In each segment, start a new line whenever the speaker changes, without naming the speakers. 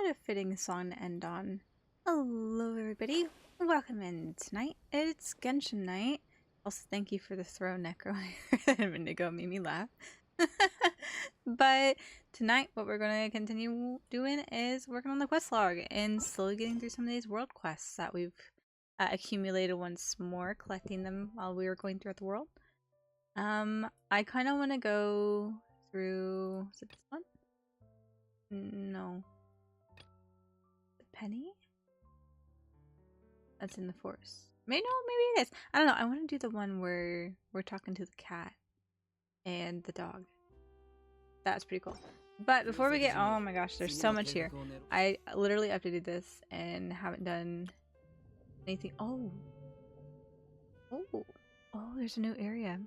what a fitting song to end on. Hello everybody, welcome in tonight. It's Genshin night. Also, thank you for the throw, Necro. A minute ago made me laugh. But tonight, what we're going to continue doing is working on the quest log and slowly getting through some of these world quests that we've accumulated once more, collecting them while we were going throughout the world. I kind of want to go through... Is it this one? No. Penny? That's in the forest. Maybe it is. I don't know. I want to do the one where we're talking to the cat and the dog. That's pretty cool. But before we get, oh my gosh, there's so much here. I literally updated this and haven't done anything. Oh, there's a new area.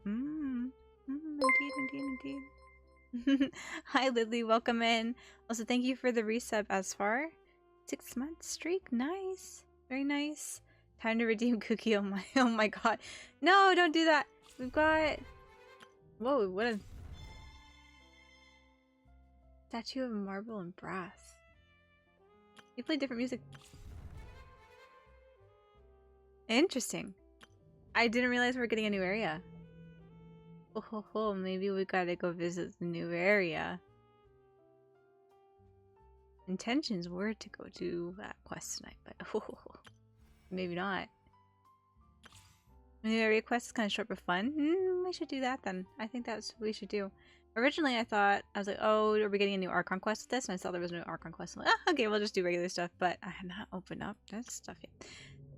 Indeed. Hi Lily, welcome in. Also, thank you for the resub as far. 6-month streak, nice, very nice. Time to redeem cookie. Oh my god, no, don't do that. We've got, whoa, what a statue of marble and brass. You play different music. Interesting. I didn't realize we were getting a new area. Oh, maybe we gotta go visit the new area. Intentions were to go to that quest tonight, but maybe not. New area quest is kind of short but fun. We should do that then. I think that's what we should do. Originally, I was like, oh, are we getting a new Archon quest with this? And I saw there was no Archon quest. I'm like, oh, okay, we'll just do regular stuff. But I have not opened up that stuff yet.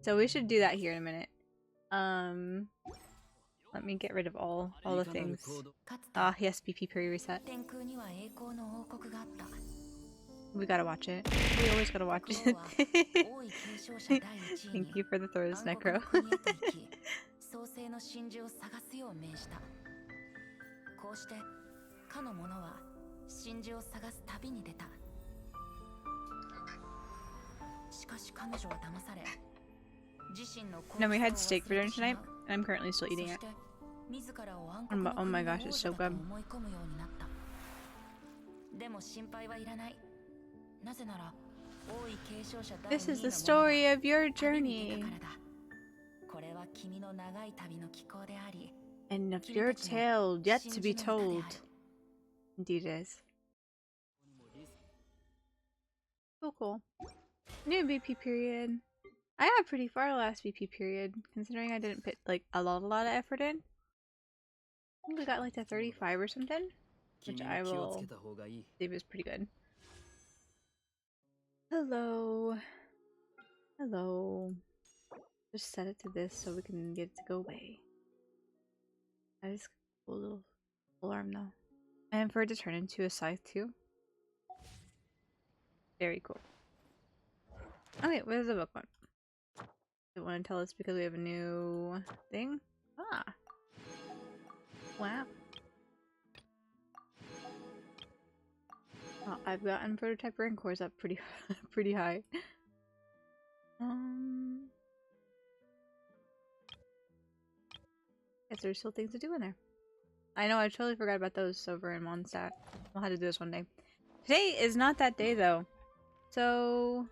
So we should do that here in a minute. Let me get rid of all the things. Ah, yes, BP period reset. We gotta watch it. We always gotta watch it. Thank you for the throws, Necro. No, we had steak for dinner tonight, and I'm currently still eating it. Oh my gosh, it's so good. This is the story of your journey. And of your tale yet to be told. Indeed it is. Cool. New BP period. I got pretty far last BP period, considering I didn't put like a lot of effort in. I think we got like to 35 or something, which I will say was pretty good. Hello. Just set it to this so we can get it to go away. That is a cool little alarm though. And for it to turn into a scythe too. Very cool. Okay, where's the book one? They want to tell us because we have a new thing? Ah. Wow. Oh, I've gotten prototype rank cores up pretty high. Guess there's still things to do in there. I know, I totally forgot about those over in Mondstadt. We'll have to do this one day. Today is not that day though. So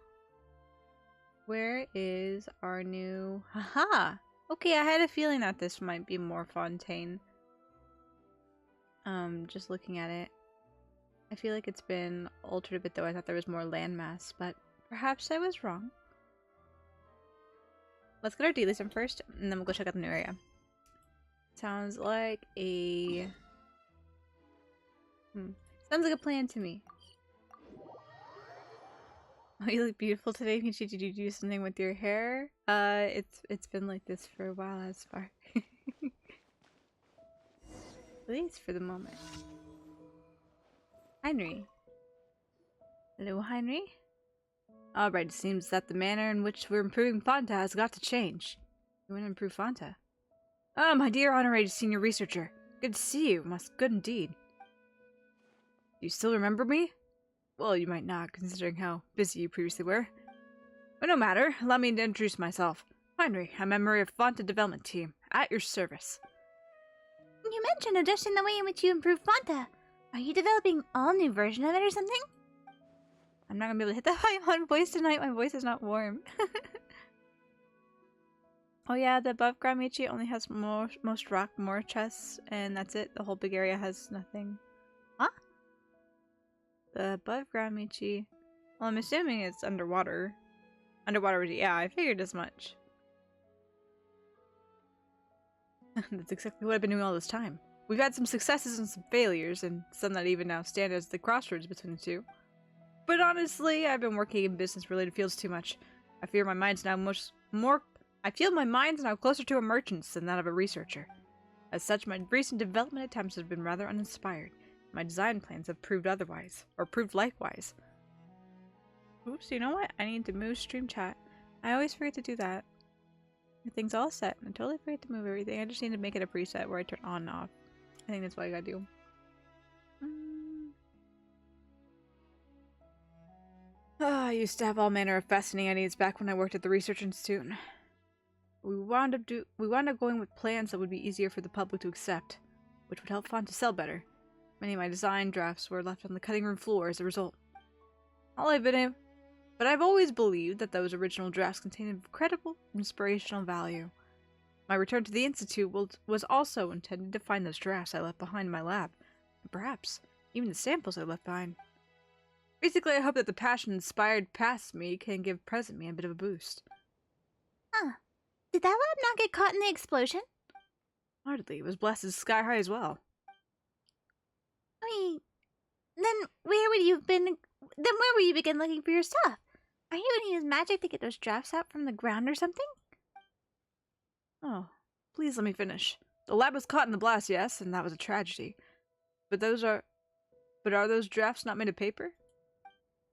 where is our new... Haha! Okay, I had a feeling that this might be more Fontaine. Just looking at it. I feel like it's been altered a bit though. I thought there was more landmass, but perhaps I was wrong. Let's get our daily sim first, and then we'll go check out the new area. Sounds like a... Sounds like a plan to me. Oh, you look beautiful today, Michi. Did you do something with your hair? It's been like this for a while as far. At least for the moment. Henry. Hello, Henry. Alright, it seems that the manner in which we're improving Fonta has got to change. You want to improve Fonta? Oh, my dear honorated senior researcher. Good to see you. Good indeed. Do you still remember me? Well, you might not, considering how busy you previously were. But no matter, allow me to introduce myself. Henry, a member of Fonta Development Team, at your service. You mentioned adjusting the way in which you improve Fonta. Are you developing all new version of it or something? I'm not gonna be able to hit that high on voice tonight. My voice is not warm. Oh yeah, the above ground Michi only has most rock more chests, and that's it. The whole big area has nothing. Huh? The above ground Michi. Well, I'm assuming it's underwater. Underwater, yeah, I figured as much. That's exactly what I've been doing all this time. We've had some successes and some failures, and some that even now stand as the crossroads between the two. But honestly, I've been working in business-related fields too much. I feel my mind's now closer to a merchant's than that of a researcher. As such, my recent development attempts have been rather uninspired. My design plans have proved otherwise, or proved likewise. Oops, you know what? I need to move stream chat. I always forget to do that. Everything's all set. I totally forget to move everything. I just need to make it a preset where I turn on and off. I think that's what I gotta do. I used to have all manner of fascinating ideas back when I worked at the Research Institute. We wound up going with plans that would be easier for the public to accept, which would help Font to sell better. Many of my design drafts were left on the cutting room floor as a result. But I've always believed that those original drafts contained incredible inspirational value. My return to the Institute was also intended to find those drafts I left behind in my lab, and perhaps even the samples I left behind. Basically, I hope that the passion inspired past me can give present me a bit of a boost.
Huh. Did that lab not get caught in the explosion?
Hardly. It was blasted sky high as well.
Then where would you begin looking for your stuff? Are you going to use magic to get those drafts out from the ground or something?
Oh, please let me finish. The lab was caught in the blast, yes, and that was a tragedy. But are those drafts not made of paper?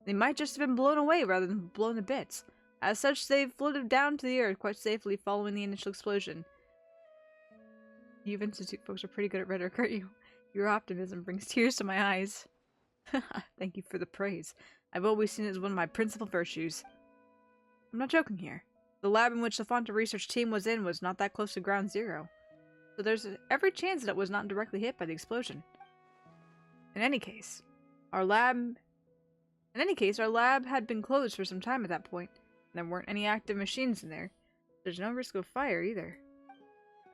They might just have been blown away rather than blown to bits. As such, they floated down to the earth quite safely following the initial explosion. You Institute folks are pretty good at rhetoric, aren't you? Your optimism brings tears to my eyes. Thank you for the praise. I've always seen it as one of my principal virtues. I'm not joking here. The lab in which the Fonta research team was in was not that close to ground zero, so there's every chance that it was not directly hit by the explosion. In any case, our lab had been closed for some time at that point, and there weren't any active machines in there. There's no risk of fire either.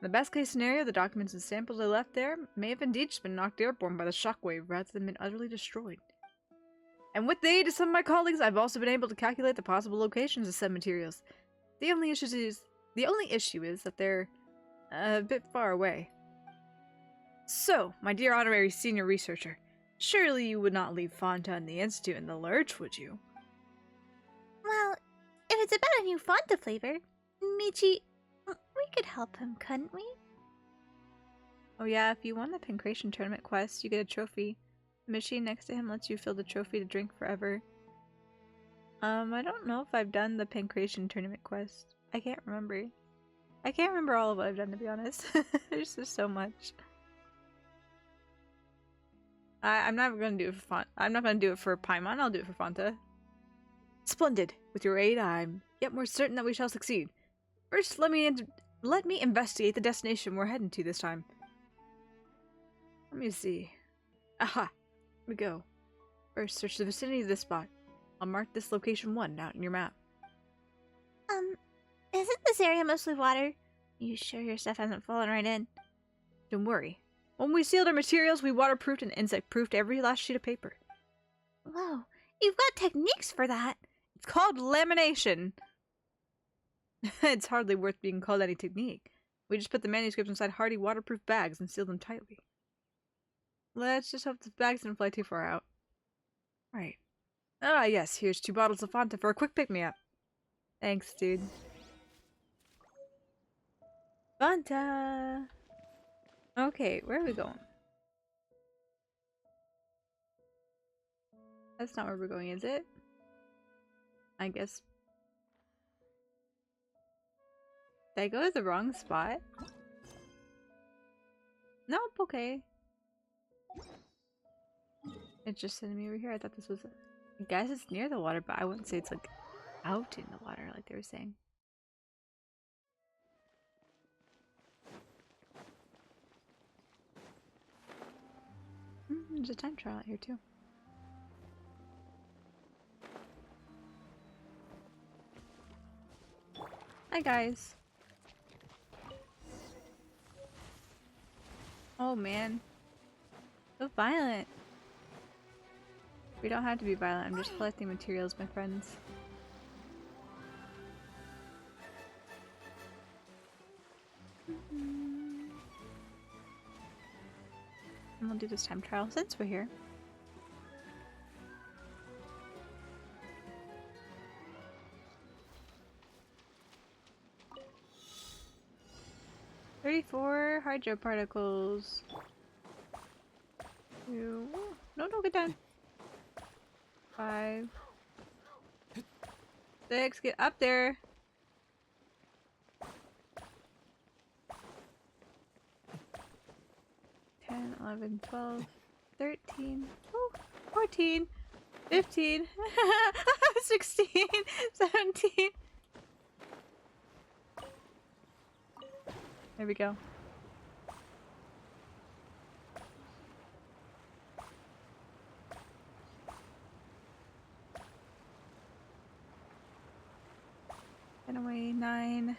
In the best case scenario, the documents and samples I left there may have indeed just been knocked airborne by the shockwave rather than been utterly destroyed. And with the aid of some of my colleagues, I've also been able to calculate the possible locations of said materials. The only issue is that they're a bit far away. So, my dear honorary senior researcher, surely you would not leave Fonta and the Institute in the lurch, would you?
Well, if it's about a new Fonta flavor, Michi, we could help him, couldn't we?
Oh yeah, if you won the Pancration Tournament quest, you get a trophy. The machine next to him lets you fill the trophy to drink forever. I don't know if I've done the Pancration Tournament quest. I can't remember. I can't remember all of what I've done, to be honest. There's just so much. I'm not gonna do it for I'm not gonna do it for Paimon. I'll do it for Fonta. Splendid. With your aid, I'm yet more certain that we shall succeed. First, let me investigate the destination we're heading to this time. Let me see. Aha! Here we go. First, search the vicinity of this spot. I'll mark this location 1 out in your map.
Isn't this area mostly water? You sure your stuff hasn't fallen right in?
Don't worry. When we sealed our materials, we waterproofed and insect-proofed every last sheet of paper.
Whoa, you've got techniques for that.
It's called lamination. It's hardly worth being called any technique. We just put the manuscripts inside hardy waterproof bags and seal them tightly. Let's just hope the bags didn't fly too far out. Right. Ah, yes, here's 2 bottles of Fanta for a quick pick-me-up. Thanks, dude. Fanta! Okay, where are we going? That's not where we're going, is it? I guess. Did I go to the wrong spot? Nope, okay. It's just sending me over here. I thought this was... I guess it's near the water, but I wouldn't say it's like out in the water like they were saying. There's a time trial out here too. Hi, guys. Oh, man. So violent. We don't have to be violent. I'm just collecting materials, my friends. And we'll do this time trial since we're here. "34 hydro particles." Two. No, get down. 5. 6. Get up there. 10, 11, 12, 13, 14, 15, 16, 17. There we go. And away. 9,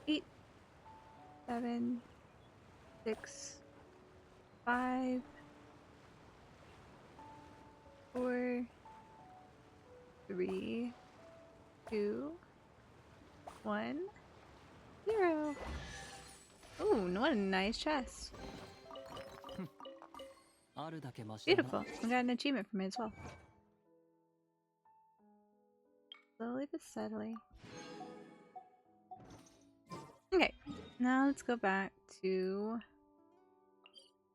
8, 7, 6, 5, 4, 3, 2, 1, 0. Ooh, what a nice chest. Beautiful. I got an achievement from it as well. Slowly but steadily. Okay, now let's go back to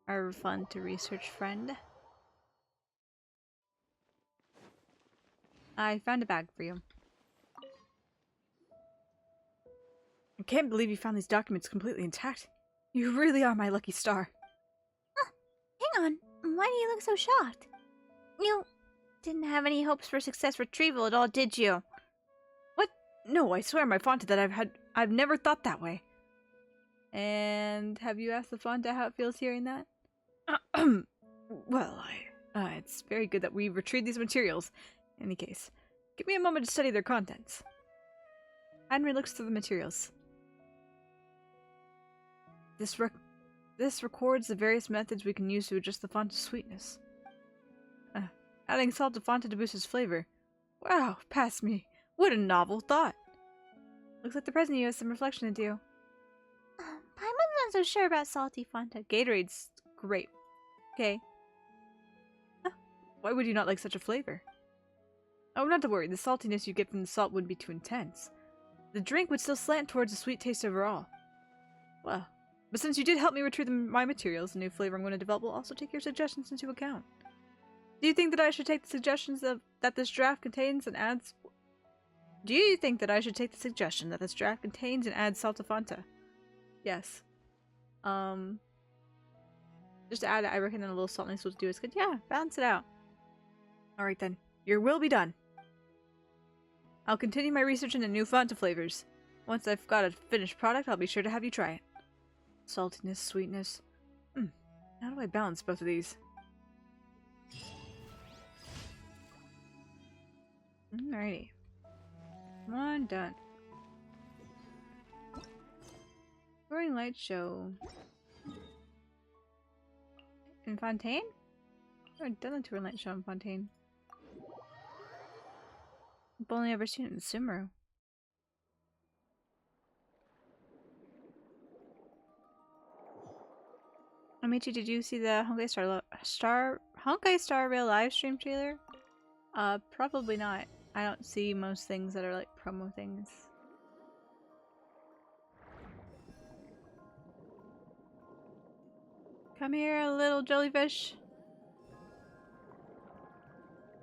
our fun to research friend. I found a bag for you. I can't believe you found these documents completely intact. You really are my lucky star.
Hang on. Why do you look so shocked? You didn't have any hopes for success retrieval at all, did you?
What? No, I swear, my Fonta, that I've never thought that way. And have you asked the Fonta how it feels hearing that? Well, it's very good that we retrieved these materials. In any case, give me a moment to study their contents. Henry looks through the materials. This records the various methods we can use to adjust the Fonta's sweetness. Adding salt to Fonta to boost its flavor. Wow, pass me. What a novel thought. Looks like the present you has some reflection to do.
Paimon's not so sure about salty Fanta.
Gatorade's great. Okay. Why would you not like such a flavor? Oh, not to worry. The saltiness you get from the salt wouldn't be too intense. The drink would still slant towards a sweet taste overall. Well, but since you did help me retrieve my materials, the new flavor I'm going to develop will also take your suggestions into account. Do you think that I should take the suggestions that this draft contains and adds... Do you think that I should take the suggestion that this draft contains and adds salt to Fanta? Yes. Just to add it, I reckon that a little saltiness would do is good. Yeah, balance it out. Alright then. Your will be done. I'll continue my research into new Fanta flavors. Once I've got a finished product, I'll be sure to have you try it. Saltiness, sweetness. How do I balance both of these? Alrighty. One done. Roaring Light Show. In Fontaine? I've already done the Roaring Light Show in Fontaine. I've only ever seen it in Sumeru. Amici, did you see the Honkai Star Rail live stream trailer? Probably not. I don't see most things that are like promo things. Come here, little jellyfish.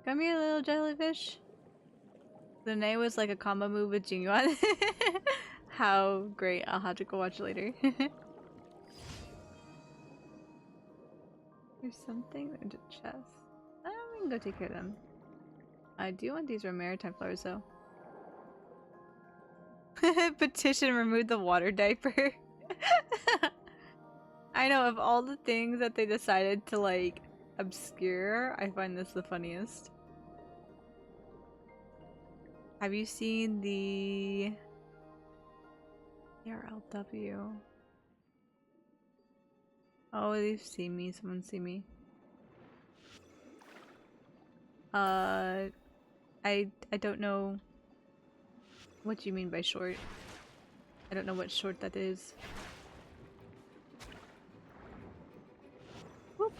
Come here, little jellyfish. The Name was like a combo move with Jingyuan. How great. I'll have to go watch later. There's something in the chest. We can go take care of them. I do want these maritime flowers though. Petition remove the water diaper. I know, of all the things that they decided to like obscure, I find this the funniest. Have you seen the RLW. Oh, they've seen me. Someone see me. I don't know what you mean by short. I don't know what short that is. Whoop.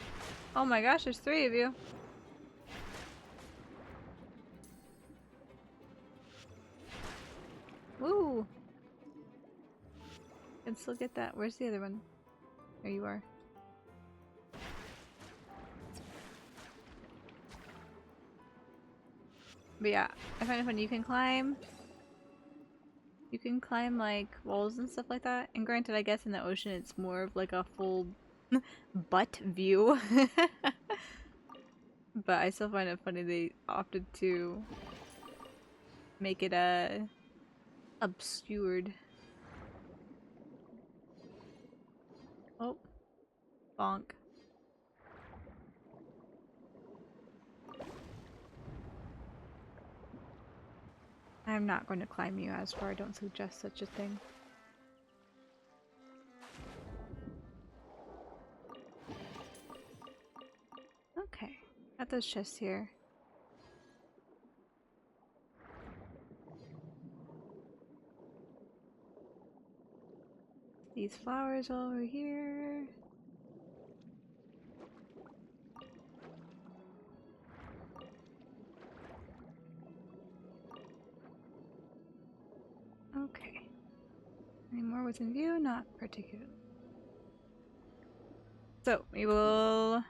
Oh my gosh, there's 3 of you. Woo! Can still get that. Where's the other one? There you are. But yeah, I find it funny. You can climb like walls and stuff like that. And granted, I guess in the ocean it's more of like a full butt view. But I still find it funny they opted to make it obscured. Oh, bonk. I'm not going to climb you as far. I don't suggest such a thing. Okay, got those chests here. These flowers over here. Okay. Any more within view? Not particularly. So, we will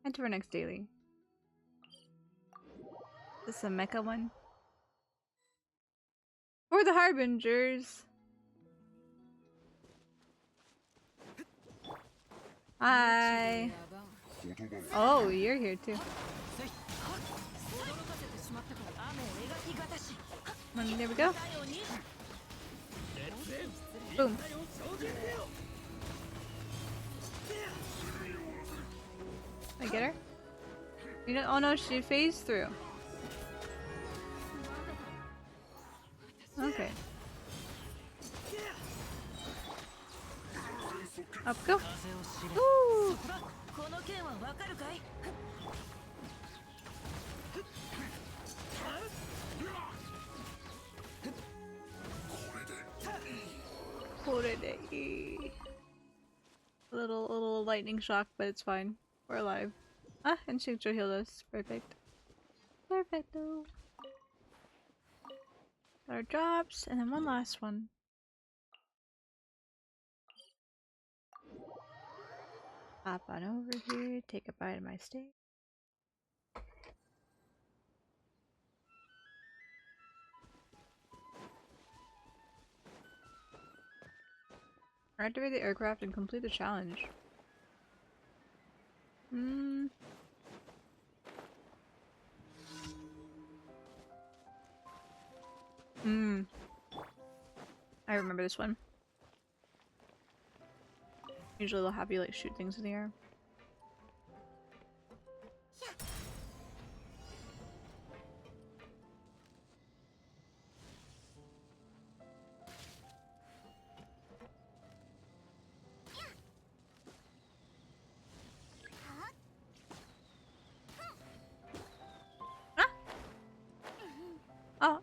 head to our next daily. This is a mecha one. For the Harbingers! Hi! Oh, you're here too. There we go. Boom. I get her? You know, oh no, she phased through. Okay. Up go. Woo! A little lightning shock, but it's fine. We're alive. Ah, and Shincho healed us. Perfect. Perfecto. Got our drops, and then one last one. Hop on over here, take a bite of my steak. Activate the aircraft and complete the challenge. I remember this one. Usually they'll have you like shoot things in the air.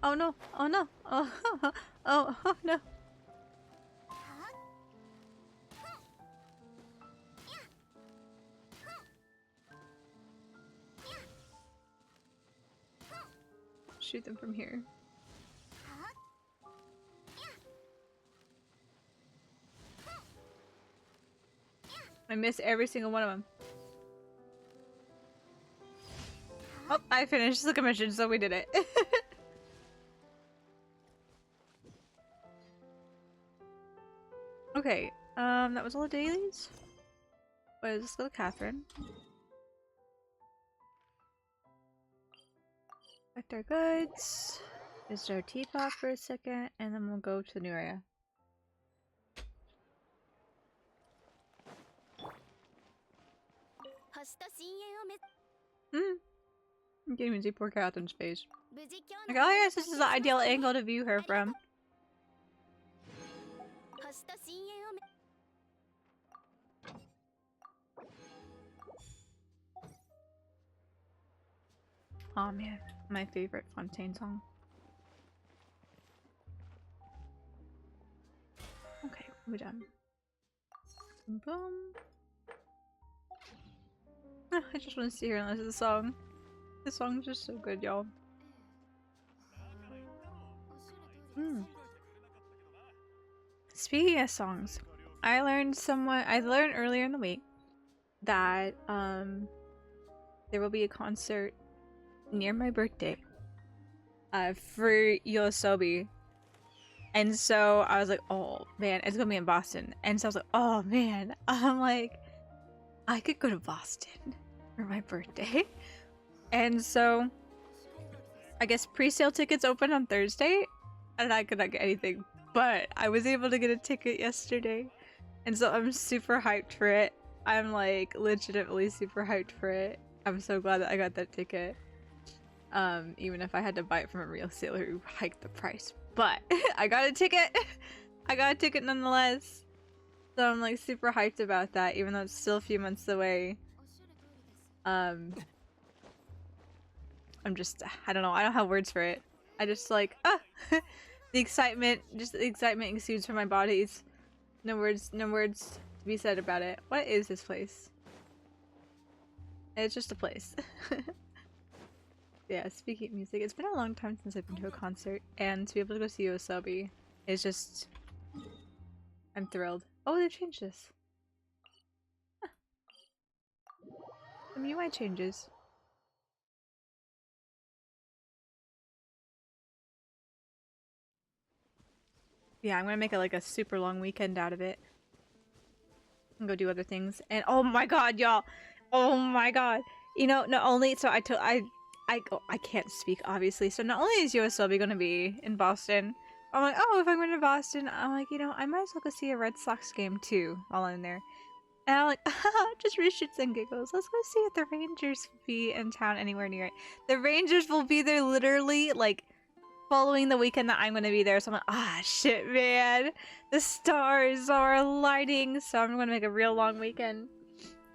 Oh no, oh no, oh no. Shoot them from here. I miss every single one of them. Oh, I finished the commission, so we did it. Okay, that was all the dailies. Wait, let's go to Catherine. Collect our goods. Visit our teapot for a second, and then we'll go to the new area. You can't even see poor Catherine's face. Like, oh yes, this is the ideal angle to view her from. Oh man, my favorite Fontaine song. Okay, we're done. Boom. I just want to sit here and listen to the song. This song's just so good, y'all. Speaking of songs, I learned earlier in the week that there will be a concert near my birthday for Yoasobi. And so I was like, oh man, it's gonna be in Boston. And so I was like, oh man, I'm like, I could go to Boston for my birthday. And so I guess pre-sale tickets open on Thursday, and I could not get anything, but I was able to get a ticket yesterday. And so I'm super hyped for it. I'm like legitimately super hyped for it. I'm so glad that I got that ticket. Even if I had to buy it from a real seller who hiked the price. But I got a ticket! I got a ticket nonetheless. So I'm like super hyped about that, even though it's still a few months away. I'm just, I don't know, I don't have words for it. I just like, the excitement exudes from my bodies. No words to be said about it. What is this place? It's just a place. Yeah, speaking of music, it's been a long time since I've been to a concert, and to be able to go see Yoasobi is just... I'm thrilled. Oh, they've changed this. Huh. Some UI changes. Yeah, I'm gonna make it like a super long weekend out of it. And go do other things. And oh my god, y'all! Oh my god! You know, not only- so I can't speak, obviously. So not only is Yoasobi gonna be in Boston, I'm like, oh, if I'm going to Boston, I'm like, you know, I might as well go see a Red Sox game too while I'm there. And I'm like, just for shits and giggles, let's go see if the Rangers will be in town anywhere near it. The Rangers will be there literally, like, following the weekend that I'm gonna be there. So I'm like, ah, shit, man. The stars are aligning. So I'm gonna make a real long weekend.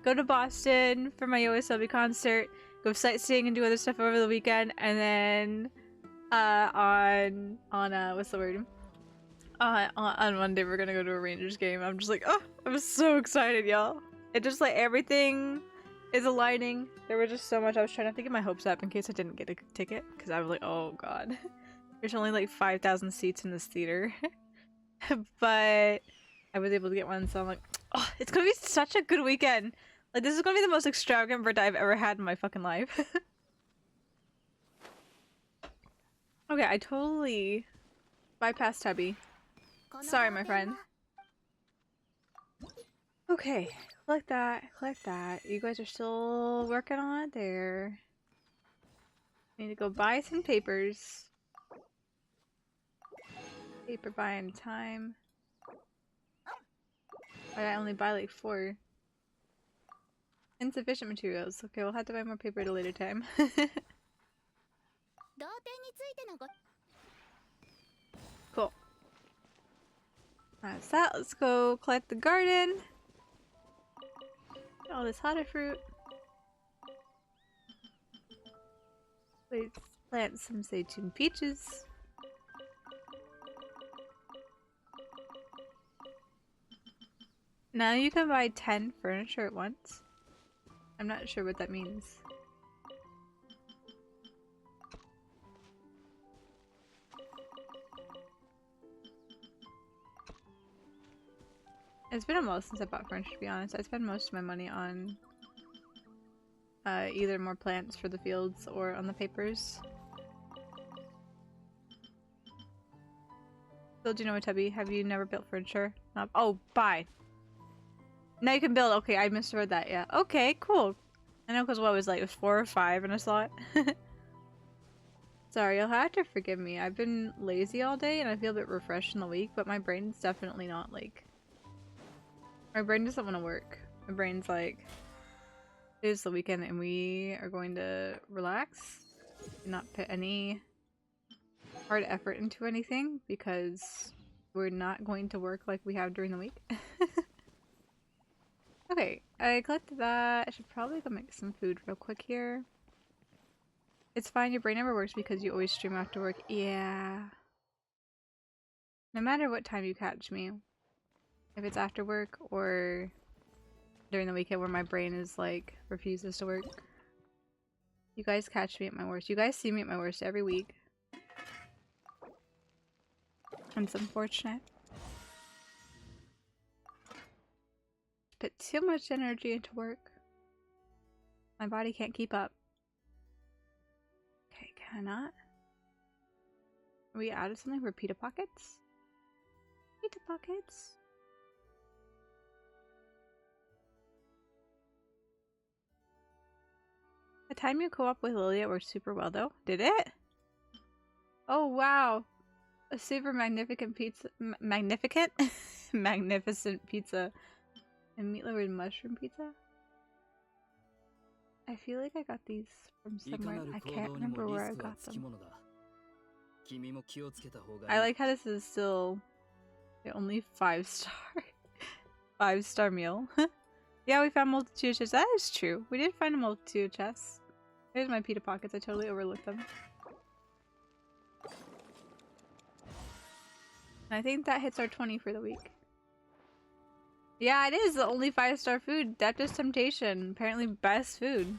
Go to Boston for my Yoasobi concert. Go sightseeing and do other stuff over the weekend. And then, what's the word? On Monday we're gonna go to a Rangers game. I'm just like, oh, I'm so excited, y'all. It just like everything is aligning. There was just so much. I was trying not to get my hopes up in case I didn't get a ticket, because I was like, oh god, there's only like 5,000 seats in this theater. But I was able to get one, so I'm like, oh, it's gonna be such a good weekend. Like, this is gonna be the most extravagant birthday I've ever had in my fucking life. Okay, I totally bypassed Tubby. Sorry, my friend. Okay, collect that, collect that. You guys are still working on it there. Need to go buy some papers. Paper buying time. I only buy like 4. Insufficient materials. Okay, we'll have to buy more paper at a later time. Cool. That's that. Let's go collect the garden. Get all this hotter fruit. Let's plant some Seijun peaches. Now you can buy 10 furniture at once. I'm not sure what that means. It's been a while since I bought furniture, to be honest. I spend most of my money on either more plants for the fields or on the papers. Phil, do you know what, Tubby? Have you never built furniture? No. Oh, buy! Now you can build. Okay, I misread that, yeah. Okay, cool. I know, because what was like, it was 4 or 5 in a slot. Sorry, you'll have to forgive me. I've been lazy all day and I feel a bit refreshed in the week, but my brain's definitely not like... My brain doesn't want to work. My brain's like, it is the weekend and we are going to relax and not put any hard effort into anything because we're not going to work like we have during the week. Okay, I collected that. I should probably go make some food real quick here. It's fine, your brain never works because you always stream after work. Yeah. No matter what time you catch me. If it's after work or during the weekend where my brain is like, refuses to work. You guys catch me at my worst. You guys see me at my worst every week. And it's unfortunate. Put too much energy into work. My body can't keep up. Okay, can I not? Are we out of something for pita pockets? Pita pockets? The time you co-op with Lilia worked super well though. Did it? Oh wow! A super magnificent pizza. Magnificent? Magnificent pizza. And meat lover mushroom pizza? I feel like I got these from somewhere. I can't remember where I got them. I like how this is still the only 5-star 5-star meal. Yeah, we found multitude of chests. That is true. We did find a multitude of chests. Here's my pita pockets. I totally overlooked them. I think that hits our 20 for the week. Yeah, it is the only 5-star food. Adeptus Temptation. Apparently best food.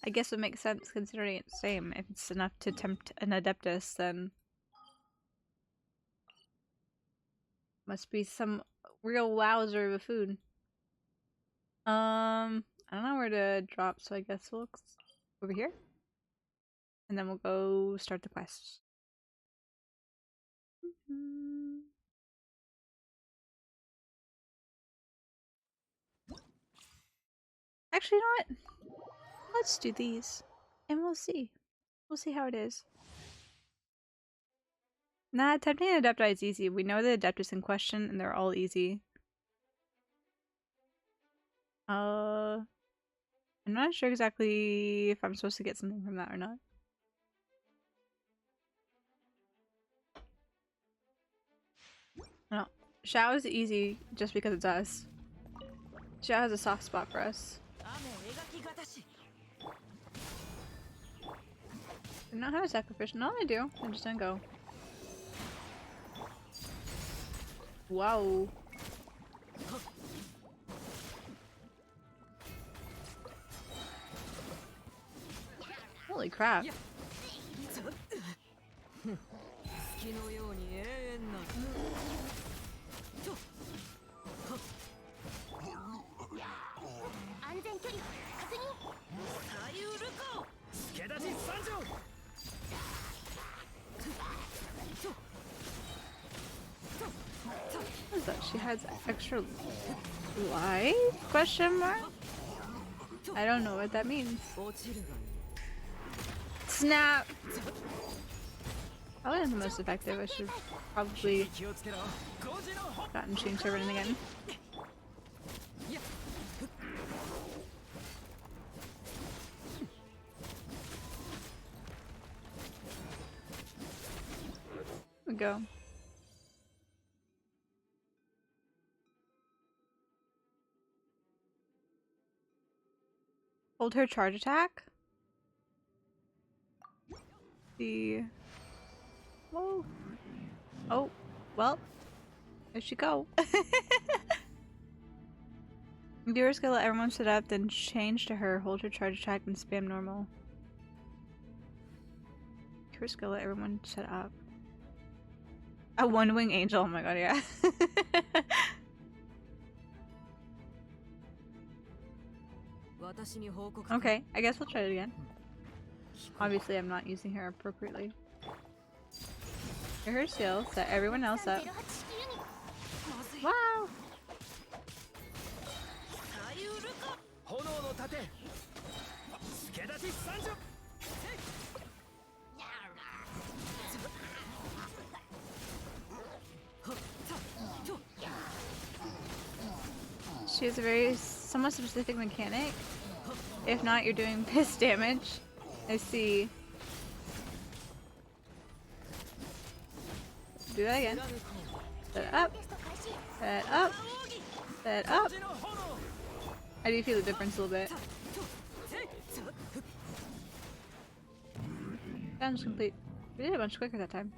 I guess it makes sense considering it's the same. If it's enough to tempt an Adeptus, then must be some real wowzer of a food. I don't know where to drop, so I guess we'll look over here. And then we'll go start the quest. Actually, you know what? Let's do these. And we'll see. We'll see how it is. Nah, tempting an Adepti is easy. We know the Adeptus in question, and they're all easy. I'm not sure exactly if I'm supposed to get something from that or not. No. Xiao is easy just because it's us. Xiao has a soft spot for us. I don't have a sacrifice. No, I do. I'm just gonna go. Wow. Holy crap. What is that? She has extra life? Question mark? I don't know what that means. Snap! Probably not the most effective. I should probably gotten Chain Servant again. Here we go. Hold her charge attack. The whoa. Oh, well, there she go. Do her skill, let everyone sit up, then change to her, hold her charge attack, and spam normal. Do her skill, let everyone sit up. A one-wing angel, oh my god, yeah. Okay, I guess we'll try it again. Obviously, I'm not using her appropriately. Her skill, set everyone else up. Wow! She has a very somewhat specific mechanic. If not, you're doing piss damage. I see. Do that again. Set it up. Set it up. Set it up. I do feel the difference a little bit. Challenge complete. We did it much quicker that time.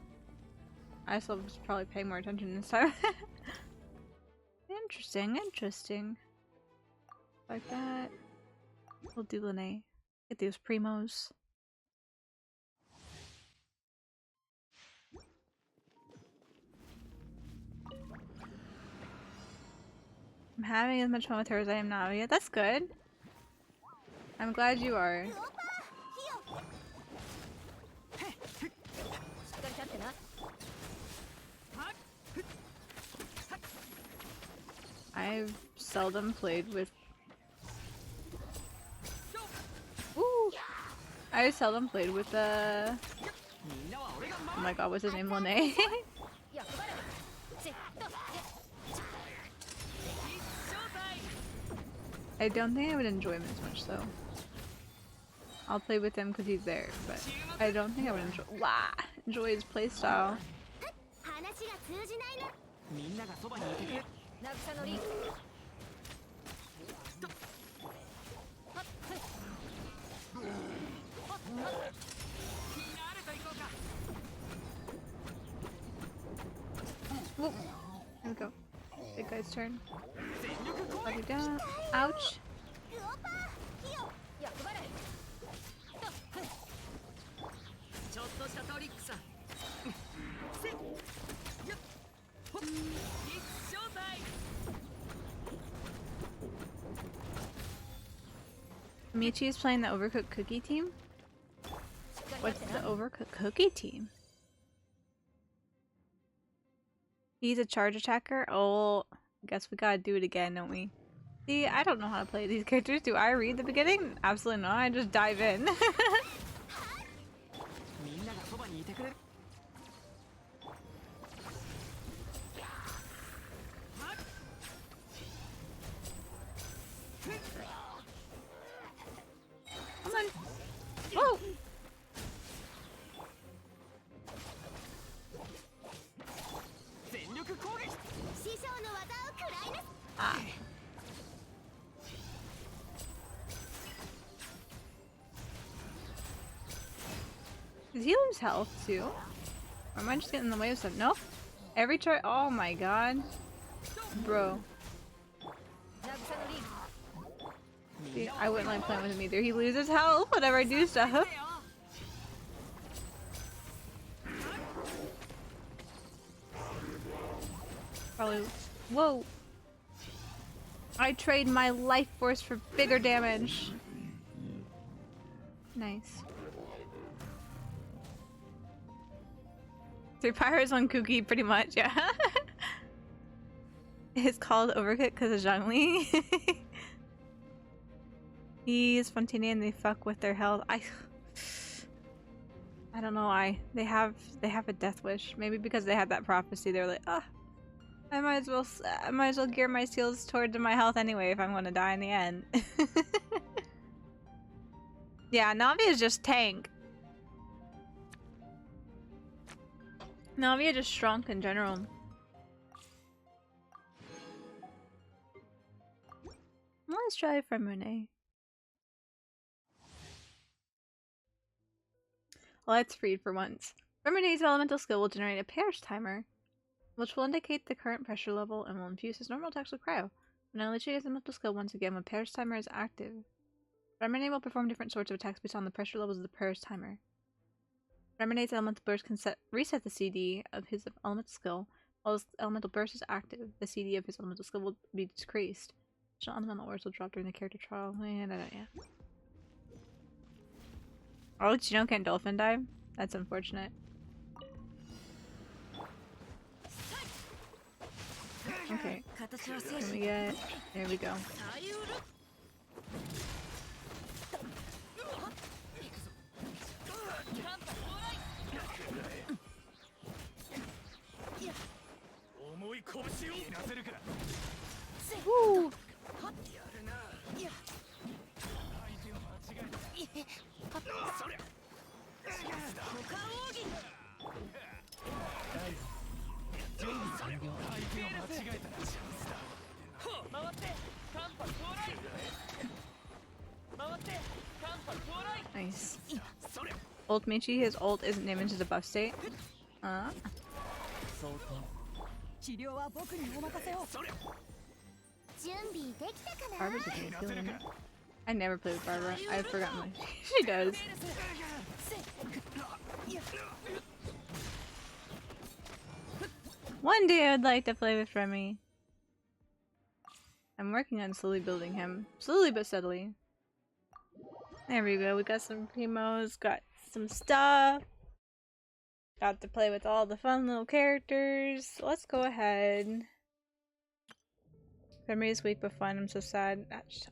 I still was probably paying more attention this time. Interesting, interesting. Like that. We'll do Lene. Get those primos. I'm having as much fun with her as I am now. Yeah, that's good. I'm glad you are. I've seldom played with... Ooh! I've seldom played with oh my god, what's his name? Lene? I don't think I would enjoy him as much though. I'll play with him because he's there, but I don't think I would enjoy his playstyle. Whoop. There we go. Big guy's turn. Let me down. Ouch. Michi is playing the Overcooked Cookie team? What's the Overcooked Cookie team? He's a charge attacker? Oh, guess we gotta do it again, don't we? See, I don't know how to play these characters. Do I read the beginning? Absolutely not. I just dive in. Come on. Whoa! Ah. Does he lose health too? Or am I just getting in the way of something? Nope. Every try. Oh my god. Bro. See, I wouldn't like playing with him either. He loses health whenever I do stuff. Probably. Whoa. I trade my life force for bigger damage. Nice. 3 pyros on Cookie, pretty much, yeah. It's called Overcooked because of Zhongli. He's Fontainian, they fuck with their health. I don't know why. They have a death wish. Maybe because they had that prophecy, they're like, ah, I might as well gear my skills towards my health anyway if I'm gonna die in the end. Yeah, Navi is just tank. Navi just shrunk in general. Let's try from Renee. Let's read for once. Renee's elemental skill will generate a pairs timer, which will indicate the current pressure level and will infuse his normal attacks with cryo. When I unleash his elemental skill once again when pairs timer is active, Renee will perform different sorts of attacks based on the pressure levels of the pairs timer. Renee's elemental burst can reset the CD of his elemental skill. While his elemental burst is active, the CD of his elemental skill will be decreased. Additional elemental orders will drop during the character trial. Yeah. Oh, Chino can't dolphin dive? That's unfortunate. Okay. Can we get... There we go. Woo! Nice. Ult Michi, his ult isn't named into the buff state. Barbara's a good healer, isn't it? I never play with Barbara. I've forgotten what she does. One day I'd like to play with Remy. I'm working on slowly building him. Slowly but steadily. There we go. We got some primos, got some stuff. Got to play with all the fun little characters. Let's go ahead. Reme's weak but fun. I'm so sad.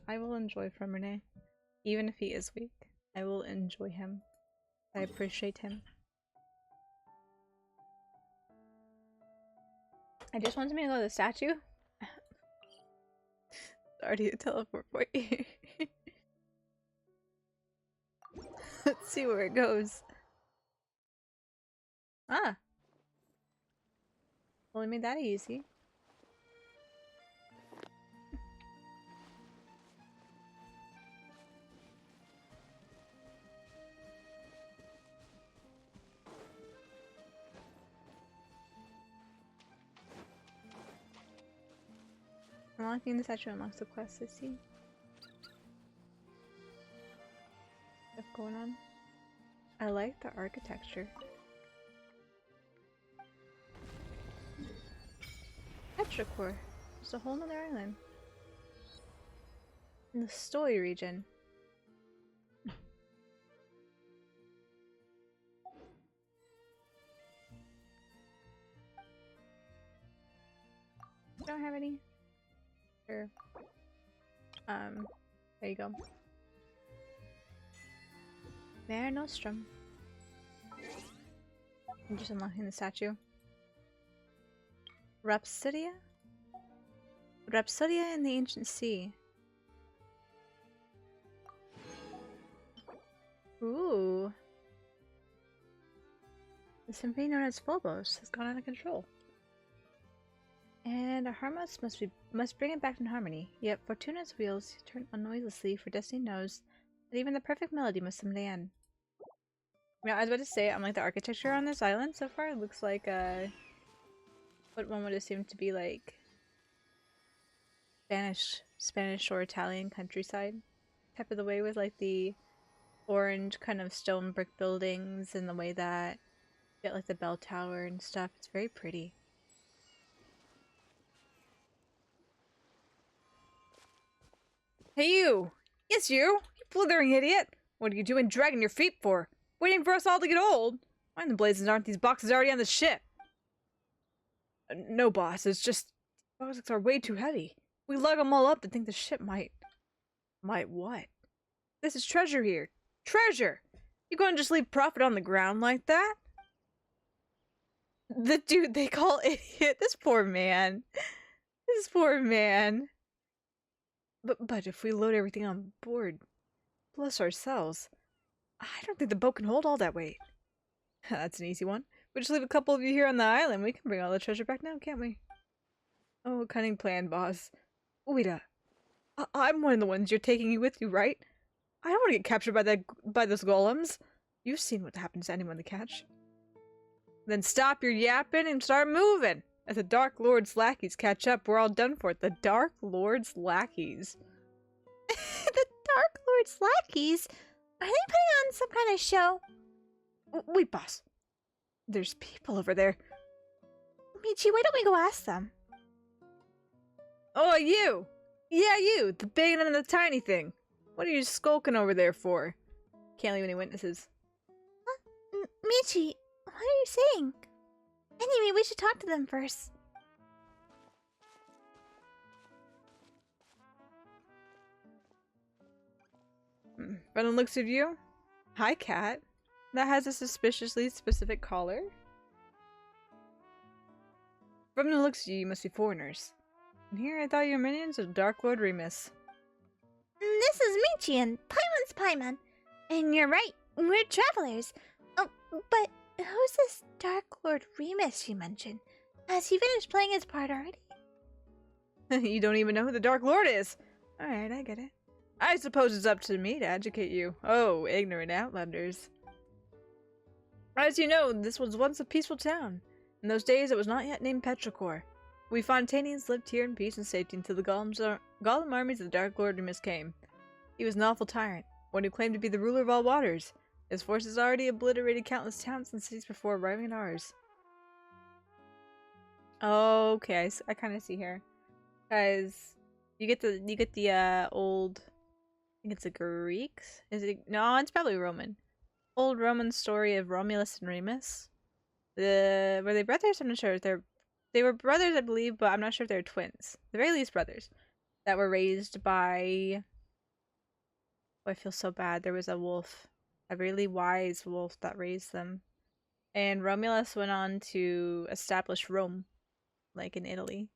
I will enjoy from Rene. Even if he is weak. I will enjoy him. I appreciate him. I just wanted me to go to the statue. It's already a teleport point. Let's see where it goes. Ah. Well, it made that easy. Unlocking the statue unlocks the quest, I see. Stuff going on. I like the architecture. Petrichor. It's a whole nother island. In the Stoy region. Don't have any. Sure. There you go. Mare Nostrum. I'm just unlocking the statue. Rhapsodia? Rhapsodia in the Ancient Sea. Ooh. The symphony known as Phobos has gone out of control. And our Harmos must bring it back in harmony. Yet Fortuna's wheels turn noiselessly, for Destiny knows that even the perfect melody must someday end. Yeah, I was about to say, I'm like, the architecture on this island so far looks like what one would assume to be like Spanish or Italian countryside type of the way, with like the orange kind of stone brick buildings and the way that you get like the bell tower and stuff. It's very pretty. Hey you! Yes you! You blithering idiot! What are you doing dragging your feet for? Waiting for us all to get old? Why in the blazes aren't these boxes already on the ship? No boss, it's just boxes are way too heavy. We lug them all up to think the ship might what? This is treasure here. Treasure! You gonna just leave profit on the ground like that? The dude they call idiot. This poor man. This poor man. But if we load everything on board, plus ourselves, I don't think the boat can hold all that weight. That's an easy one. We just leave a couple of you here on the island. We can bring all the treasure back now, can't we? Oh, cunning plan, boss. Ueda, I'm one of the ones you're taking with you, right? I don't want to get captured by those golems. You've seen what happens to anyone they catch. Then stop your yapping and start moving. As the Dark Lord's lackeys catch up, we're all done for. The Dark Lord's lackeys.
The Dark Lord's lackeys? Are they putting on some kind of show?
Wait, boss. There's people over there.
Michi, why don't we go ask them?
Oh, you! Yeah, you! The big and the tiny thing. What are you skulking over there for? Can't leave any witnesses.
Michi, what are you saying? Anyway, we should talk to them first.
From the looks of you, hi cat. That has a suspiciously specific collar. From the looks of you, you must be foreigners. And here I thought you were minions of Dark Lord Remus.
This is Michi and Paimon's Paimon. And you're right, we're travelers. Oh, but who's this Dark Lord Remus you mentioned? Has he finished playing his part already?
You don't even know who the Dark Lord is. Alright, I get it. I suppose it's up to me to educate you. Oh, ignorant outlanders. As you know, this was once a peaceful town. In those days, it was not yet named Petrichor. We Fontainians lived here in peace and safety until the Golem armies of the Dark Lord Remus came. He was an awful tyrant, one who claimed to be the ruler of all waters. His forces already obliterated countless towns and cities before arriving at ours. Okay, I kind of see here, guys. You get the old. I think it's a Greeks. Is it? No, it's probably Roman. Old Roman story of Romulus and Remus. Were they brothers? I'm not sure if they were brothers, I believe, but I'm not sure if they're twins. At the very least, brothers that were raised by. Oh, I feel so bad. There was a wolf, a really wise wolf that raised them, and Romulus went on to establish Rome, like in Italy.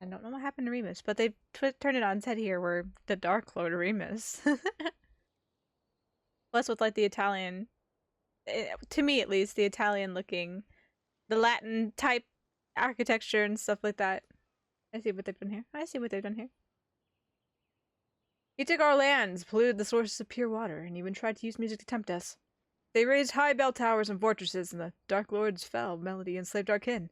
I don't know what happened to Remus, but they turned it on its head here, where the Dark Lord Remus. Plus, with like the Italian, to me at least, the Italian looking, the Latin type architecture and stuff like that. I see what they've done here. I see what they've done here. He took our lands, polluted the sources of pure water, and even tried to use music to tempt us. They raised high bell towers and fortresses, and the Dark Lord's fell melody enslaved our kin.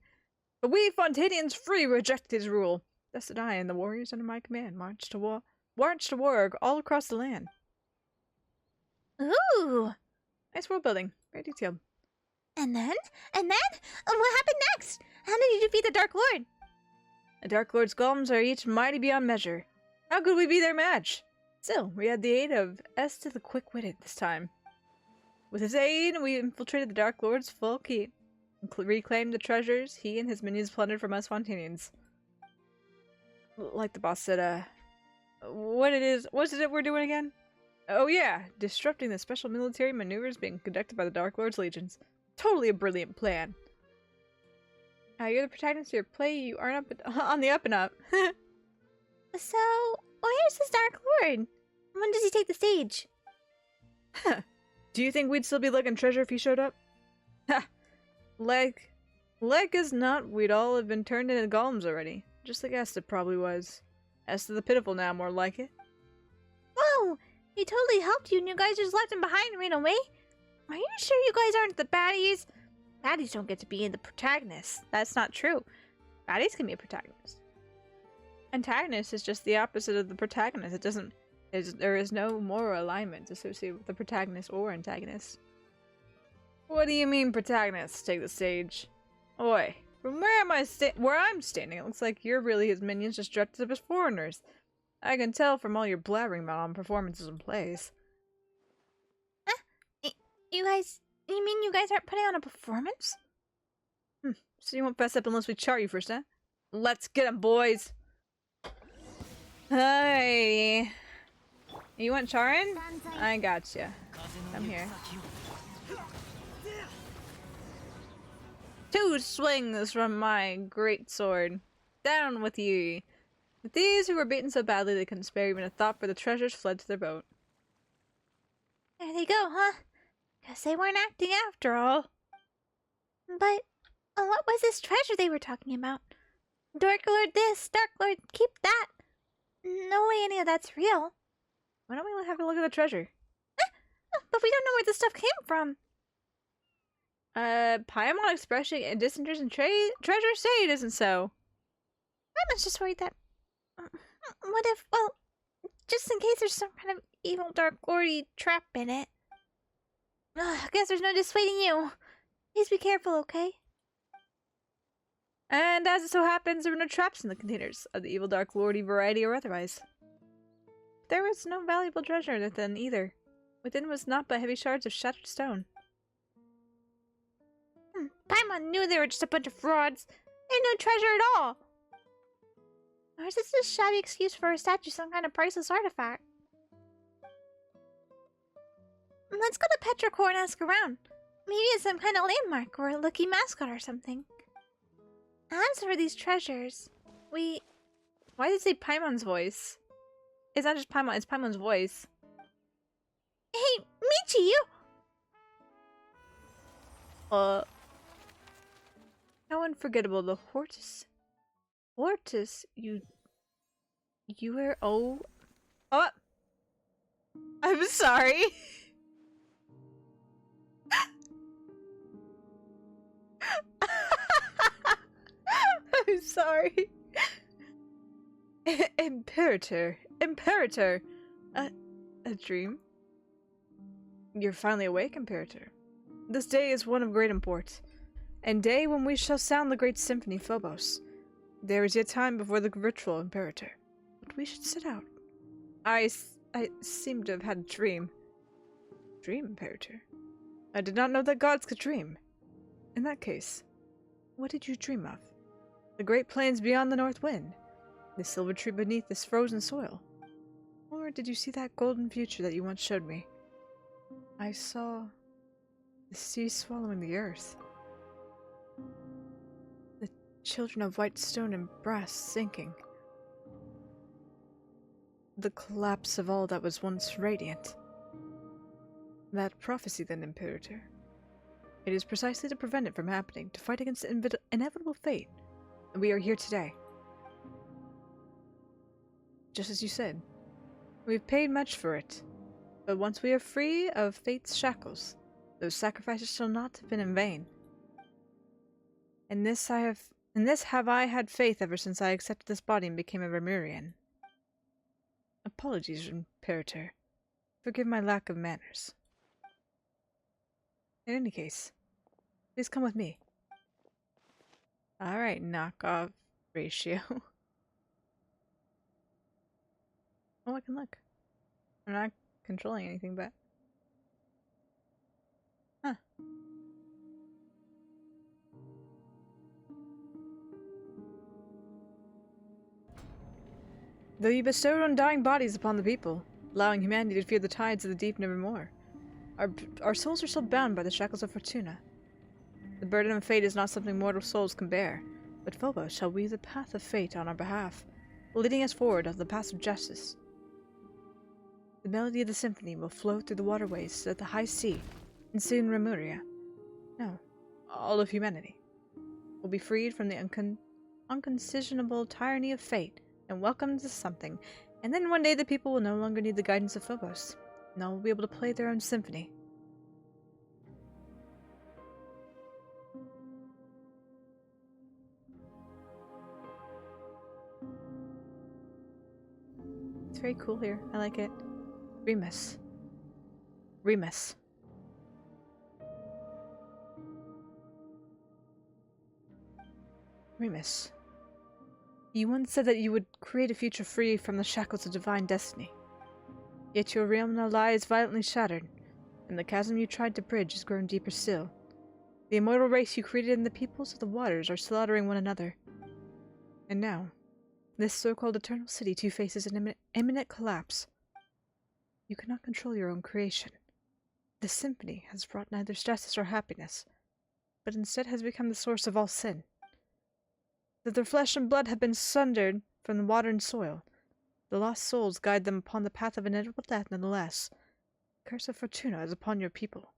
But we, Fontainians free, rejected his rule. Thus did I and the warriors under my command march to war all across the land.
Ooh!
Nice world building. Very detailed.
And then? What happened next? How did you defeat the Dark Lord?
The Dark Lord's golems are each mighty beyond measure. How could we be their match? Still, we had the aid of Est the Quick-Witted this time. With his aid, we infiltrated the Dark Lord's full keep and reclaimed the treasures he and his minions plundered from us Fontainians. Like the boss said, what is it we're doing again? Oh yeah, disrupting the special military maneuvers being conducted by the Dark Lord's legions. Totally a brilliant plan. You're the protagonist of your play, you aren't on the up and up.
So, where's this Dark Lord? When does he take the stage?
Huh. Do you think we'd still be looking treasure if he showed up? Ha! Like as not, we'd all have been turned into golems already. Just like Esther probably was. Esther the Pitiful now, more like it.
Whoa! He totally helped you and you guys just left him behind and ran away? Are you sure you guys aren't the baddies? Baddies don't get to be in the protagonists.
That's not true. Baddies can be a protagonist. Antagonist is just the opposite of the protagonist. There is no moral alignment associated with the protagonist or antagonist. What do you mean protagonists take the stage? Oi, from where I'm standing, it looks like you're really his minions just dressed up as foreigners. I can tell from all your blabbering about on performances and plays.
You mean you guys aren't putting on a performance?
So you won't fess up unless we chart you first, huh? Let's get 'em, boys! Hi. You want charring? I gotcha. I'm here. 2 swings from my great sword. Down with ye! But these who were beaten so badly they couldn't spare even a thought for the treasures fled to their boat.
There they go, huh? Guess they weren't acting after all. But what was this treasure they were talking about? Dark Lord this, Dark Lord keep that. No way any of that's real.
Why don't we have a look at the treasure?
But we don't know where the stuff came from.
Paimon expressing a disinterest in treasure? Say it isn't so.
I'm just worried that... What if, well, just in case there's some kind of evil Dark Lordy trap in it. I guess there's no dissuading you. Please be careful, okay?
And as it so happens, there were no traps in the containers of the evil Dark Lordy variety or otherwise. There was no valuable treasure within either. Within was naught but heavy shards of shattered stone.
Paimon knew they were just a bunch of frauds. They had no treasure at all. Or is this a shabby excuse for a statue, some kind of priceless artifact? Let's go to Petrichor and ask around. Maybe it's some kind of landmark or a lucky mascot or something. As for these treasures,
Why did it say Paimon's voice? It's not just Paimon, it's Paimon's voice.
Hey, Michi, you!
How unforgettable, the Hortus, you You were oh I'm sorry. I'm sorry. Imperator. Imperator. A dream? You're finally awake, Imperator. This day is one of great import, and day when we shall sound the great symphony Phobos. There is yet time before the ritual, Imperator, but we should set out. I seem to have had a dream. Dream, Imperator? I did not know that gods could dream. In that case, what did you dream of? The great plains beyond the north wind? The silver tree beneath this frozen soil? Or did you see that golden future that you once showed me? I saw the sea swallowing the earth. The children of white stone and brass sinking. The collapse of all that was once radiant. That prophecy then, Imperator. It is precisely to prevent it from happening, to fight against inevitable fate. And we are here today. Just as you said. We've paid much for it. But once we are free of fate's shackles, those sacrifices shall not have been in vain. In this have I had faith ever since I accepted this body and became a Remurian. Apologies, Imperator. Forgive my lack of manners. In any case, please come with me. Alright, knockoff ratio. Oh, I can look. I'm not controlling anything, but... Huh. Though you bestowed undying bodies upon the people, allowing humanity to fear the tides of the deep nevermore, our souls are still bound by the shackles of Fortuna. The burden of fate is not something mortal souls can bear, but Phobos shall weave the path of fate on our behalf, leading us forward on the path of justice. The melody of the symphony will flow through the waterways to the high sea, and soon Remuria, no, all of humanity, will be freed from the unconcisionable tyranny of fate and welcomed to something, and then one day the people will no longer need the guidance of Phobos, and all will be able to play their own symphony. It's very cool here. I like it. Remus. Remus. Remus. You once said that you would create a future free from the shackles of divine destiny. Yet your realm now lies violently shattered, and the chasm you tried to bridge has grown deeper still. The immortal race you created and the peoples of the waters are slaughtering one another. And now, this so-called eternal city too faces an imminent collapse. You cannot control your own creation. The symphony has brought neither justice or happiness, but instead has become the source of all sin. That their flesh and blood have been sundered from the water and soil, the lost souls guide them upon the path of inevitable death nonetheless. The curse of Fortuna is upon your people,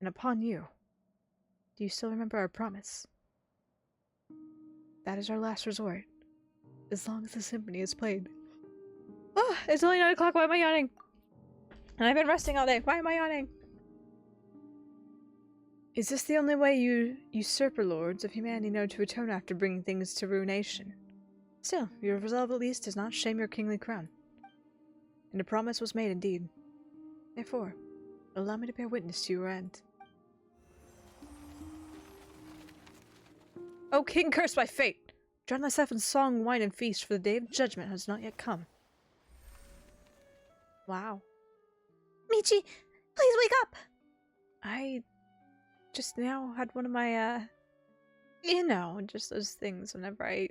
and upon you. Do you still remember our promise? That is our last resort, as long as the symphony is played. Oh, it's only 9 o'clock, why am I yawning? And I've been resting all day, why am I yawning? Is this the only way you usurper lords of humanity know to atone after bringing things to ruination? Still, your resolve at least does not shame your kingly crown. And a promise was made indeed. Therefore, allow me to bear witness to your end. O king cursed by fate! Drown thyself in song, wine, and feast, for the day of judgment has not yet come. Wow.
Michi, please wake up!
I just now had one of my, you know, just those things whenever I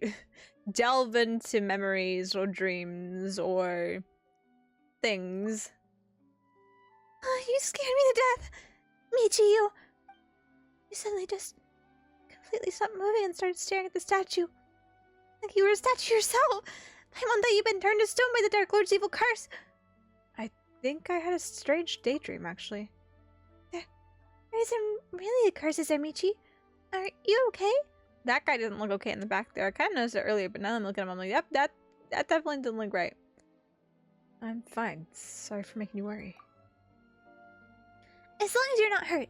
delve into memories or dreams or things.
You scared me to death! Michi, you suddenly just completely stopped moving and started staring at the statue. Like you were a statue yourself! Paimon thought you'd been turned to stone by the Dark Lord's evil curse!
I think I had a strange daydream, actually.
There isn't really a curse, is there, Michi? Are you okay?
That guy didn't look okay in the back there. I kind of noticed it earlier, but now I'm looking at him, I'm like, yep, That definitely didn't look right. I'm fine. Sorry for making you worry.
As long as you're not hurt.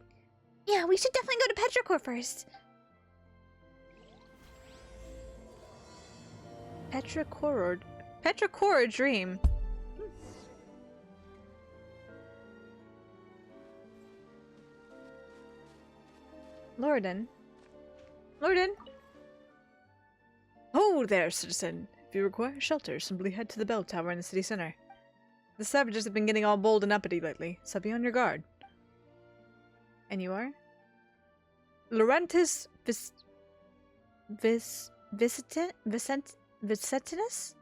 Yeah, we should definitely go to Petrichor first.
Petrichor dream. Lorden. Lorden! Oh there, citizen. If you require shelter, simply head to the bell tower in the city center. The savages have been getting all bold and uppity lately, so be on your guard. And you are? Laurentis Vicentinus?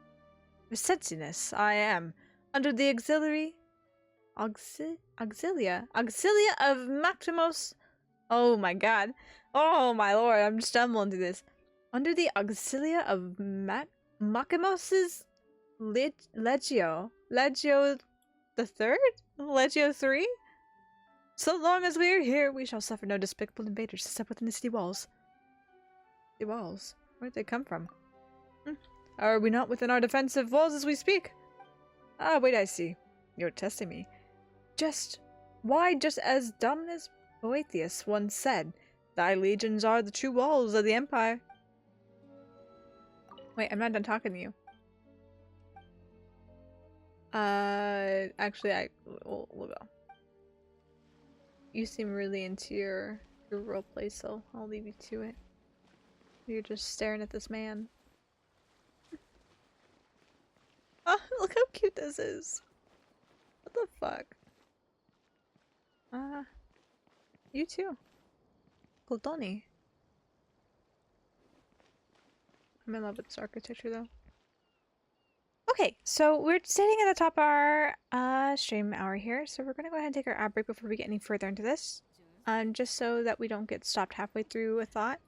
I am. Under the Auxilia of Maximos. Oh my god. Oh my lord, I'm stumbling through this. Under the auxilia of Maximos's Legio the Third? Legio 3? So long as we are here, we shall suffer no despicable invaders to step within the city walls. The walls? Where'd they come from? Are we not within our defensive walls as we speak? Ah, wait, I see. You're testing me. Just as Dominus Boethius once said, thy legions are the true walls of the Empire. Wait, I'm not done talking to you. Actually, we'll go. You seem really into your roleplay, so I'll leave you to it. You're just staring at this man. Oh, look how cute this is. What the fuck? You too. Goldoni. I'm in love with this architecture though. Okay, so we're sitting at the top of our stream hour here, so we're gonna go ahead and take our ad break before we get any further into this. Just so that we don't get stopped halfway through a thought.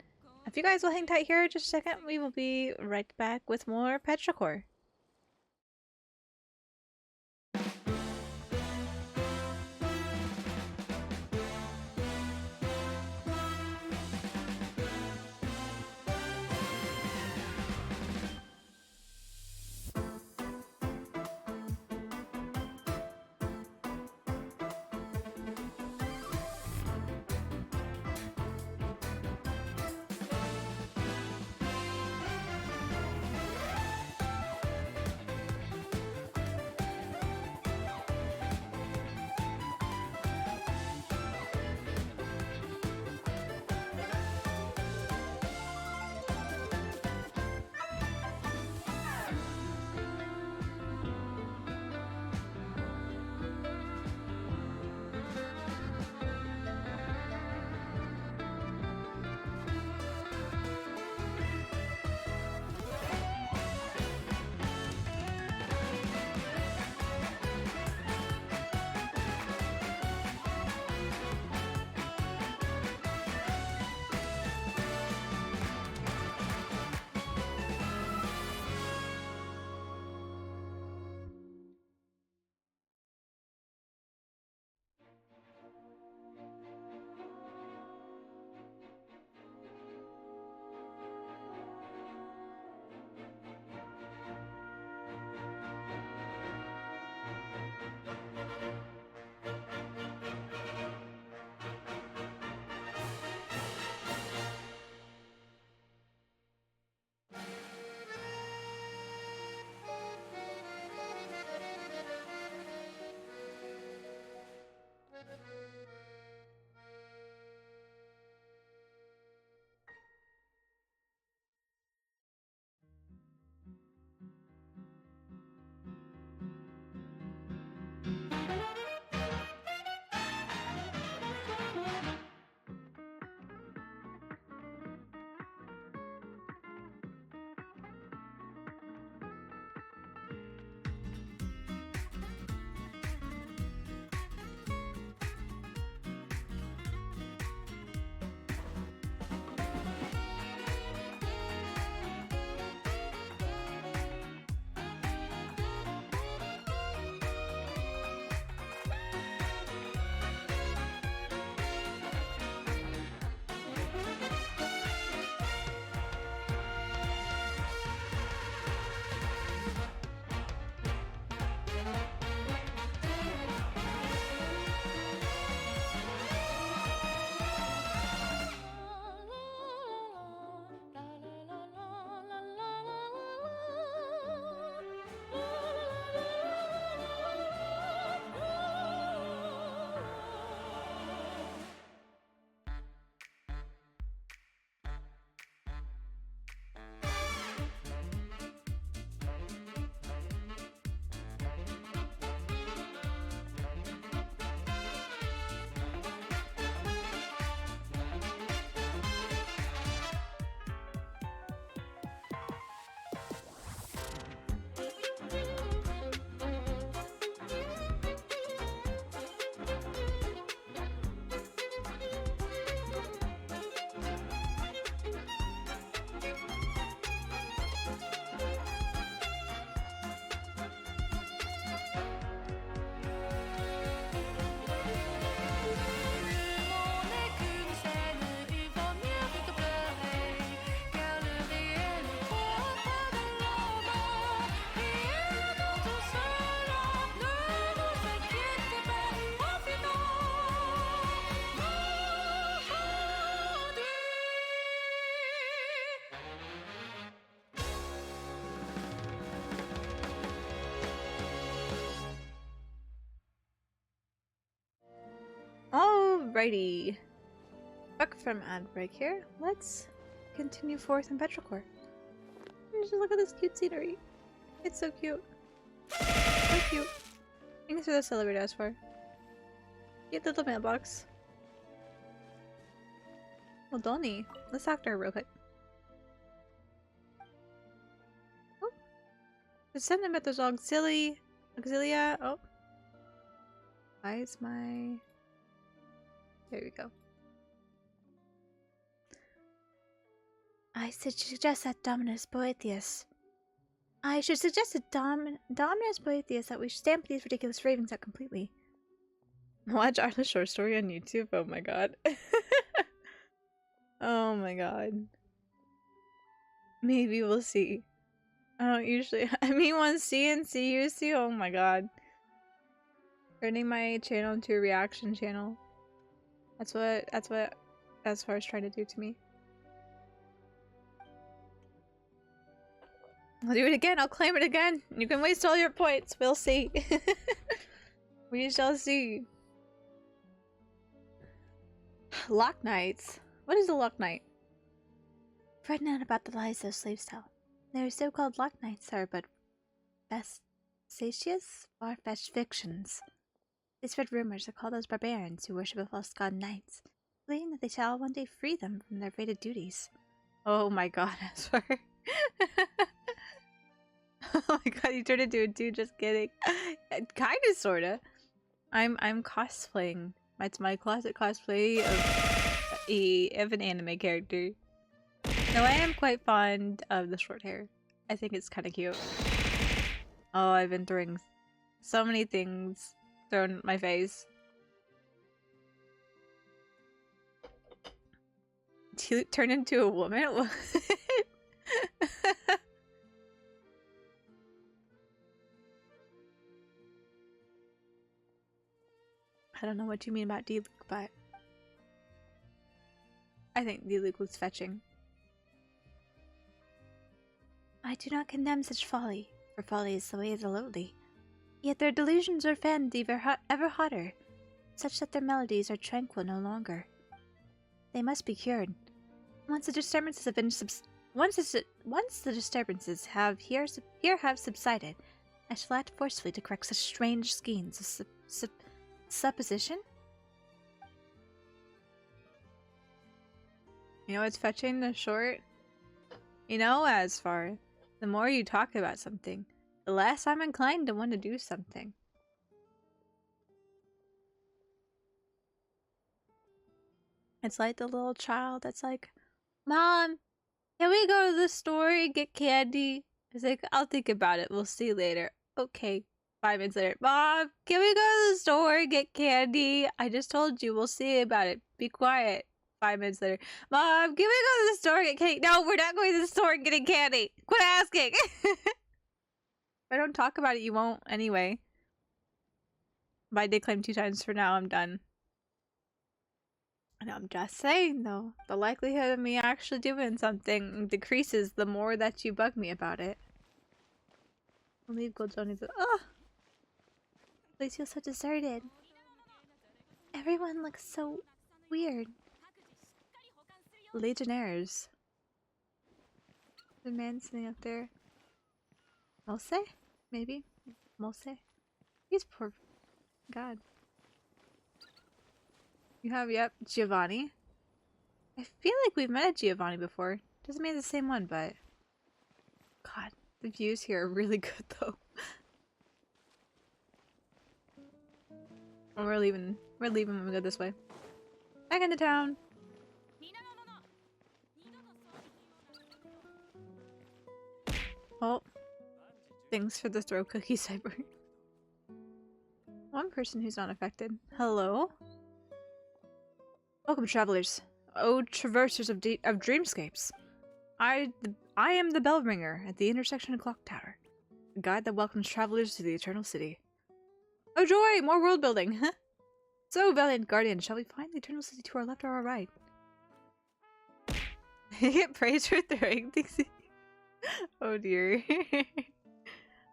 If you guys will hang tight here just a second, we will be right back with more Petrichor. Alrighty. Back from ad break here. Let's continue forth in Petrichor. Just look at this cute scenery. It's so cute. So cute. I think that's what this elevator is for. Get the little mailbox. Well, Donnie. Let's talk to her real quick. Oh. There's something about those auxilia. Oh. Why is my... There we go.
I should suggest that Dominus Boethius. Dominus Boethius that we should stamp these ridiculous ravings out completely.
Watch Arla's short story on YouTube. Oh my god. Oh my god. Maybe we'll see. I don't usually. I mean, once C and CUC. Oh my god. Turning my channel into a reaction channel. That's what as far as trying to do to me. I'll do it again. I'll claim it again. You can waste all your points. We'll see. We shall see. Lock Knights. What is a Lock Knight?
Fret not about the lies those slaves tell. Their so-called Lock Knights are but facetious, far-fetched fictions. They spread rumors of all those barbarians who worship a false god knights, believing that they shall one day free them from their fated duties.
Oh my god, Asper. Oh my god, you turned into a dude, just kidding. Kinda, sorta. I'm cosplaying. It's my closet cosplay of an anime character. No, I am quite fond of the short hair. I think it's kinda cute. Oh, I've been throwing so many things thrown at my face. To turn into a woman? What? I don't know what you mean about D-Luke, but I think D-Luke looks fetching.
I do not condemn such folly, for folly is the way of the lowly. Yet their delusions are fanned ever hotter, such that their melodies are tranquil no longer. They must be cured. Once the disturbances have been once the disturbances have subsided, I shall act forcefully to correct such strange schemes of supposition. You know what's fetching the short? You know, as far the more you talk about something, the less I'm inclined to want to do something. It's like the little child that's like, Mom, can we go to the store and get candy? It's like, I'll think about it. We'll see later. Okay. 5 minutes later, Mom, can we go to the store and get candy? I just told you. We'll see about it. Be quiet. 5 minutes later, Mom, can we go to the store and get candy? No, we're not going to the store and getting candy. Quit asking. If I don't talk about it, you won't anyway. If I did claim 2 times for now, I'm done. And I'm just saying, though, the likelihood of me actually doing something decreases the more that you bug me about it. I'll leave Goldoni to— oh! The place feels so deserted. Everyone looks so weird. Legionnaires. The man sitting up there. Mose? Maybe? Mose? He's poor. God. You have, yep, Giovanni. I feel like we've met a Giovanni before. Doesn't mean the same one, but... God, the views here are really good, though. Oh, we're leaving when we go this way. Back into town. Oh. Thanks for the throw cookie, Cyber. One person who's not affected. Hello? Welcome, travelers. Oh, traversers of dreamscapes. I am the bell ringer at the intersection of Clock Tower. A guide that welcomes travelers to the Eternal City. Oh joy! More world building! So, valiant guardian, shall we find the Eternal City to our left or our right? Get praised for throwing things. Oh dear.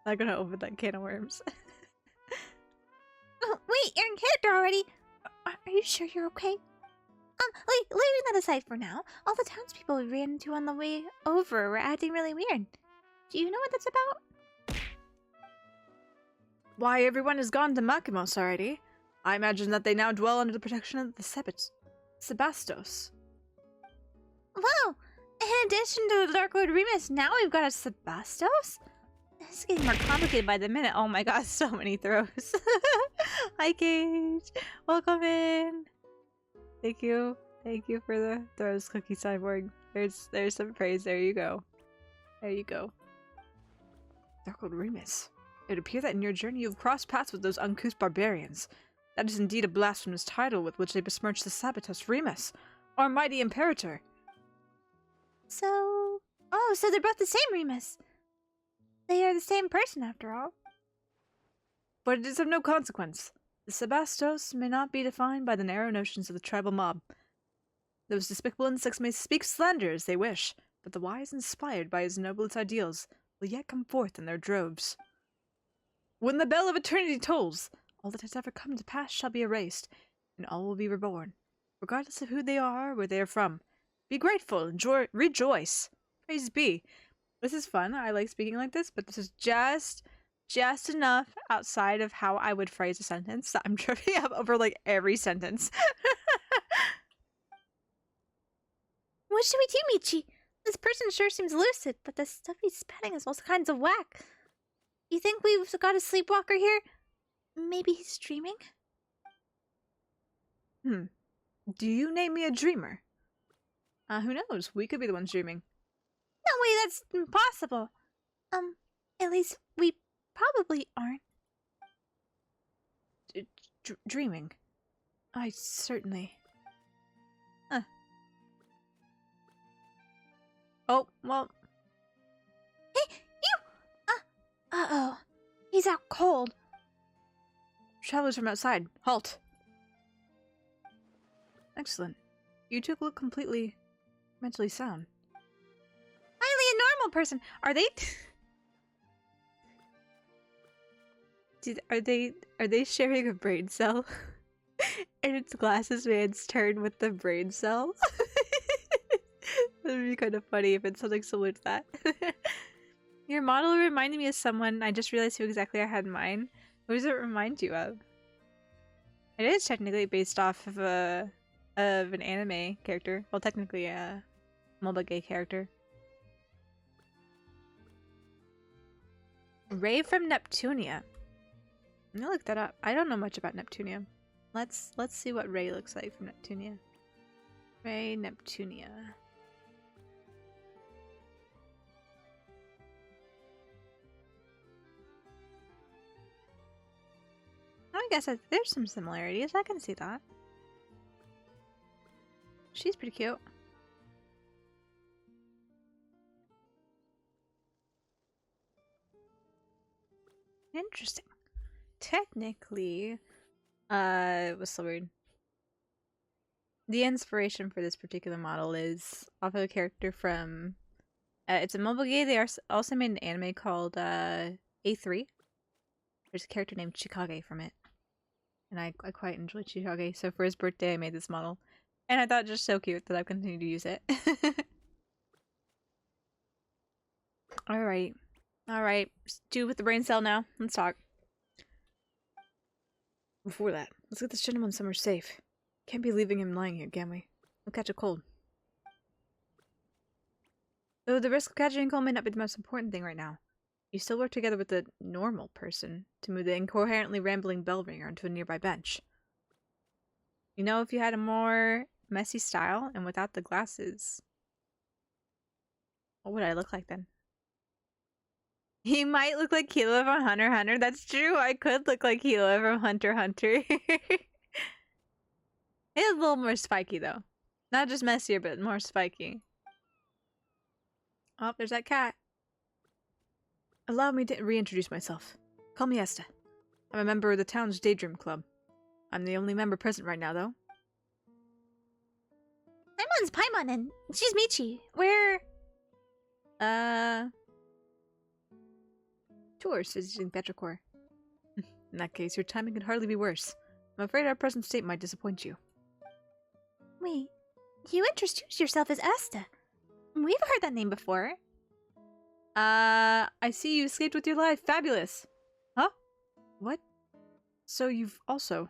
Not gonna open that can of worms. Oh, wait, you're in character already! Are you sure you're okay? Leaving that aside for now, all the townspeople we ran into on the way over were acting really weird. Do you know what that's about?
Why, everyone has gone to Makimos already. I imagine that they now dwell under the protection of the Sebastos.
Wow! In addition to the Dark Lord Remus, now we've got a Sebastos? This is getting more complicated by the minute. Oh my god, so many throws. Hi, Cage. Welcome in. Thank you. Thank you for the throws, Cookie Cyborg. There's some praise. There you go. There you go.
Dark Lord Remus, it would appear that in your journey you have crossed paths with those uncouth barbarians. That is indeed a blasphemous title with which they besmirch the Sabatos Remus, our mighty imperator.
So they're both the same Remus. They are the same person after all.
But it is of no consequence. The Sebastos may not be defined by the narrow notions of the tribal mob. Those despicable insects may speak slander as they wish, but the wise, inspired by his noblest ideals, will yet come forth in their droves. When the bell of eternity tolls, all that has ever come to pass shall be erased, and all will be reborn, regardless of who they are or where they are from. Be grateful and rejoice. Praise be. This is fun. I like speaking like this, but this is just enough outside of how I would phrase a sentence that I'm tripping up over like every sentence.
What should we do, Michi? This person sure seems lucid, but the stuff he's spitting is all kinds of whack. You think we've got a sleepwalker here? Maybe he's dreaming?
Do you name me a dreamer? Who knows? We could be the ones dreaming.
No way, that's impossible. At least we probably aren't.
Dreaming? I certainly... Oh, well...
Hey, you! Uh-oh. He's out cold.
Travelers from outside, halt! Excellent. You two look completely mentally sound.
Finally a normal person. Are they...
Are they sharing a brain cell? And its glasses man's turn with the brain cell? That would be kind of funny if it's something similar to that. Your model reminded me of someone. I just realized who exactly I had in mind. Who does it remind you of? It is technically based off of an anime character. Well, technically a MOBA gay character. Ray from Neptunia. I'm gonna look that up. I don't know much about Neptunia. Let's see what Ray looks like from Neptunia. Ray Neptunia. I guess there's some similarities. I can see that. She's pretty cute. Interesting. Technically, what's the word? The inspiration for this particular model is off of a character from, it's a mobile game. They also made an anime called A3. There's a character named Chikage from it. And I quite enjoy Chikage, so for his birthday I made this model. And I thought it just so cute that I've continued to use it. Alright. Alright. Do with the brain cell now. Let's talk. Before that, let's get this gentleman somewhere safe. Can't be leaving him lying here, can we? He'll catch a cold. Though the risk of catching a cold may not be the most important thing right now. You still work together with the normal person to move the incoherently rambling bell ringer onto a nearby bench. You know, if you had a more messy style and without the glasses, what would I look like then? He might look like Kilo from Hunter x Hunter. That's true. I could look like Kilo from Hunter x Hunter. It's a little more spiky though. Not just messier, but more spiky. Oh, there's that cat. Allow me to reintroduce myself. Call me Esta. I'm a member of the town's Daydream Club. I'm the only member present right now, though.
Paimon's Paimon and she's Michi. We're...
Tours visiting Petrichor. In that case, your timing could hardly be worse. I'm afraid our present state might disappoint you.
Wait, you introduced yourself as Asta. We've heard that name before.
I see you escaped with your life. Fabulous. Huh? What? So you've also...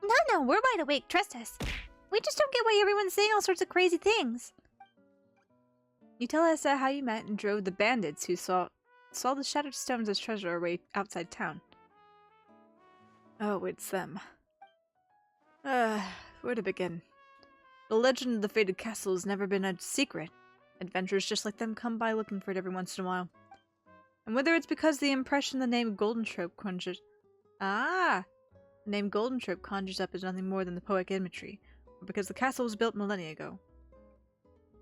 No, we're wide awake, trust us. We just don't get why everyone's saying all sorts of crazy things.
You tell us how you met and drove the bandits who saw the shattered stones as treasure away outside town. Oh, it's them. Where to begin? The legend of the fated castle has never been a secret. Adventurers just like them come by looking for it every once in a while. And whether it's because the impression the name Golden Trope conjures... the name Golden Trope conjures up is nothing more than the poetic imagery, or because the castle was built millennia ago.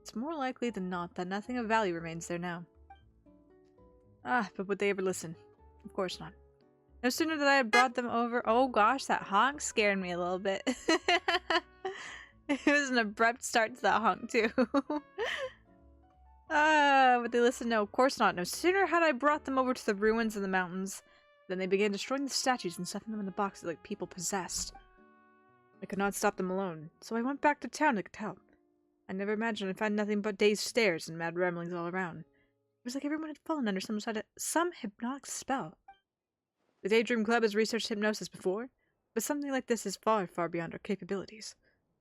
It's more likely than not that nothing of value remains there now. But would they ever listen? Of course not. No sooner than I had brought them over— oh gosh, that honk scared me a little bit. It was an abrupt start to that honk too. Would they listen? No, of course not. No sooner had I brought them over to the ruins of the mountains than they began destroying the statues and stuffing them in the boxes like people possessed. I could not stop them alone, so I went back to town to get help. I never imagined I'd find nothing but dazed stares and mad ramblings all around. It was like everyone had fallen under some hypnotic spell. The Daydream Club has researched hypnosis before, but something like this is far, far beyond our capabilities.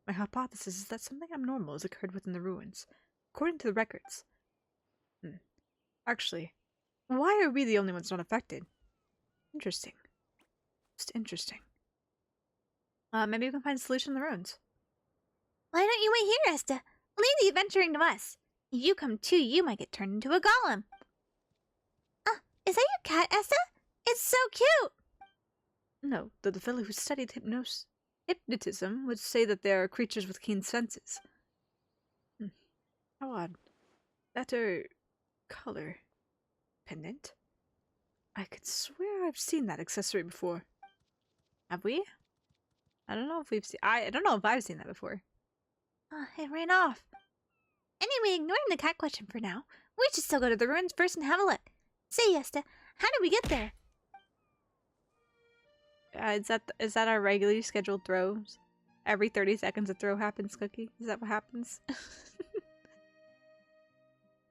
My hypothesis is that something abnormal has occurred within the ruins, according to the records. Actually, why are we the only ones not affected? Interesting. Just interesting. Maybe we can find a solution in the ruins.
Why don't you wait here, Asta? Leave the adventuring to us. If you come too, you might get turned into a golem. Is that your cat, Asta? It's so cute!
No, though the fellow who studied hypnotism would say that they are creatures with keen senses. How odd. That color pendant? I could swear I've seen that accessory before. Have we? I don't know if we've seen— I don't know if I've seen that before.
It ran off. Anyway, ignoring the cat question for now, we should still go to the ruins first and have a look. Say, Asta, how did we get there?
Is that our regularly scheduled throws? Every 30 seconds a throw happens, Cookie? Is that what happens?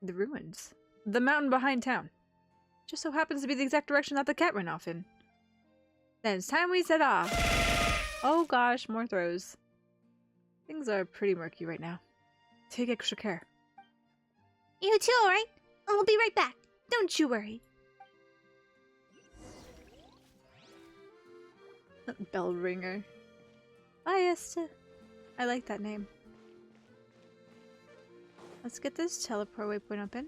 The ruins. The mountain behind town. Just so happens to be the exact direction that the cat ran off in. Then it's time we set off. Oh gosh, more throws. Things are pretty murky right now. Take extra care.
You too, alright? I'll be right back. Don't you worry.
Bell ringer. Bye, Asta. I like that name. Let's get this teleport waypoint up in.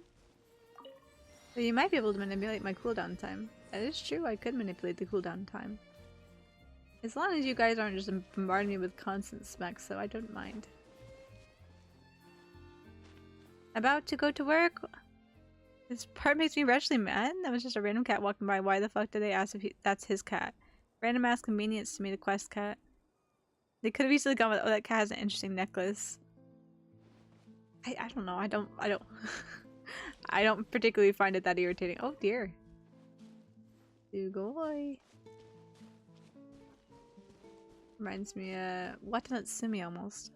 So you might be able to manipulate my cooldown time. That is true, I could manipulate the cooldown time. As long as you guys aren't just bombarding me with constant smacks, so I don't mind. About to go to work? This part makes me wretchedly mad. That was just a random cat walking by. Why the fuck did they ask if that's his cat? Random ass convenience to me, the quest cat. They could have easily gone with— oh, that cat has an interesting necklace. I don't know. I don't I don't particularly find it that irritating. Oh dear. Sugoi. Reminds me Watanatsumi almost.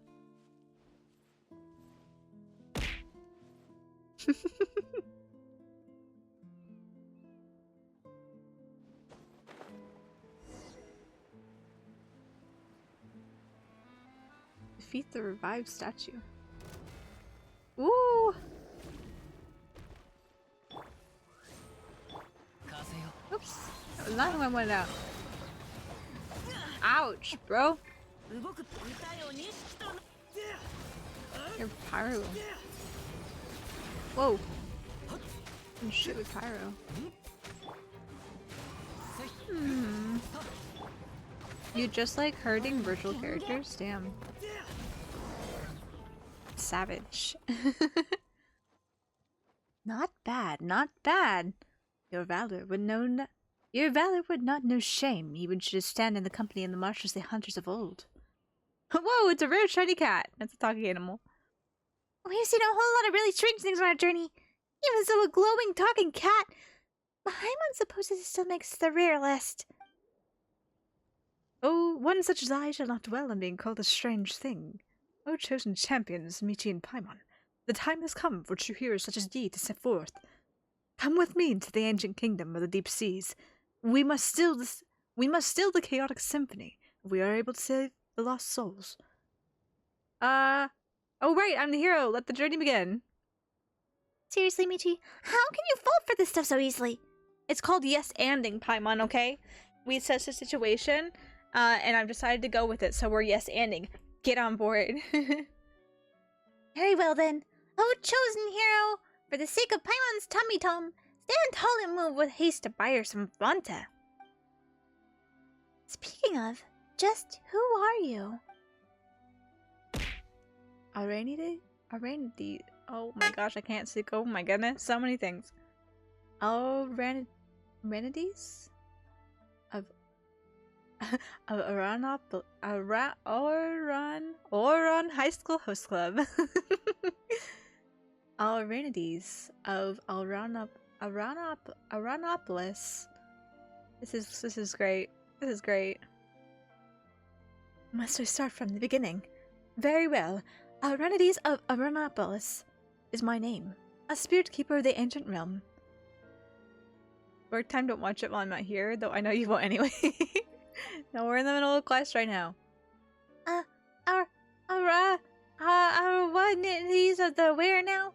Defeat the revived statue. Ooh! Oops. That was not who I wanted out. Ouch, bro. You're pyro. Whoa. You shoot with pyro. You just like hurting virtual characters? Damn. Savage. Not bad, not bad. Your valor would not know shame, even should it stand in the company of the marshal's hunters of old. Whoa, it's a rare shiny cat. That's a talking animal.
We've seen a whole lot of really strange things on our journey. Even so, a glowing talking cat. Paimon supposes it still makes the rare list.
Oh, one such as I shall not dwell on being called a strange thing. O chosen champions, Michi and Paimon, the time has come for true heroes such as ye to step forth. Come with me into the ancient kingdom of the deep seas. We must still the chaotic symphony if we are able to save the lost souls. Oh right, I'm the hero. Let the journey begin.
Seriously, Michi, how can you fall for this stuff so easily?
It's called yes-anding, Paimon, okay? We assessed a situation, and I've decided to go with it, so we're yes-anding. Get on board.
Very well then. Oh, chosen hero! For the sake of Paimon's tummy tom, stand tall and move with haste to buy her some Fanta. Speaking of, just who are you?
Aranity. Oh my gosh, I can't speak. Oh my goodness, so many things. Aranides? Of Oron High School Host Club. Aranides of Aranopolis. This is great. This is great. Must I start from the beginning? Very well. Aranides of Aranopolis is my name. A spirit keeper of the ancient realm. Work time, don't watch it while I'm not here, though I know you won't anyway. No, we're in the middle of class right now.
Aranides of the where now?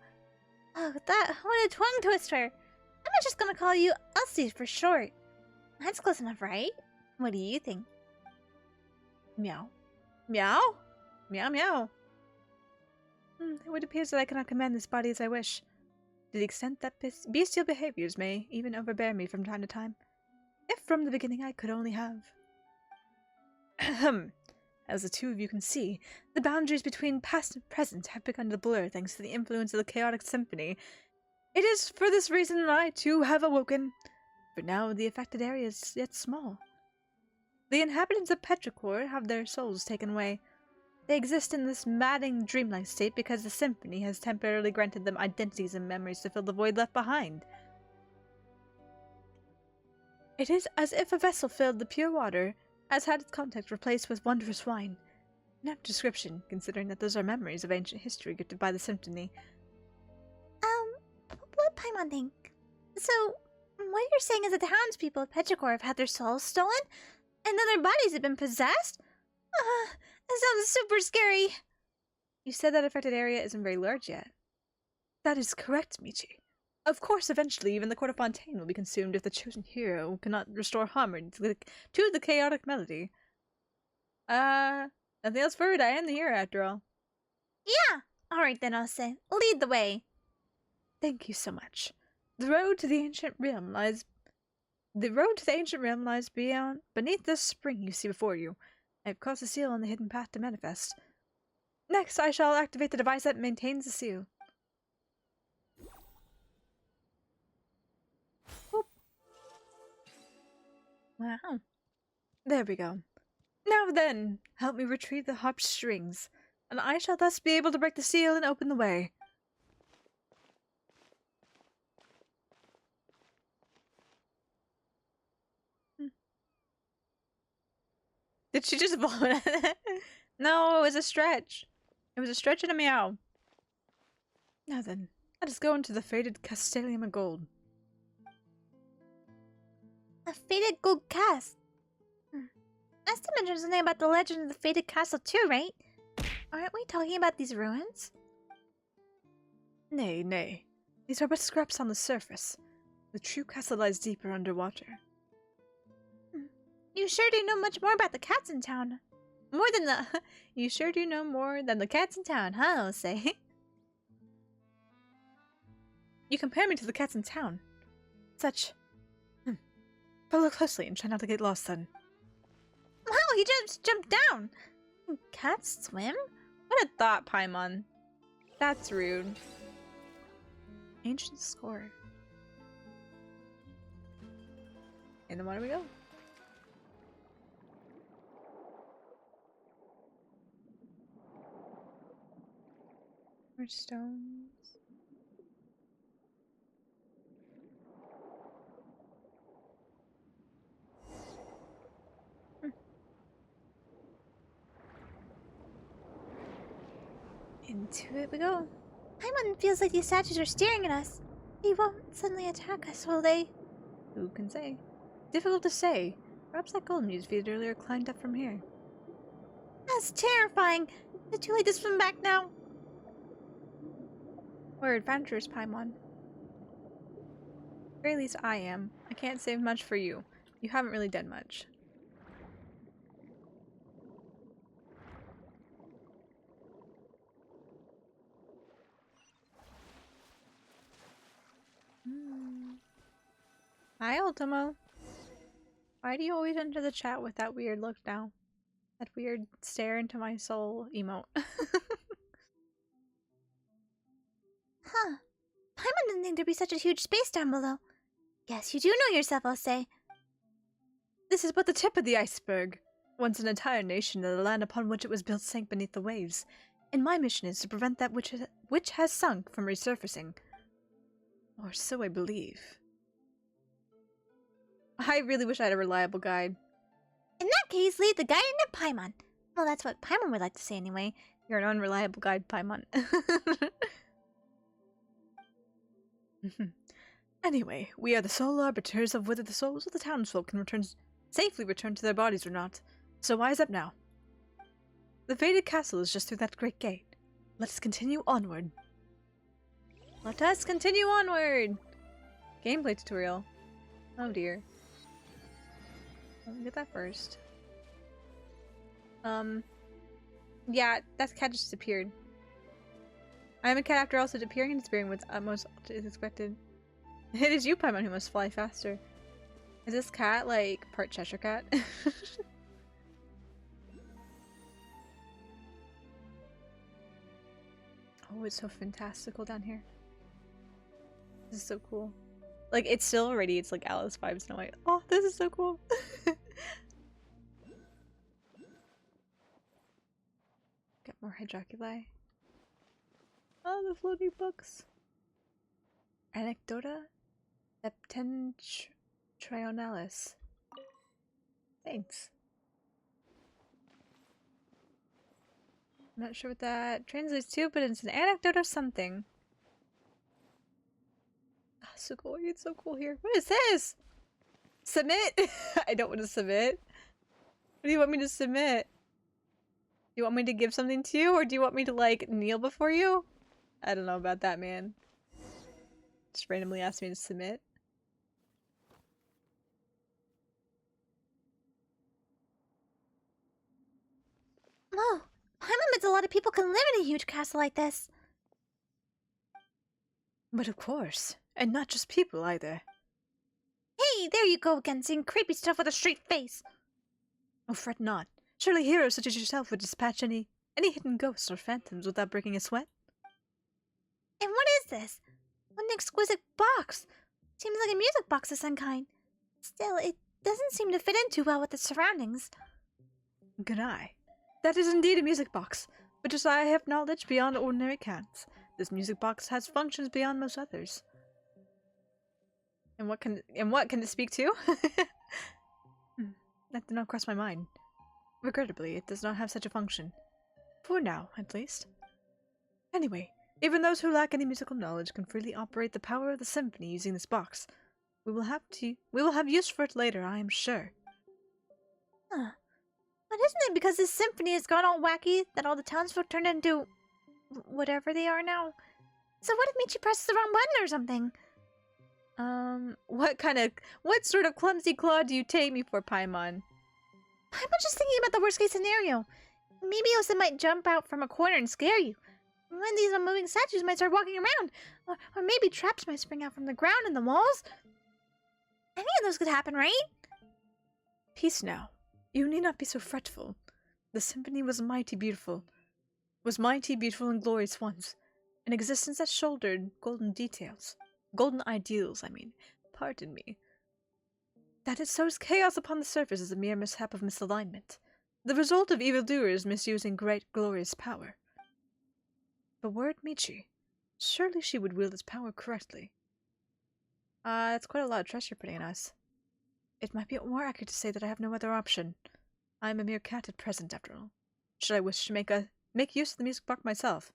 Oh, what a tongue twister! I'm just gonna call you Elsie for short. That's close enough, right? What do you think?
Meow. Meow? Meow meow. It would appear that I cannot command this body as I wish, to the extent that bestial behaviors may even overbear me from time to time. If from the beginning I could only have... Ahem. As the two of you can see, the boundaries between past and present have begun to blur thanks to the influence of the chaotic symphony. It is for this reason that I too have awoken. For now the affected area is yet small. The inhabitants of Petrichor have their souls taken away. They exist in this maddening dreamlike state because the symphony has temporarily granted them identities and memories to fill the void left behind. It is as if a vessel filled with pure water has had its contact replaced with wondrous wine. An apt description, considering that those are memories of ancient history gifted by the symphony.
What Paimon think? So, what you're saying is that the townspeople of Petrichor have had their souls stolen? And then their bodies have been possessed? That sounds super scary.
You said that affected area isn't very large yet. That is correct, Michi. Of course, eventually, even the court of Fontaine will be consumed if the chosen hero cannot restore harmony to the chaotic melody. Nothing else for it. I am the hero, after all.
Yeah! Alright then, I'll say. Lead the way.
Thank you so much. The road to the ancient realm lies beneath this spring you see before you. I have caused a seal on the hidden path to manifest. Next, I shall activate the device that maintains the seal. Oop. Wow. There we go. Now then, help me retrieve the harp strings, and I shall thus be able to break the seal and open the way. Did she just vomit? No, it was a stretch. It was a stretch and a meow. Now then, let us go into the faded Castellium of Gold.
A faded gold cast. That's to mention something about the legend of the faded castle too, right? Aren't we talking about these ruins?
Nay, nay. These are but scraps on the surface. The true castle lies deeper underwater.
You sure do know much more about the cats in town. More than the...
You sure do know more than the cats in town, huh, I'll say. You compare me to the cats in town. Such... But look closely and try not to get lost then.
Wow, he just jumped down! Cats swim?
What a thought, Paimon. That's rude. Ancient score. In the water we go. More stones. Into it we go.
Paimon feels like these statues are staring at us. They won't suddenly attack us, will they?
Who can say? Difficult to say. Perhaps that golem you defeated earlier climbed up from here.
That's terrifying. Is it too late to swim back now?
We're adventurers, Paimon. Or at least I am. I can't say much for you. You haven't really done much. Hi, Ultimo. Why do you always enter the chat with that weird look now? That weird stare into my soul emote.
Huh. Paimon didn't think there'd be such a huge space down below. Guess you do know yourself, I'll say.
This is but the tip of the iceberg. Once an entire nation and the land upon which it was built sank beneath the waves. And my mission is to prevent that which has sunk from resurfacing. Or so I believe. I really wish I had a reliable guide.
In that case, leave the guiding to Paimon. Well, that's what Paimon would like to say anyway.
You're an unreliable guide, Paimon. Anyway, we are the sole arbiters of whether the souls of the townsfolk can safely return to their bodies or not. So wise up now. The fated castle is just through that great gate. Let us continue onward. Let us continue onward! Gameplay tutorial. Oh dear. Let me get that first. Yeah, that cat just disappeared. I am a cat after also disappearing and disappearing with utmost is expected. It is you, Paimon, who must fly faster. Is this cat, like, part Cheshire Cat? Oh, it's so fantastical down here. This is so cool. Like, it's still already, it's like Alice vibes in a way. Oh, this is so cool. Get more Hydroculi. Oh, the floating books. Anecdota Septentrionalis. Thanks. I'm not sure what that translates to, but it's an anecdote of something. Oh, so cool. It's so cool here. What is this? Submit? I don't want to submit. What do you want me to submit? Do you want me to give something to you, or do you want me to, like, kneel before you? I don't know about that, man. Just randomly asked me to submit.
Whoa, Paimon means a lot of people can live in a huge castle like this.
But of course. And not just people, either.
Hey, there you go again, saying creepy stuff with a straight face.
Oh, fret not. Surely heroes such as yourself would dispatch any hidden ghosts or phantoms without breaking a sweat.
And what is this? What an exquisite box. Seems like a music box of some kind. Still, it doesn't seem to fit in too well with the surroundings.
Good eye. That is indeed a music box, but just I have knowledge beyond ordinary cats. This music box has functions beyond most others. And what can it speak to? That did not cross my mind. Regrettably, it does not have such a function. For now, at least. Anyway, even those who lack any musical knowledge can freely operate the power of the symphony using this box. We will have use for it later, I am sure.
Huh. But isn't it because this symphony has gone all wacky that all the townsfolk turned into whatever they are now? So what if Michi presses the wrong button or something?
What sort of clumsy claw do you take me for, Paimon?
I'm just thinking about the worst case scenario. Maybe Osa might jump out from a corner and scare you. One of these unmoving statues might start walking around. Or maybe traps might spring out from the ground and the walls. Any of those could happen, right?
Peace now. You need not be so fretful. The symphony was mighty beautiful and glorious once. An existence that shouldered golden ideals, I mean. Pardon me. That it sows chaos upon the surface is a mere mishap of misalignment. The result of evildoers misusing great, glorious power. But were it Michi, surely she would wield its power correctly. That's quite a lot of trust you're putting in us. It might be more accurate to say that I have no other option. I am a mere cat at present, after all. Should I wish to make use of the music box myself,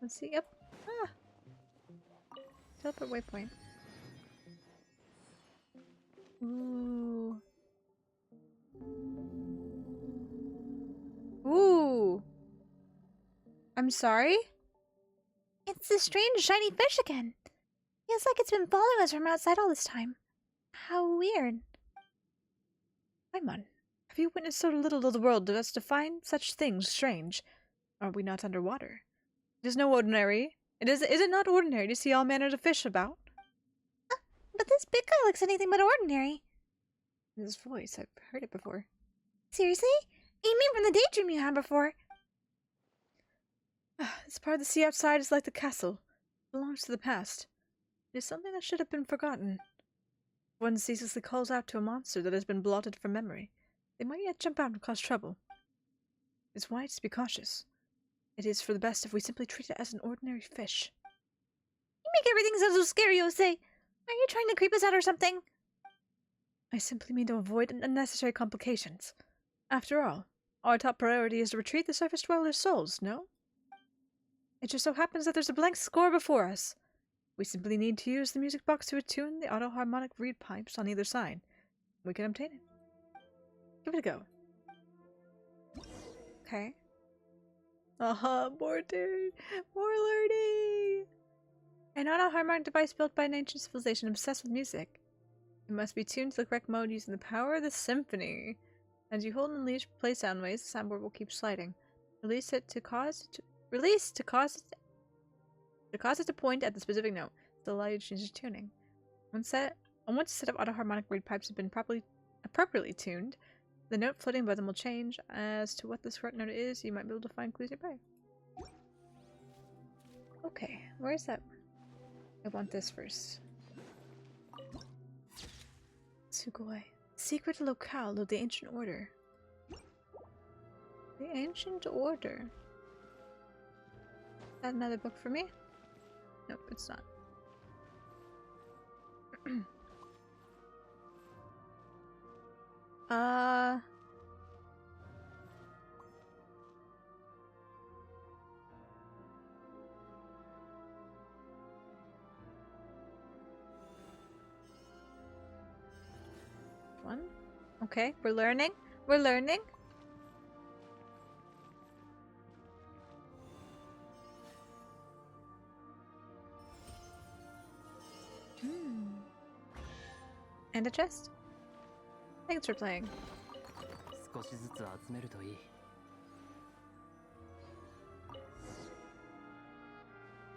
Let's see. Yep. Ah. Teleport waypoint. Ooh. Ooh. I'm sorry?
It's the strange shiny fish again. Feels like it's been following us from outside all this time. How weird.
Paimon, have you witnessed so little of the world as to find such things strange? Are we not underwater? It is no ordinary. Is it not ordinary to see all manners of fish about?
But this big guy looks anything but ordinary.
His voice, I've heard it before.
Seriously? You mean from the daydream you had before?
This part of the sea outside is like the castle. It belongs to the past. It is something that should have been forgotten. One ceaselessly calls out to a monster that has been blotted from memory. They might yet jump out and cause trouble. It's wise to be cautious. It is for the best if we simply treat it as an ordinary fish.
You make everything sound so scary, Jose. Are you trying to creep us out or something?
I simply mean to avoid unnecessary complications. After all, our top priority is to retrieve the surface dwellers' souls, no? It just so happens that there's a blank score before us. We simply need to use the music box to attune the auto-harmonic reed pipes on either side. We can obtain it. Give it a go. Okay. More dude. More learning! An auto-harmonic device built by an ancient civilization obsessed with music. It must be tuned to the correct mode using the power of the symphony. As you hold and unleash play sound waves, the soundboard will keep sliding. Release to cause it to point at the specific note to allow you to change the tuning. Once a set of auto-harmonic reed pipes have been appropriately tuned, the note floating above them will change. As to what this correct note is, you might be able to find clues nearby. Okay, where is that? I want this first. Sugoi. Secret locale of the Ancient Order. The Ancient Order. Is that another book for me? Nope, it's not. One. Okay, we're learning. We're learning. And a chest. Thanks for playing.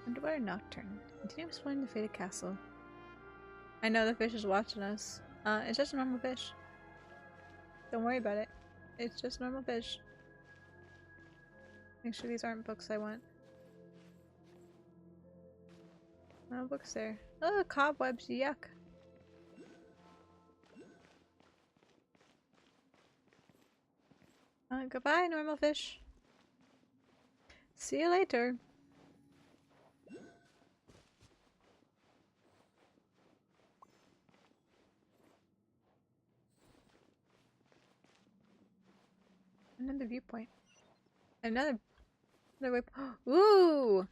Underwater Nocturne. Continue exploring the faded castle. I know the fish is watching us. It's just a normal fish. Don't worry about it. It's just normal fish. Make sure these aren't books I want. No books there. Oh, cobwebs, yuck. Goodbye, normal fish. See you later. Another viewpoint. Another way. Ooh!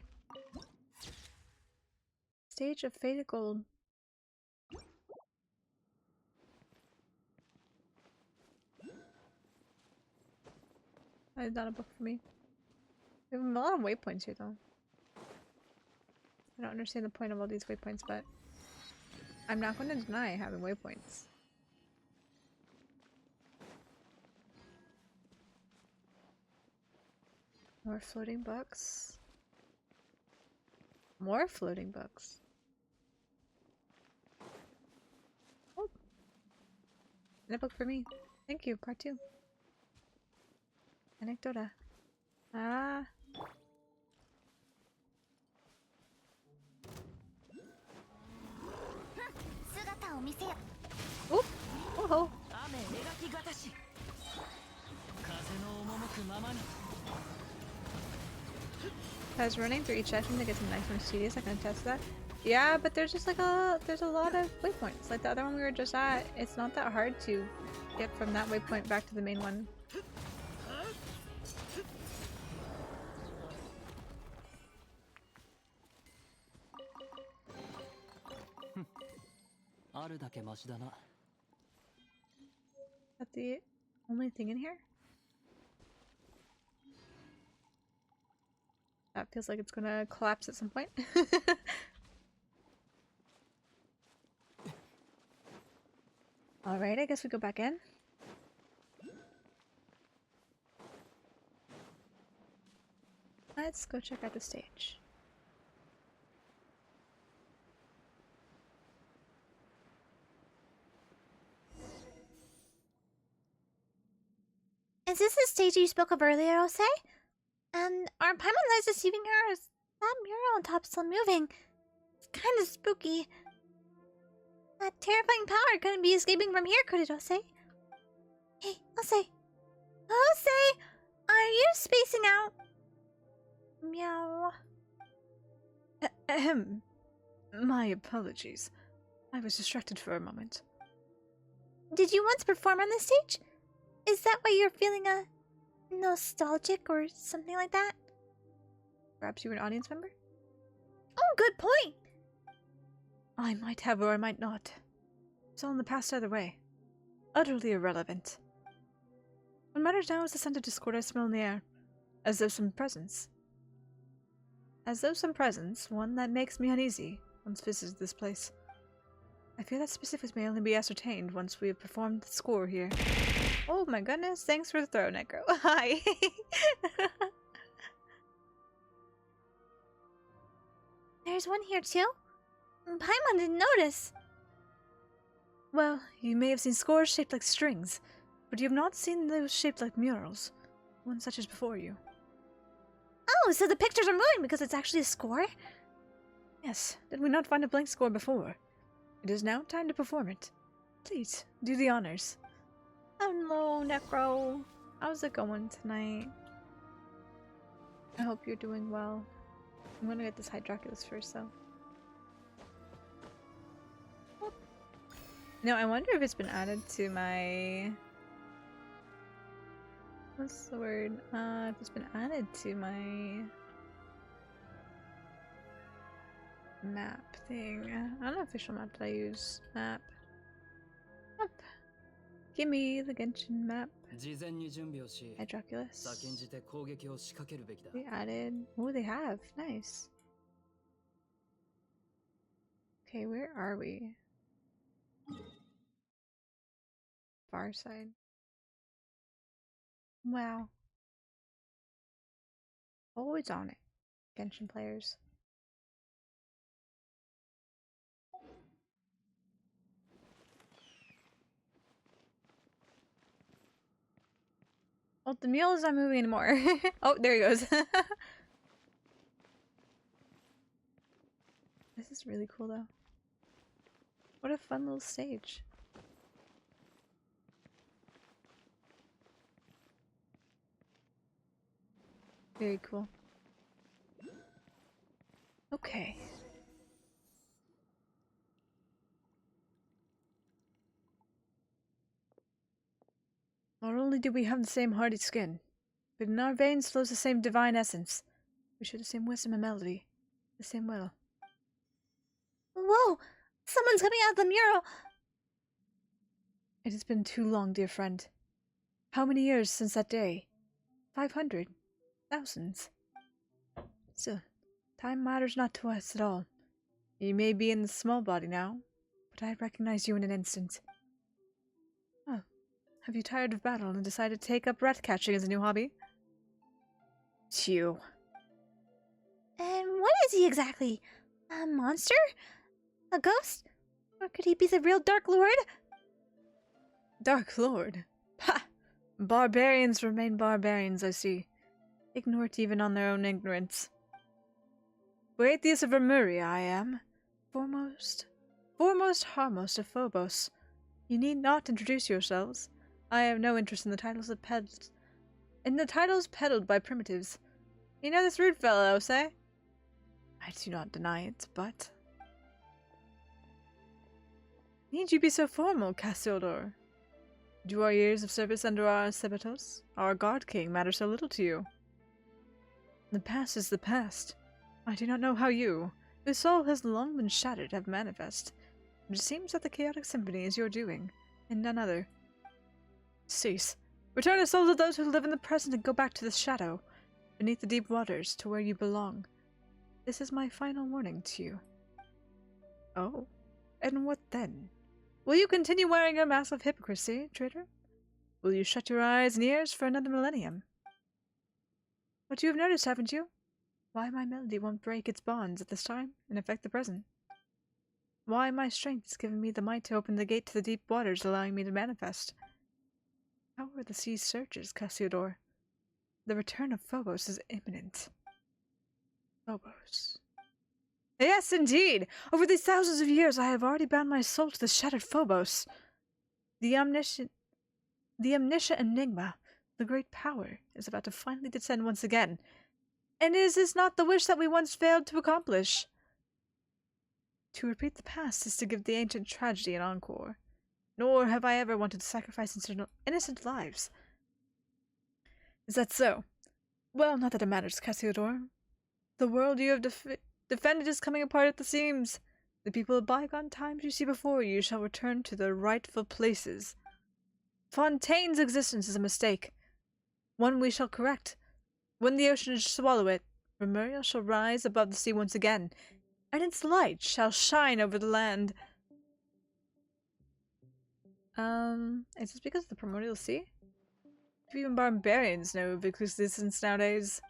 Stage of Faded Gold. That is not a book for me. We have a lot of waypoints here, though. I don't understand the point of all these waypoints, but I'm not going to deny having waypoints. More floating books. More floating books. Oh. And a book for me. Thank you, part 2. Anecdota. Ah. Oop. Oh. I was running through each section to get some nice ones tedious. I can attest to that. Yeah, but there's just like there's a lot of waypoints. Like the other one we were just at, it's not that hard to get from that waypoint back to the main one.
あるだけマシだな。
Is that the only thing in here? That feels like it's gonna collapse at some point. Alright, I guess we go back in. Let's go check out the stage.
Is this the stage you spoke of earlier, Ose? And are Paimon eyes deceiving her? Or is that mural on top still moving? It's kind of spooky. That terrifying power couldn't be escaping from here, could it, Ose? Hey, Ose! Ose! Are you spacing out? Meow.
Ahem. My apologies. I was distracted for a moment.
Did you once perform on this stage? Is that why you're feeling nostalgic or something like that?
Perhaps you were an audience member?
Oh, good point!
I might have or I might not. It's all in the past either way. Utterly irrelevant. What matters now is the scent of discord I smell in the air. As though some presence. One that makes me uneasy, once visited this place. I fear that specifics may only be ascertained once we have performed the score here. Oh my goodness, thanks for the throw, Necro. Hi!
There's one here too? Paimon didn't notice.
Well, you may have seen scores shaped like strings, but you have not seen those shaped like murals. One such as before you.
Oh, so the pictures are moving because it's actually a score?
Yes, did we not find a blank score before? It is now time to perform it. Please, do the honors. Hello, Necro. How's it going tonight? I hope you're doing well. I'm gonna get this Hydroculus first, though. No, I wonder if it's been added to my... What's the word? If it's been added to my... map thing. Unofficial map that I use. Map. Give me the Genshin map.
事前に準備をし、
Hydroculus.
先んじて攻撃を仕掛けるべきだ。
They added. Oh, they have. Nice. Okay, where are we? Far side. Wow. Always on it. Genshin players. Oh, the mule is not moving anymore. Oh, there he goes. This is really cool, though. What a fun little stage. Very cool. Okay. Not only do we have the same hardy skin, but in our veins flows the same divine essence. We share the same wisdom and melody, the same will.
Whoa! Someone's coming out of the mural!
It has been too long, dear friend. How many years since that day? 500. Thousands. Still, time matters not to us at all. You may be in the small body now, but I recognize you in an instant. Oh, have you tired of battle and decided to take up rat catching as a new hobby? Phew.
And what is he exactly? A monster? A ghost? Or could he be the real Dark Lord?
Dark Lord? Ha! Barbarians remain barbarians, I see. Ignorant even on their own ignorance. Boethius of Vermuria, I am. Foremost Harmost of Phobos. You need not introduce yourselves. I have no interest in the titles peddled by primitives. You know this rude fellow, say? I do not deny it, but... Need you be so formal, Cassiodor? Do our years of service under our Sebatos, our guard king, matter so little to you? The past is the past. I do not know how you, whose soul has long been shattered, have manifest It seems that the chaotic symphony is your doing, and none other. Cease. Return the souls of those who live in the present and go back to the shadow, beneath the deep waters, to where you belong. This is my final warning to you. Oh? And what then? Will you continue wearing your mask of hypocrisy, traitor? Will you shut your eyes and ears for another millennium? But you have noticed, haven't you? Why my melody won't break its bonds at this time and affect the present. Why my strength has given me the might to open the gate to the deep waters, allowing me to manifest. How are the sea surges, Cassiodor? The return of Phobos is imminent. Phobos. Yes, indeed! Over these thousands of years I have already bound my soul to the shattered Phobos. The omniscient enigma, the great power, is about to finally descend once again. And is this not the wish that we once failed to accomplish? To repeat the past is to give the ancient tragedy an encore. Nor have I ever wanted to sacrifice innocent lives. Is that so? Well, not that it matters, Cassiodor. The world you have defended is coming apart at the seams. The people of bygone times you see before you shall return to their rightful places. Fontaine's existence is a mistake, one we shall correct. When the ocean shall swallow it, Remuria shall rise above the sea once again, and its light shall shine over the land. Is this because of the primordial sea? Do even barbarians know of its existence nowadays?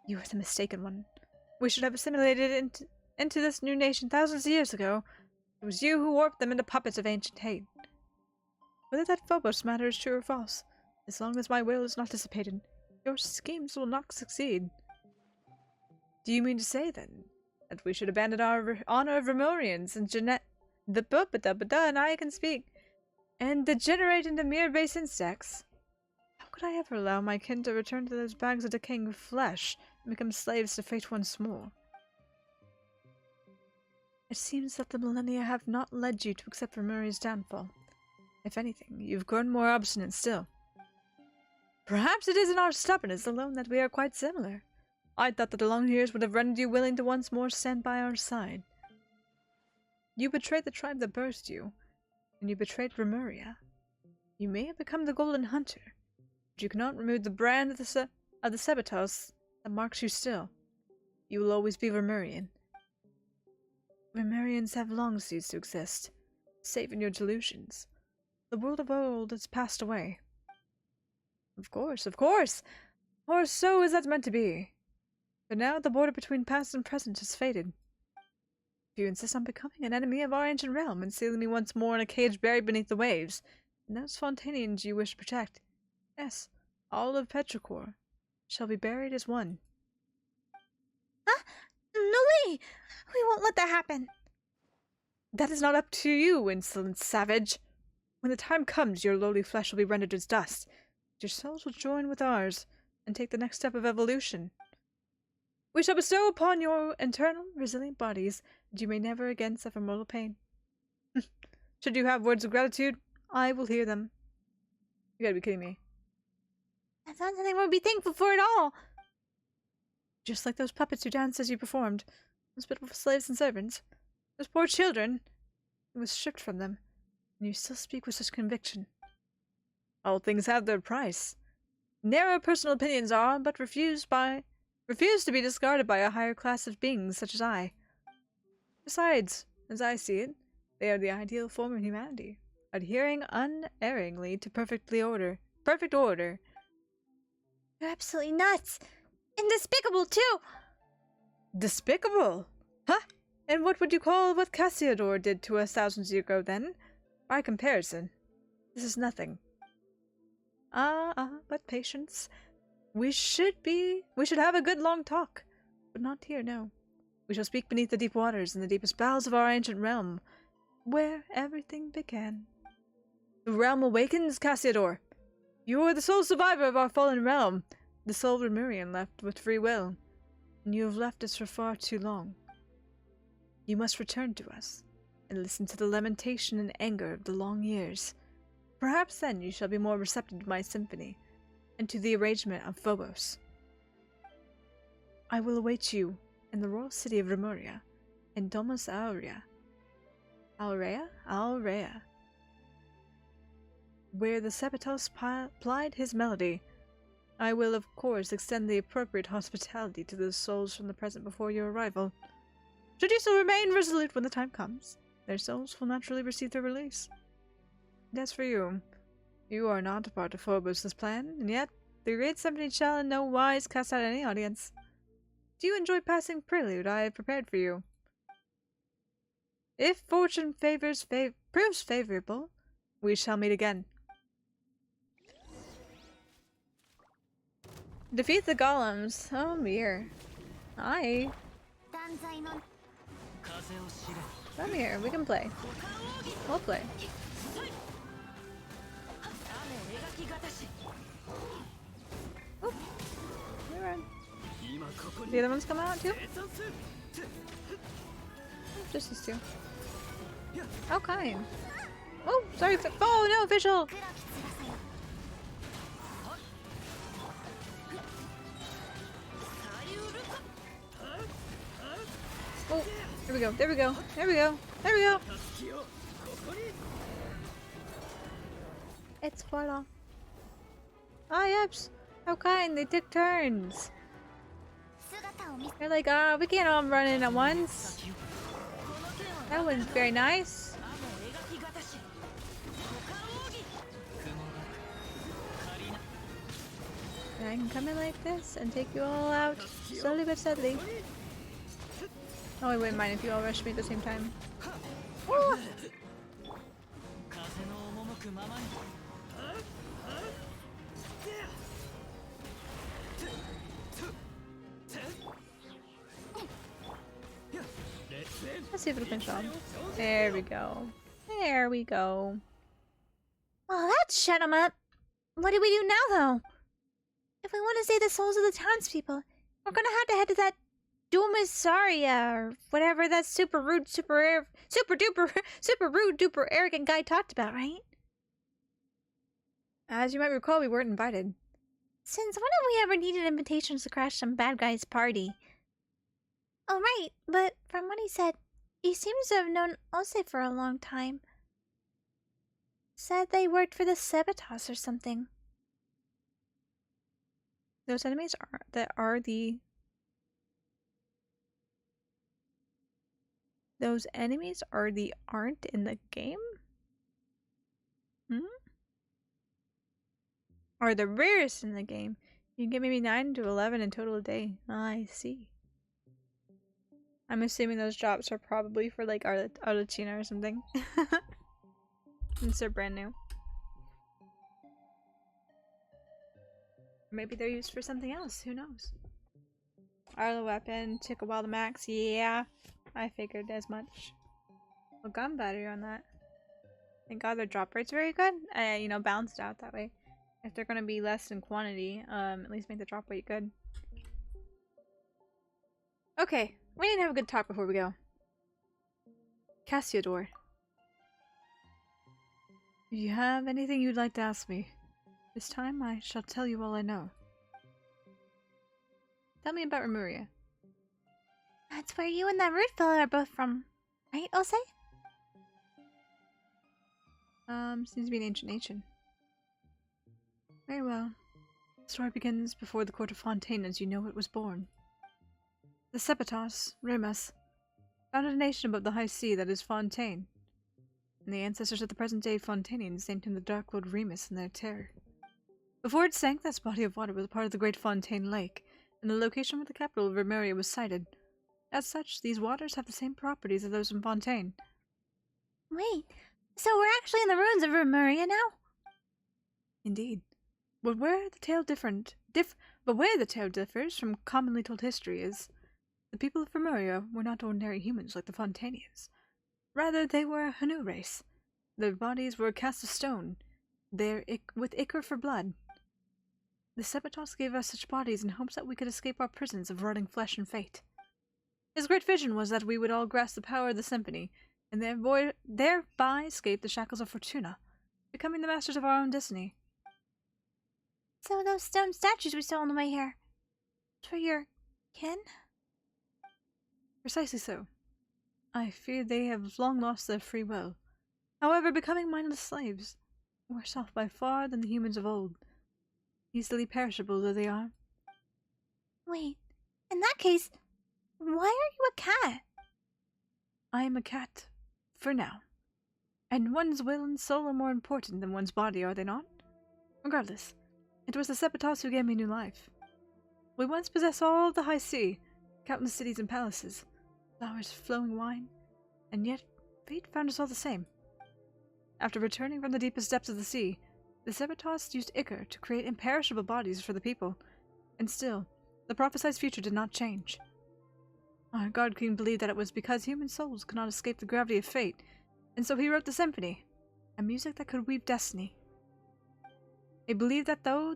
You are the mistaken one. We should have assimilated into this new nation thousands of years ago. It was you who warped them into puppets of ancient hate. Whether that Phobos matter is true or false, as long as my will is not dissipated, your schemes will not succeed. Do you mean to say, then, that we should abandon our honor of Remorians and and I can speak, and degenerate into mere base insects? How could I ever allow my kin to return to those bags of decaying flesh and become slaves to fate once more? It seems that the millennia have not led you to accept Remoria's downfall. If anything, you've grown more obstinate still. Perhaps it is in our stubbornness alone that we are quite similar. I thought that the long years would have rendered you willing to once more stand by our side. You betrayed the tribe that birthed you, and you betrayed Remuria. You may have become the Golden Hunter, but you cannot remove the brand of the Sebatos that marks you still. You will always be Remurian. Remurians have long ceased to exist, save in your delusions. The world of old has passed away. Of course, or so is that meant to be. But now the border between past and present has faded. If you insist on becoming an enemy of our ancient realm and sealing me once more in a cage buried beneath the waves, and those Fontainians you wish to protect, yes, all of Petrichor, shall be buried as one.
Huh? No way! We won't let that happen.
That is not up to you, insolent savage. When the time comes, your lowly flesh will be rendered as dust. Your souls will join with ours and take the next step of evolution. We shall bestow upon your eternal, resilient bodies that you may never again suffer mortal pain. Should you have words of gratitude, I will hear them. You gotta be kidding me.
That's not something we'll be thankful for at all.
Just like those puppets who danced as you performed, those pitiful slaves and servants, those poor children. It was stripped from them, and you still speak with such conviction. All things have their price. Narrow personal opinions are but refuse to be discarded by a higher class of beings such as I. Besides, as I see it, they are the ideal form of humanity, adhering unerringly to perfect order.
You're absolutely nuts! And despicable, too!
Despicable? Huh? And what would you call what Cassiodor did to us thousands of years ago, then? By comparison, this is nothing. But patience. We should have a good long talk. But not here, no. We shall speak beneath the deep waters in the deepest bowels of our ancient realm, where everything began. The realm awakens, Cassiodor. You are the sole survivor of our fallen realm, the sole Remurian left with free will, and you have left us for far too long. You must return to us, and listen to the lamentation and anger of the long years. Perhaps then you shall be more receptive to my symphony, and to the arrangement of Phobos. I will await you in the royal city of Remuria, in Domus Aurea, Alrea? Alrea. Where the Sepitos plied his melody. I will, of course, extend the appropriate hospitality to those souls from the present before your arrival. Should you still remain resolute when the time comes, their souls will naturally receive their release. And as for you, you are not a part of Phobos' plan, and yet the Great 70 shall in no wise cast out any audience. Do you enjoy passing prelude I have prepared for you? If fortune proves favorable, we shall meet again. Defeat the golems. Oh, dear. Hi. Come here, we can play. We'll play. Oh, you're right. The other ones come out too? Just these two. How kind. Oh, sorry. Oh, no, official! Oh, there we go, there we go, there we go, there we go! It's voila. Ah, yeps! How kind, they took turns! They're like, we can't all run in at once. That was very nice. And I can come in like this and take you all out slowly but steadily. Oh, I wouldn't mind if you all rushed me at the same time. Ooh. Let's see if it'll finish off. There we go. There we go.
Well, that shut him up. What do we do now, though? If we want to save the souls of the townspeople, we're gonna have to head to that Dumisaria or whatever that super rude, super rude, duper arrogant guy talked about, right?
As you might recall, we weren't invited.
Since when have we ever needed invitations to crash some bad guy's party? Oh, right, but from what he said, he seems to have known Ose for a long time. Said they worked for the Sepitos or something.
Those enemies aren't in the game? Are the rarest in the game. You can get maybe 9 to 11 in total a day. I see. I'm assuming those drops are probably for like Arlecchina or something. Since they're brand new. Maybe they're used for something else, who knows? Arla weapon, took a while to max, yeah. I figured as much. Well, gun battery on that. Thank God their drop rate's very good. You know, balanced out that way. If they're gonna be less in quantity, at least make the drop rate good. Okay, we need to have a good talk before we go. Cassiodor. If you have anything you'd like to ask me, this time I shall tell you all I know. Tell me about Remuria.
That's where you and that rude fellow are both from, right, Ose?
Seems to be an ancient nation. Very well. The story begins before the court of Fontaine as you know it was born. The Sepitos, Remus, founded a nation above the high sea that is Fontaine, and the ancestors of the present-day Fontainians named him the Dark Lord Remus in their terror. Before it sank, this body of water was a part of the Great Fontaine Lake, and the location where the capital of Remuria was sited. As such, these waters have the same properties as those in Fontaine.
Wait, so we're actually in the ruins of Remuria now?
Indeed. But where the tale differs from commonly told history is the people of Remuria were not ordinary humans like the Fontainians. Rather, they were a Hanu race. Their bodies were cast of stone, with ichor for blood. The Sepitos gave us such bodies in hopes that we could escape our prisons of rotting flesh and fate. His great vision was that we would all grasp the power of the symphony, and thereby escape the shackles of Fortuna, becoming the masters of our own destiny.
So those stone statues we saw on the way here, for your kin?
Precisely so. I fear they have long lost their free will, however becoming mindless slaves, worse off by far than the humans of old, easily perishable though they are.
Wait, in that case, why are you a cat?
I am a cat, for now. And one's will and soul are more important than one's body, are they not? Regardless, it was the Sepitos who gave me new life. We once possessed all of the high sea, countless cities and palaces, flowers, flowing wine, and yet fate found us all the same. After returning from the deepest depths of the sea, the Sepitos used ichor to create imperishable bodies for the people, and still, the prophesied future did not change. Our God King believed that it was because human souls could not escape the gravity of fate, and so he wrote the symphony, a music that could weave destiny. He believed that through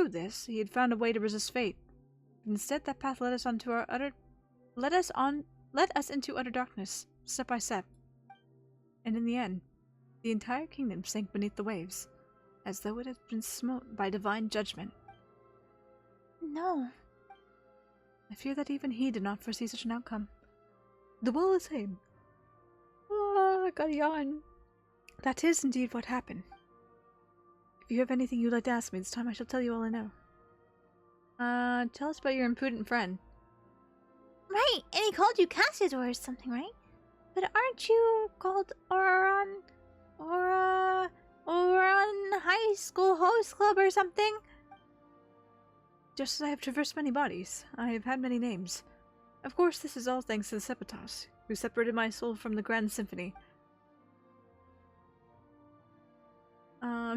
this he had found a way to resist fate, but instead that path led us into utter darkness, step by step. And in the end, the entire kingdom sank beneath the waves, as though it had been smote by divine judgment.
No.
I fear that even he did not foresee such an outcome. The will is him. Oh, I got a yawn. That is indeed what happened. If you have anything you'd like to ask me this time, I shall tell you all I know. Tell us about your imprudent friend.
Right, and he called you Cassiador or something, right? But aren't you called Oron High School Host Club or something?
Just as I have traversed many bodies, I have had many names. Of course, this is all thanks to the Sepitos, who separated my soul from the Grand Symphony.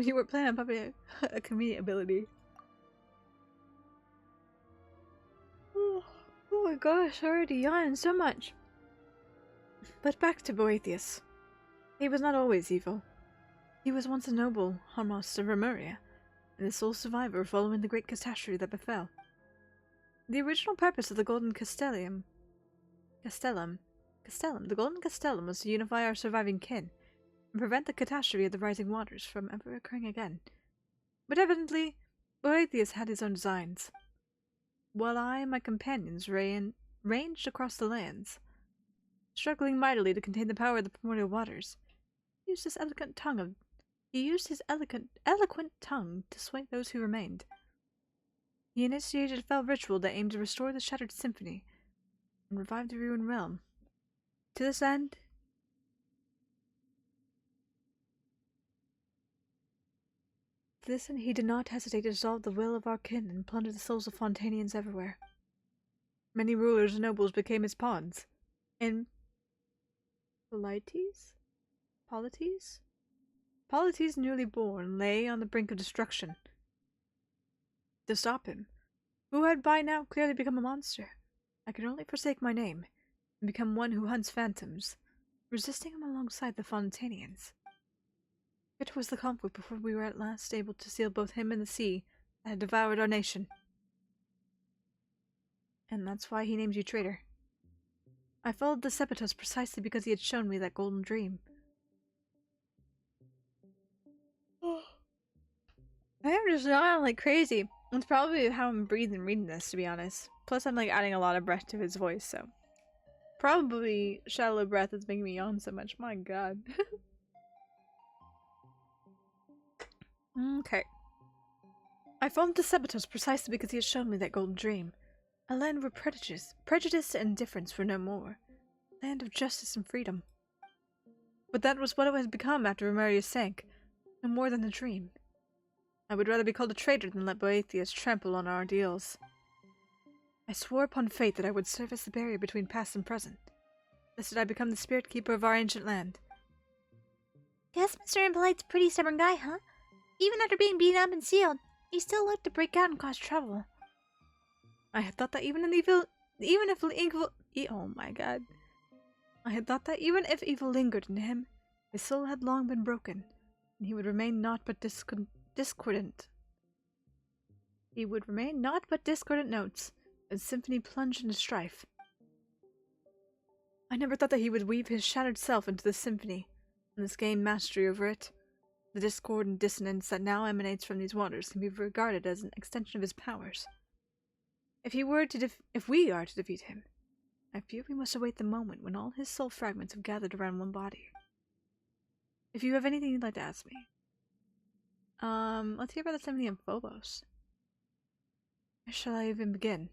You were planning on probably a comedic ability. Oh my gosh, I already yawned so much. But back to Boethius. He was not always evil. He was once a noble Harmos of Remuria, and the sole survivor following the great catastrophe that befell. The original purpose of the Golden Castellum was to unify our surviving kin, and prevent the catastrophe of the rising waters from ever occurring again. But evidently, Boethius had his own designs. While I and my companions ranged across the lands, struggling mightily to contain the power of the primordial waters, he used his eloquent tongue to sway those who remained. He initiated a fell ritual that aimed to restore the shattered symphony and revive the ruined realm. To this end, he did not hesitate to dissolve the will of our kin and plunder the souls of Fontainians everywhere. Many rulers and nobles became his pawns, and Polites, newly born, lay on the brink of destruction. To stop him, who had by now clearly become a monster, I could only forsake my name and become one who hunts phantoms, resisting him alongside the Fontainians. It was the conflict before we were at last able to seal both him and the sea that had devoured our nation. And that's why he named you traitor. I followed the Sepitos precisely because he had shown me that golden dream. I am just yawning like crazy. It's probably how I'm breathing reading this, to be honest. Plus I'm like adding a lot of breath to his voice, so. Probably shallow breath is making me yawn so much. My god. Okay. I followed the Sepitos precisely because he had shown me that golden dream. A land where prejudice and indifference were no more. A land of justice and freedom. But that was what it had become after Remuria sank. No more than a dream. I would rather be called a traitor than let Boethius trample on our ideals. I swore upon fate that I would serve as the barrier between past and present. Thus did I become the spirit keeper of our ancient land.
Guess Mr. Impolite's a pretty stubborn guy, huh? Even after being beaten up and sealed, he still looked to break out and cause trouble.
I had thought that I had thought that even if evil lingered in him, his soul had long been broken, and he would remain naught but discordant. He would remain naught but discordant notes, as symphony plunged into strife. I never thought that he would weave his shattered self into the symphony, and thus gain mastery over it. The discord and dissonance that now emanates from these waters can be regarded as an extension of his powers. If we are to defeat him, I fear we must await the moment when all his soul fragments have gathered around one body. If you have anything you'd like to ask me. Let's hear about the Symphony of Phobos. Where shall I even begin?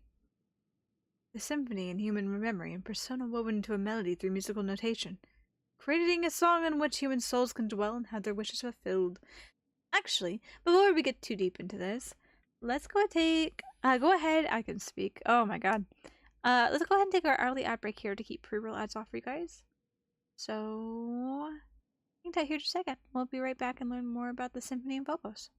The symphony in human memory and persona woven into a melody through musical notation, creating a song in which human souls can dwell and have their wishes fulfilled. Actually, before we get too deep into this, let's go ahead, I can speak. Oh my god. Let's go ahead and take our early ad break here to keep pre-roll ads off for you guys. So, hang tight here just a second. We'll be right back and learn more about the Symphony of Phobos.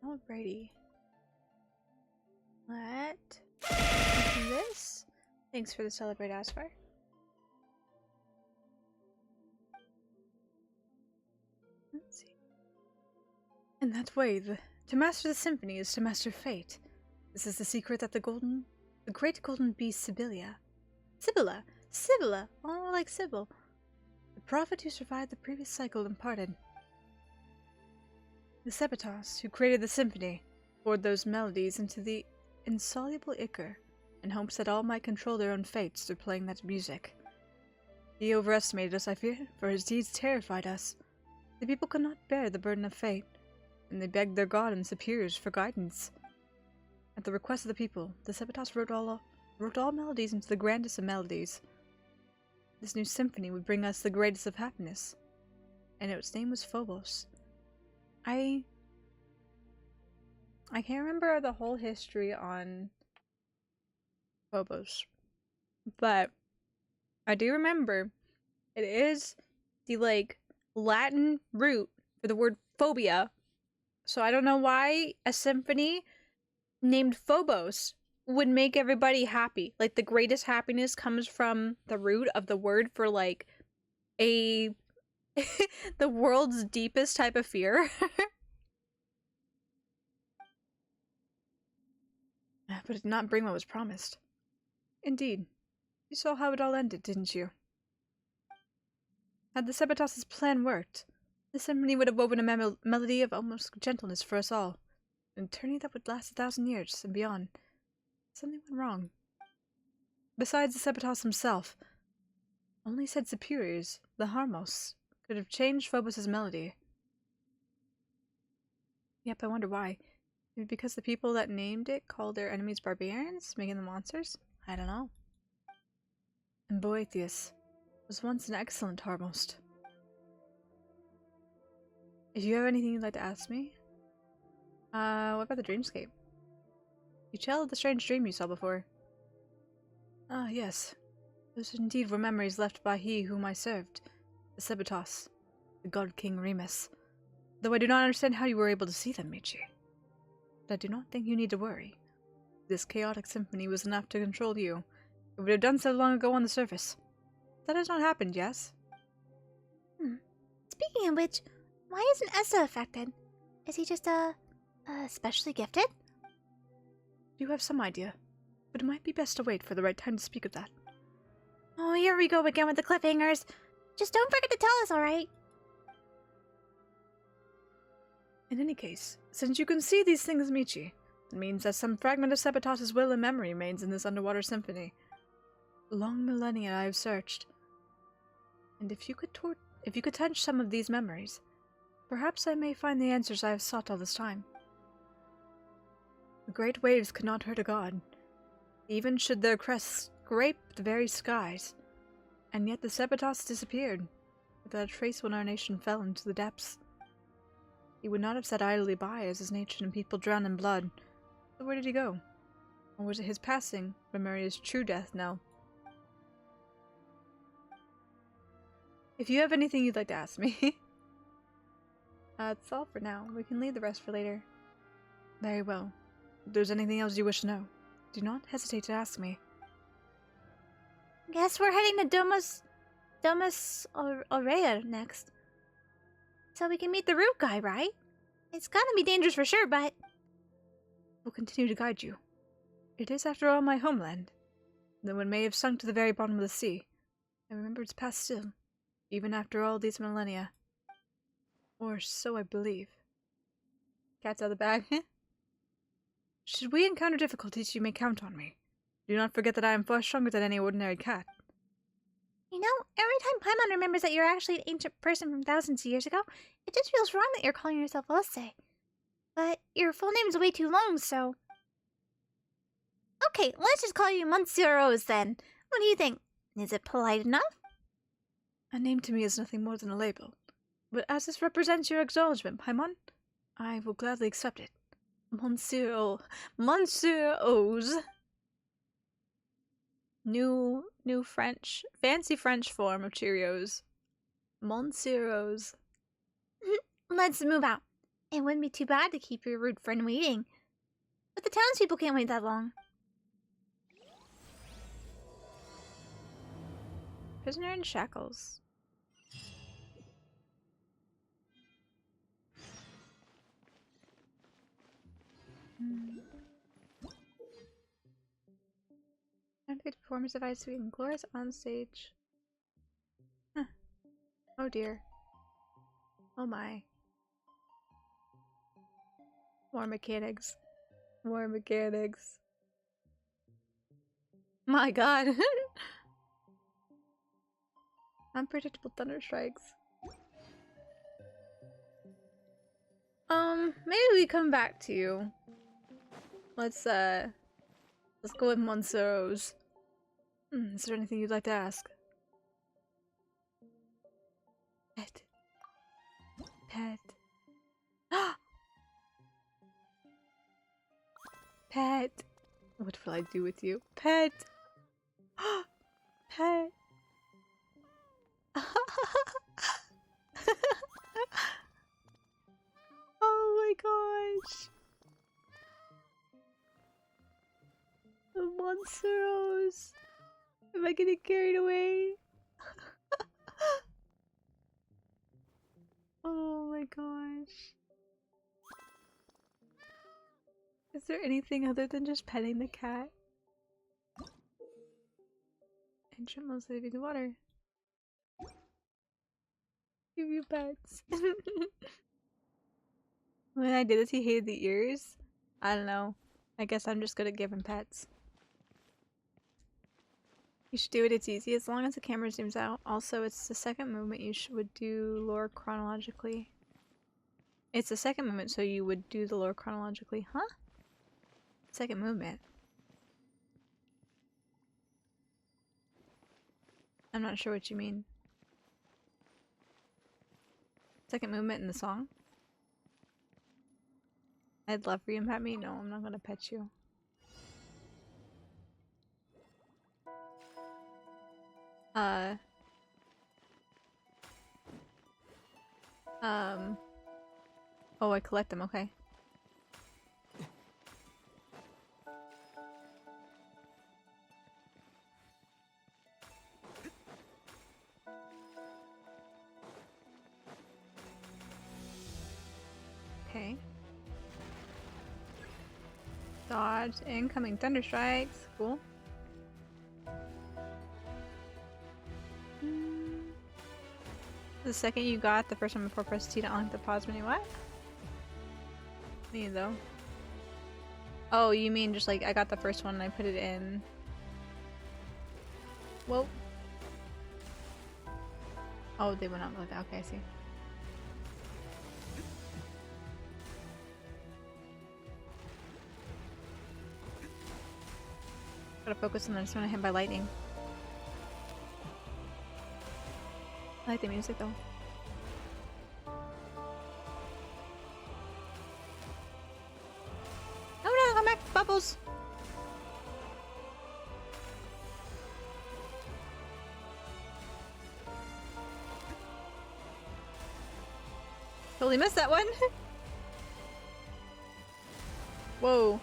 Alrighty. Let's do this. Thanks for the Celebrate Aspire. Let's see. In that way, to master the symphony is to master fate. This is the secret that the great golden beast Sibylla. Oh, like Sybil. The The prophet who survived the previous cycle imparted. The Sepitos, who created the symphony, poured those melodies into the insoluble ichor, in hopes that all might control their own fates through playing that music. He overestimated us, I fear, for his deeds terrified us. The people could not bear the burden of fate, and they begged their god and superiors for guidance. At the request of the people, the Sepitos wrote all melodies into the grandest of melodies. This new symphony would bring us the greatest of happiness, and its name was Phobos. I can't remember the whole history on Phobos, but I do remember it is the, like, Latin root for the word phobia. So I don't know why a symphony named Phobos would make everybody happy. Like, the greatest happiness comes from the root of the word for, like, a the world's deepest type of fear. But it did not bring what was promised. Indeed. You saw how it all ended, didn't you? Had the Sepitos' plan worked, the symphony would have woven a melody of almost gentleness for us all. An eternity that would last 1,000 years and beyond. Something went wrong. Besides the Sepitos himself, only said superiors, the Harmos, could have changed Phobos' melody. Yep, I wonder why. Maybe because the people that named it called their enemies barbarians, making them monsters? I don't know. And Boethius was once an excellent Harmost. If you have anything you'd like to ask me? What about the dreamscape? You tell of the strange dream you saw before. Ah, yes. Those indeed were memories left by he whom I served, the Sepitos, the God King Remus. Though I do not understand how you were able to see them, Michi. But I do not think you need to worry. This chaotic symphony was enough to control you. It would have done so long ago on the surface. That has not happened, yes?
Speaking of which, why isn't Essa affected? Is he just, especially gifted?
You have some idea, but it might be best to wait for the right time to speak of that.
Oh, here we go again with the cliffhangers. Just don't forget to tell us, alright?
In any case, since you can see these things, Michi, it means that some fragment of Sepitos' will and memory remains in this underwater symphony. Long millennia I have searched, and if you could touch some of these memories, perhaps I may find the answers I have sought all this time. The great waves could not hurt a god, even should their crests scrape the very skies, and yet the Sepitos disappeared, without a trace when our nation fell into the depths. He would not have sat idly by as his nation and people drowned in blood. So where did he go? Or was it his passing, Remaria's true death now? If you have anything you'd like to ask me. That's all for now. We can leave the rest for later. Very well. If there's anything else you wish to know, do not hesitate to ask me.
Guess we're heading to Domus Aurea next. So we can meet the root guy, right? It's gonna be dangerous for sure, but...
We'll continue to guide you. It is, after all, my homeland. Though it may have sunk to the very bottom of the sea, I remember its past still, even after all these millennia. Or so I believe. Cat's out of the bag. Should we encounter difficulties, you may count on me. Do not forget that I am far stronger than any ordinary cat.
You know, every time Paimon remembers that you're actually an ancient person from thousands of years ago, it just feels wrong that you're calling yourself Ose. But your full name's way too long, so... Okay, let's just call you Monsieur Rose then. What do you think? Is it polite enough?
A name to me is nothing more than a label. But as this represents your acknowledgement, Paimon, I will gladly accept it. Monsieur Oz. New French, fancy French form of Cheerios. Monsieur Oz.
Let's move out. It wouldn't be too bad to keep your rude friend waiting. But the townspeople can't wait that long.
Prisoner in shackles. Activate performance device to be glorious on stage. Huh. Oh dear. Oh my. More mechanics. More mechanics. My god. Unpredictable thunder strikes. Maybe we come back to you. Let's go with Monseros. Is there anything you'd like to ask? Pet. Pet. Pet. What will I do with you? Pet. Pet. Oh my gosh. The Monsteros. Am I getting carried away? Oh my gosh. Is there anything other than just petting the cat? And Shrimp living in the water. Give you pets. When I did this, he hated the ears. I don't know. I guess I'm just good at giving pets. You should do it, it's easy, as long as the camera zooms out. Also, it's the second movement you would do lore chronologically. It's the second movement, so you would do the lore chronologically. Huh? Second movement. I'm not sure what you mean. Second movement in the song? I'd love for you to pet me. No, I'm not gonna pet you. Oh, I collect them, okay. Okay. Dodge incoming thunder strikes. Cool. The second you got the first one before press T to unlock the pause menu. What? Me though. Oh, you mean just like I got the first one and I put it in. Whoa. Oh, they went up like that. Okay, I see. Gotta focus on this when I hit by lightning. I like the music though. No, no, come back! Bubbles! Totally missed that one! Whoa.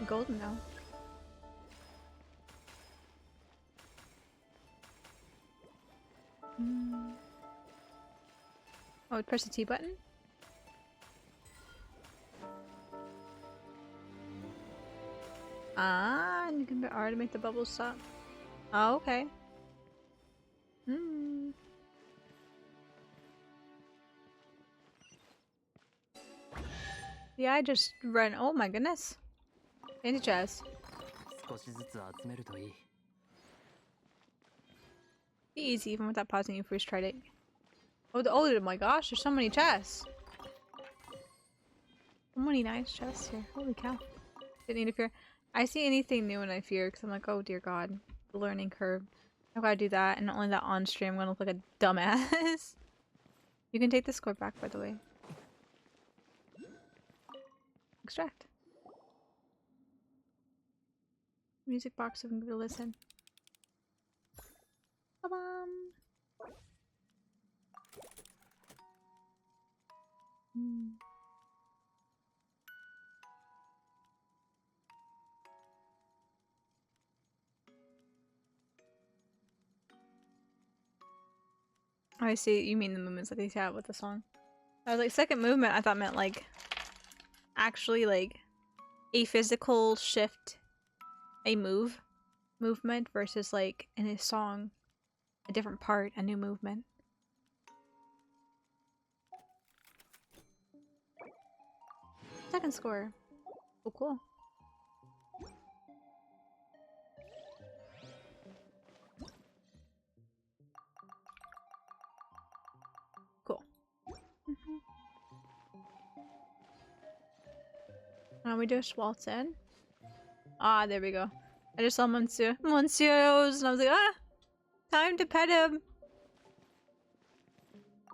Golden though. Oh, press the T button? Ah, and you can put R to make the bubbles stop. Oh, okay. Yeah, I just ran. Oh my goodness. Into chest.
少しずつ集めるといい。
Easy, even without pausing you first tried it. Oh my gosh, there's so many chests. So many nice chests here. Holy cow. Didn't need to fear. I see anything new and I fear because I'm like, oh dear god. The learning curve. I've got to do that, and not only that on stream, I'm going to look like a dumbass. You can take the score back, by the way. Extract. Music box, so we can give it a listen. Ba-bum. Oh, I see. You mean the movements that they have with the song. I was like, second movement, I thought meant like actually like a physical shift, a movement versus like in a song a different part, a new movement. Second score. Oh, cool. Cool. Now we just waltz in. Ah, there we go. I just saw Monsieur's, and I was like, ah! Time to pet him!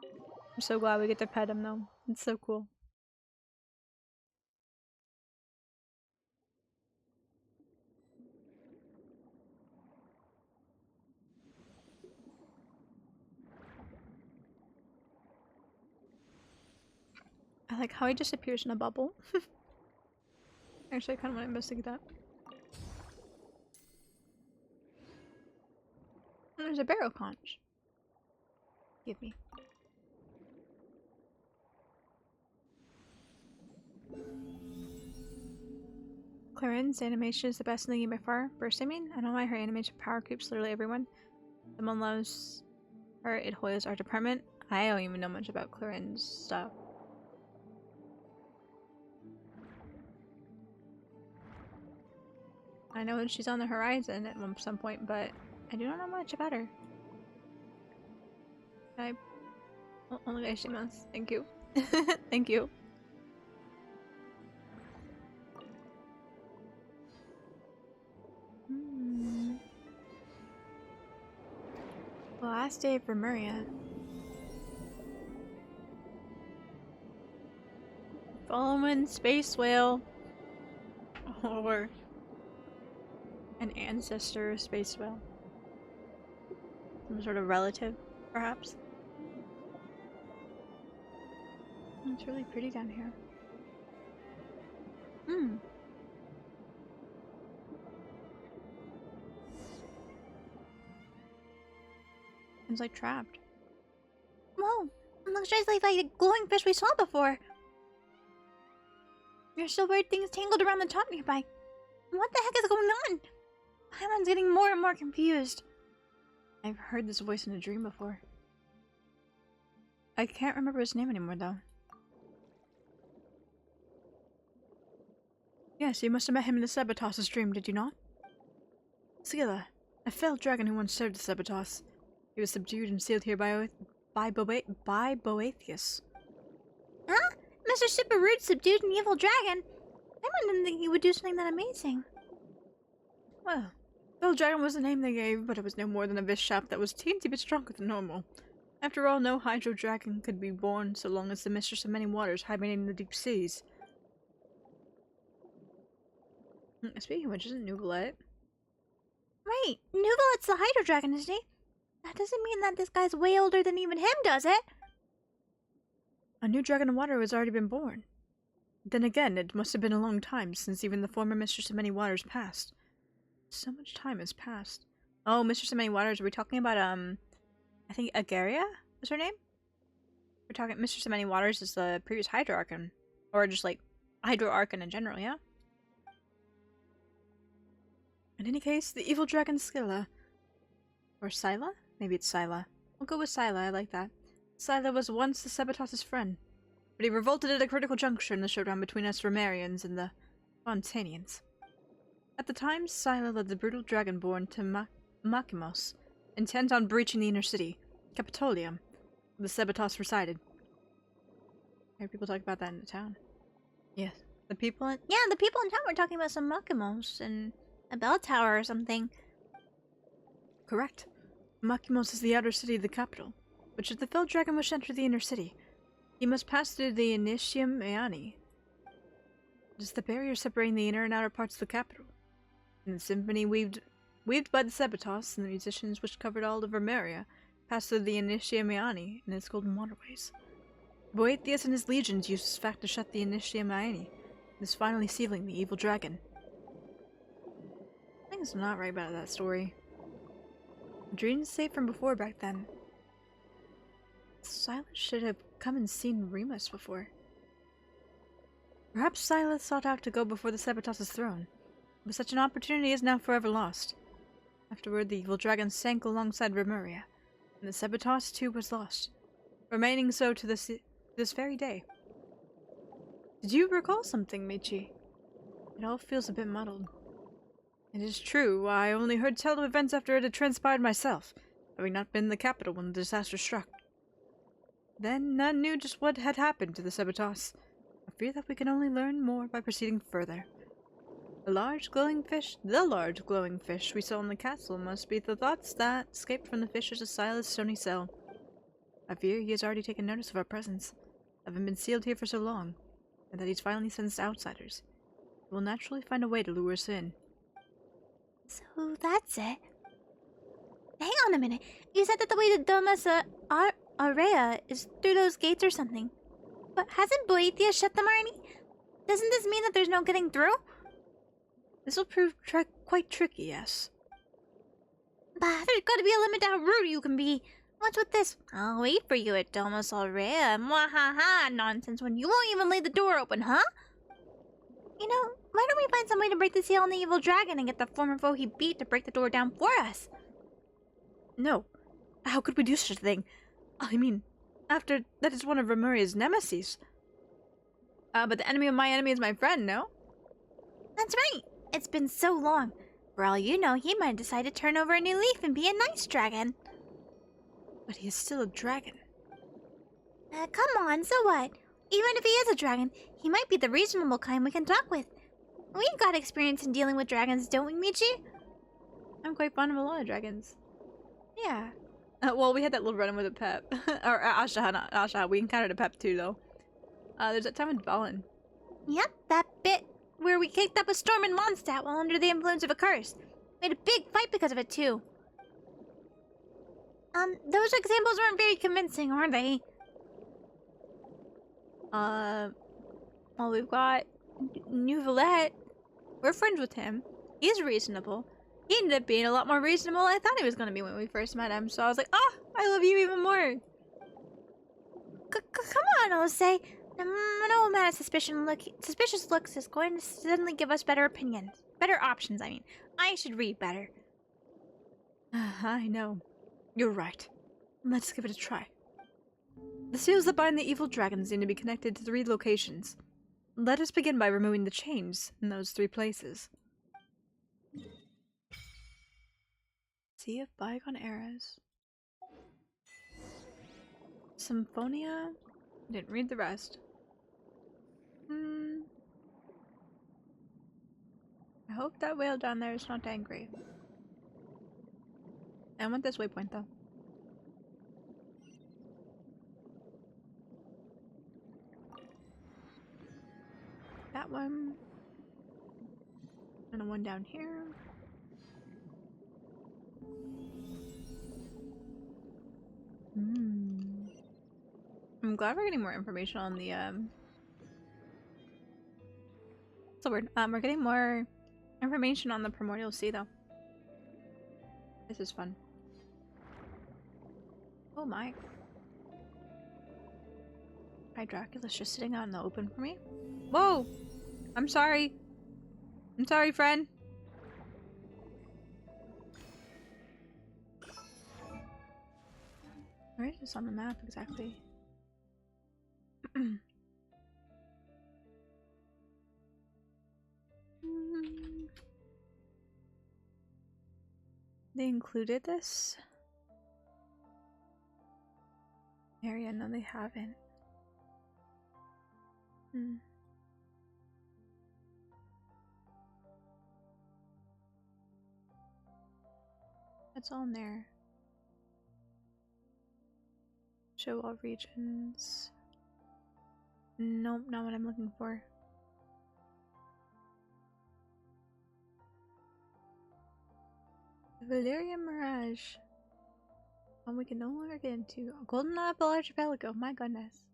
I'm so glad we get to pet him, though. It's so cool. I like how he just appears in a bubble. Actually, I kind of want to investigate that. And there's a barrel conch. Give me. Claren's animation is the best in the game by far. First, I mean, I don't know why her animation power creeps literally everyone. Someone loves her, it hoils our department. I don't even know much about Claren's stuff. I know that she's on the horizon at some point, but I do not know much about her. Oh, only Gaishimasu. Thank you. Thank you. The last day of Remuria. Following Space Whale. Or an ancestor Space Whale. Some sort of relative, perhaps. It's really pretty down here. It's like trapped.
Whoa! It looks just like the glowing fish we saw before. There's still weird things tangled around the top nearby. What the heck is going on? Paimon's getting more and more confused.
I've heard this voice in a dream before. I can't remember his name anymore, though. Yes, you must have met him in the Sabotas's dream, did you not? Scylla, a fell dragon who once served the Sabotas. He was subdued and sealed here by Boethius.
Huh? Mr. Super Rude subdued an evil dragon? I didn't think he would do something that amazing.
Well, fell dragon was the name they gave, but it was no more than a vicious shaft that was a teensy bit stronger than normal. After all, no hydro dragon could be born so long as the mistress of many waters hibernated in the deep seas. Speaking of which, isn't Nuvolette?
Right, Nuvolette's the hydro dragon, isn't he? That doesn't mean that this guy's way older than even him, does it?
A new dragon of water has already been born. Then again, it must have been a long time since even the former Mistress of Many Waters passed. So much time has passed. Oh, Mistress of Many Waters, are we talking about, I think Agaria is her name? We're talking Mistress of Many Waters is the previous Hydro Archon. Or just, like, Hydro Archon in general, yeah? In any case, the evil dragon Scylla. Or Scylla? Maybe it's Scylla. We'll go with Scylla, I like that. Scylla was once the Sabotas's friend, but he revolted at a critical juncture in the showdown between us Romarians and the Fontainians. At the time, Scylla led the brutal dragonborn to Makimos, intent on breaching the inner city, Capitolium, where the Sabotas resided. I heard people talk about that in the town. Yes. The people in-
Yeah, the people in town were talking about some Makimos and a bell tower or something.
Correct. Makimos is the outer city of the capital, but should the fell dragon wish to enter the inner city, he must pass through the Initium Eani. It is the barrier separating the inner and outer parts of the capital. In the symphony weaved by the Sabotas and the musicians which covered all of Vermeria passed through the Initium Eani and its golden waterways. Boethius and his legions used this fact to shut the Initium Eani, thus finally sealing the evil dragon. I think it's not right about that story. Dreams saved from before back then. Silas should have come and seen Remus before. Perhaps Silas sought out to go before the Sabotas's throne, but such an opportunity is now forever lost. Afterward, the evil dragon sank alongside Remuria, And the sabotage too was lost, remaining so to this very day. Did you recall something, Michi? It all feels a bit muddled. It is true, I only heard tell of events after it had transpired myself, having not been in the capital when the disaster struck. Then none knew just what had happened to the sabotage. I fear that we can only learn more by proceeding further. The large glowing fish we saw in the castle must be the thoughts that escaped from the fish's asylum's stony cell. I fear he has already taken notice of our presence, having been sealed here for so long, and that he's finally sensed outsiders. He will naturally find a way to lure us in.
So that's it. Hang on a minute. You said that the way to Domus Aurea is through those gates or something. But hasn't Boethia shut them already? Doesn't this mean that there's no getting through?
This will prove quite tricky, yes.
But there's gotta be a limit to how rude you can be. What's with this? I'll wait for you at Domus Aurea. Mwahaha nonsense when you won't even lay the door open, huh? You know, why don't we find some way to break the seal on the evil dragon and get the former foe he beat to break the door down for us?
No. How could we do such a thing? I mean, after that is one of Remuria's nemesis. But the enemy of my enemy is my friend, no?
That's right. It's been so long. For all you know, he might decide to turn over a new leaf and be a nice dragon.
But he is still a dragon.
Come on, so what? Even if he is a dragon, he might be the reasonable kind we can talk with. We've got experience in dealing with dragons, don't we, Michi?
I'm quite fond of a lot of dragons. Yeah. Well, we had that little run-in with a Pep. Or Asha, not Asha. We encountered a Pep too, though. There's that time with Balin.
Yep, that bit where we kicked up a storm in Mondstadt while under the influence of a curse. We had a big fight because of it, too. Those examples weren't very convincing, are they?
Well, we've got New Valette. We're friends with him. He's reasonable. He ended up being a lot more reasonable than I thought he was going to be when we first met him, so I was like, oh, I love you even more.
Come on, Jose. No amount of suspicious looks is going to suddenly give us better opinions. Better options, I mean. I should read better.
I know. You're right. Let's give it a try. The seals that bind the evil dragons need to be connected to 3 locations. Let us begin by removing the chains in those 3 places. Sea of Bygone Eras. Symphonia? Didn't read the rest. I hope that whale down there is not angry. I want this waypoint though. That one. And a one down here. I'm glad we're getting more information on the It's a word. We're getting more information on the Primordial Sea though. This is fun. Oh my. Hi, Dracula's just sitting out in the open for me. Whoa! I'm sorry. I'm sorry, friend. Where is this on the map exactly? They included this area? No, they haven't. That's all in there. Show all regions. Nope, not what I'm looking for. Valyria Mirage. One we can no longer get into. Golden Apple Archipelago, my goodness.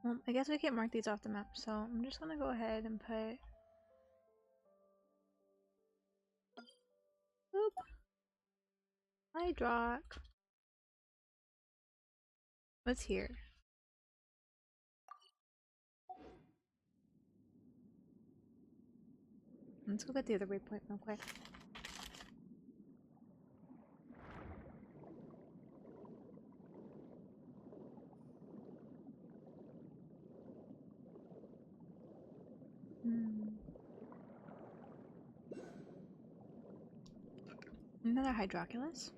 Well, I guess we can't mark these off the map, so I'm just gonna go ahead and put... Oop. Hi, Drock. What's here? Let's go get the other waypoint real quick. Another Hydroculus.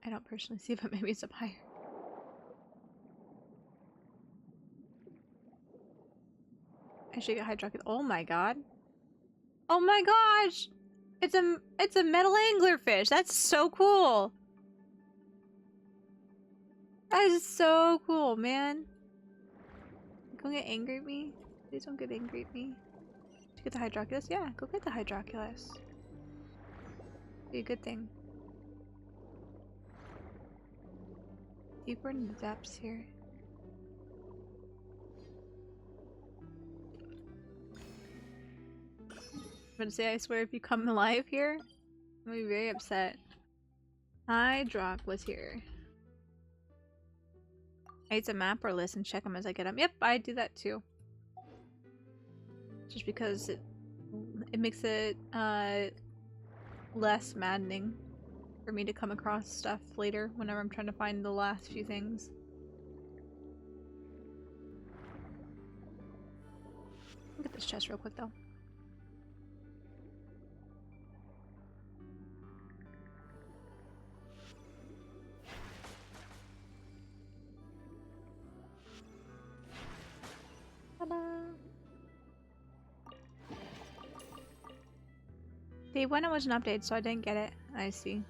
I don't personally see, but maybe it's up higher. I should get Hydroculus. Oh my god. Oh my gosh! It's a metal anglerfish. That's so cool. That is so cool, man. Don't get angry at me. Please don't get angry at me. Did you get the Hydroculus? Yeah, go get the Hydroculus. Be a good thing. Deeper in the depths here. I'm gonna say, I swear, if you come alive here, I'm gonna be very upset. Hydroculus here. I use a map or list and check them as I get them. Yep, I do that too. Just because it makes it less maddening for me to come across stuff later whenever I'm trying to find the last few things. Look at this chest real quick though. Ta-da! Day 1 it wasn't updated, so I didn't get it. I see.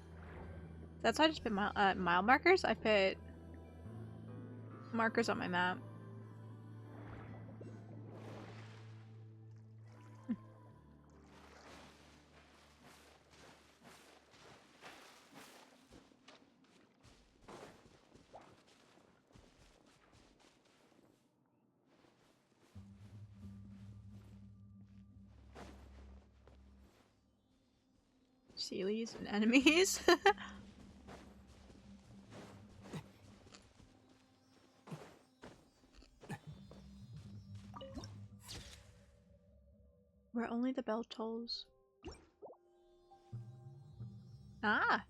That's why I just put mile markers. I put markers on my map. Sealies and enemies. Where only the bell tolls. Ah!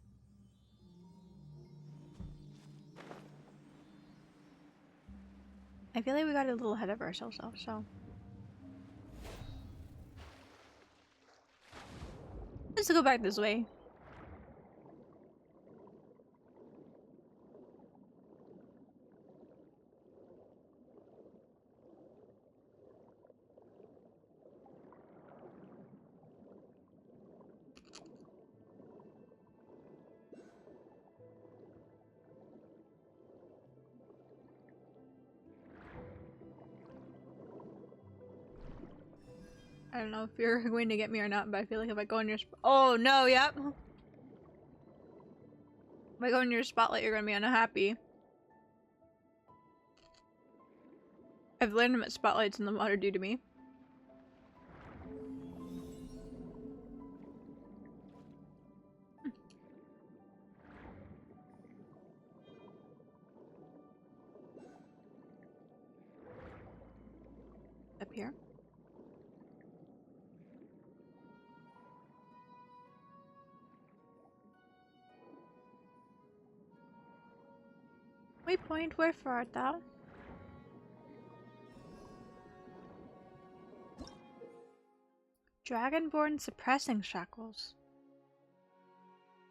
I feel like we got a little ahead of ourselves though, so. Let's go back this way. I don't know if you're going to get me or not, but I feel like if I go in your oh no, yep. If I go in your spotlight, you're gonna be unhappy. I've legitimate spotlights in the water due to me. Up here. Waypoint, wherefore art thou? Dragonborn suppressing shackles.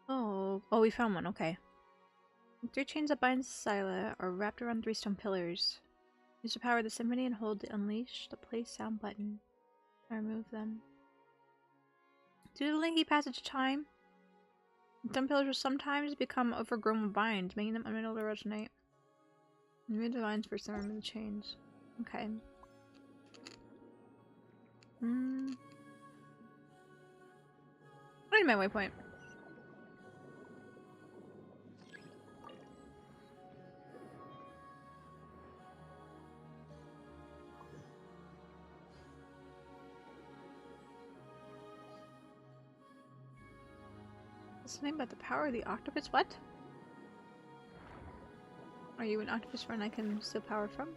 Oh, we found one, okay. 3 chains that bind Scylla are wrapped around 3 stone pillars. Use the power of the symphony and hold the unleash the play sound button. I remove them. Due to the lengthy passage of time, some pillars will sometimes become overgrown with binds, making them unable to resonate. Remove the vines first, then remove the chains. Okay. What is my waypoint? Something about the power of the octopus? What? Are you an octopus friend I can steal power from?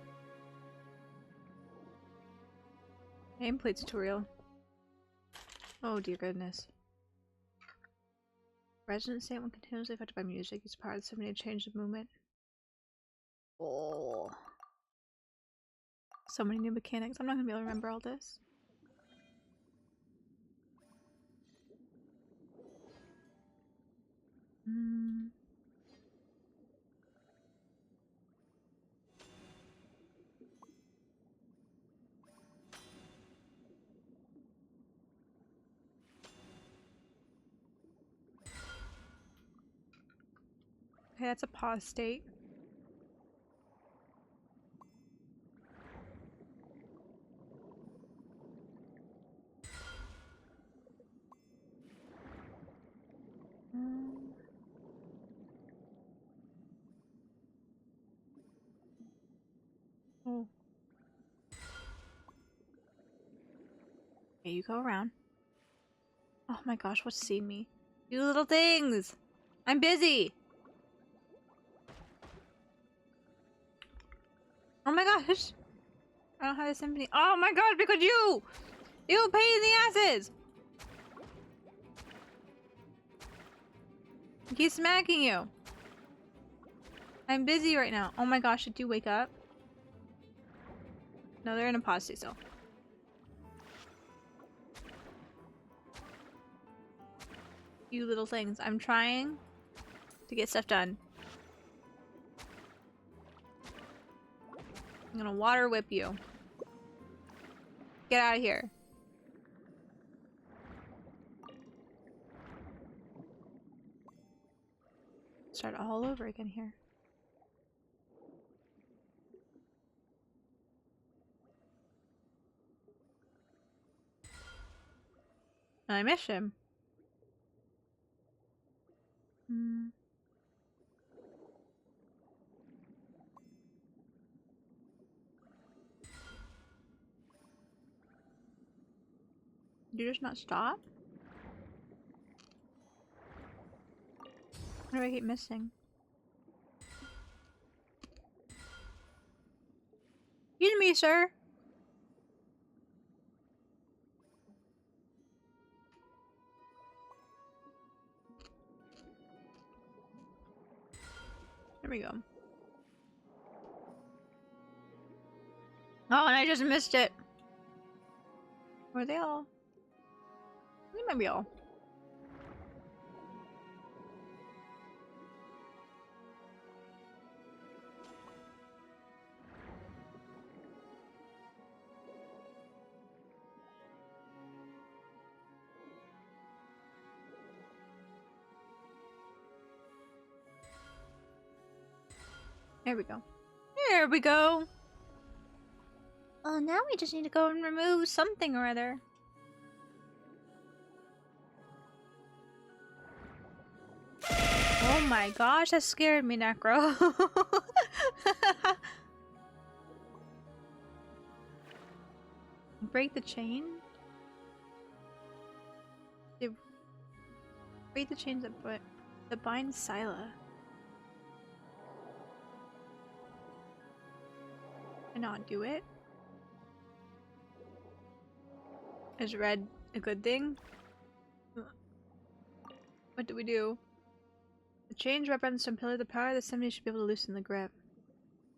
Gameplay tutorial. Oh dear goodness. Resonant state when continuously affected by music is part of the symphony to change the movement. Oh. So many new mechanics. I'm not gonna be able to remember all this. Okay, that's a pause state. Oh. Okay, you go around. Oh my gosh, what's seeing me? You little things! I'm busy! Oh my gosh! I don't have the symphony. Oh my god, because you! You pain in the asses! I keep smacking you. I'm busy right now. Oh my gosh, did you wake up? No, they're in a pause state still. You little things. I'm trying to get stuff done. I'm gonna water whip you. Get out of here. Start all over again here. And I miss him. Did you just not stop? What do I keep missing? Excuse me, sir. There we go. Oh, and I just missed it. Were they all? They might be all. There we go. There we go. Oh, now we just need to go and remove something or other. Oh my gosh, that scared me, Necro. Break the chain? Break the chains that bind Scylla. And not do it? Is red a good thing? What do we do? The change represents some pillar of the power that somebody should be able to loosen the grip.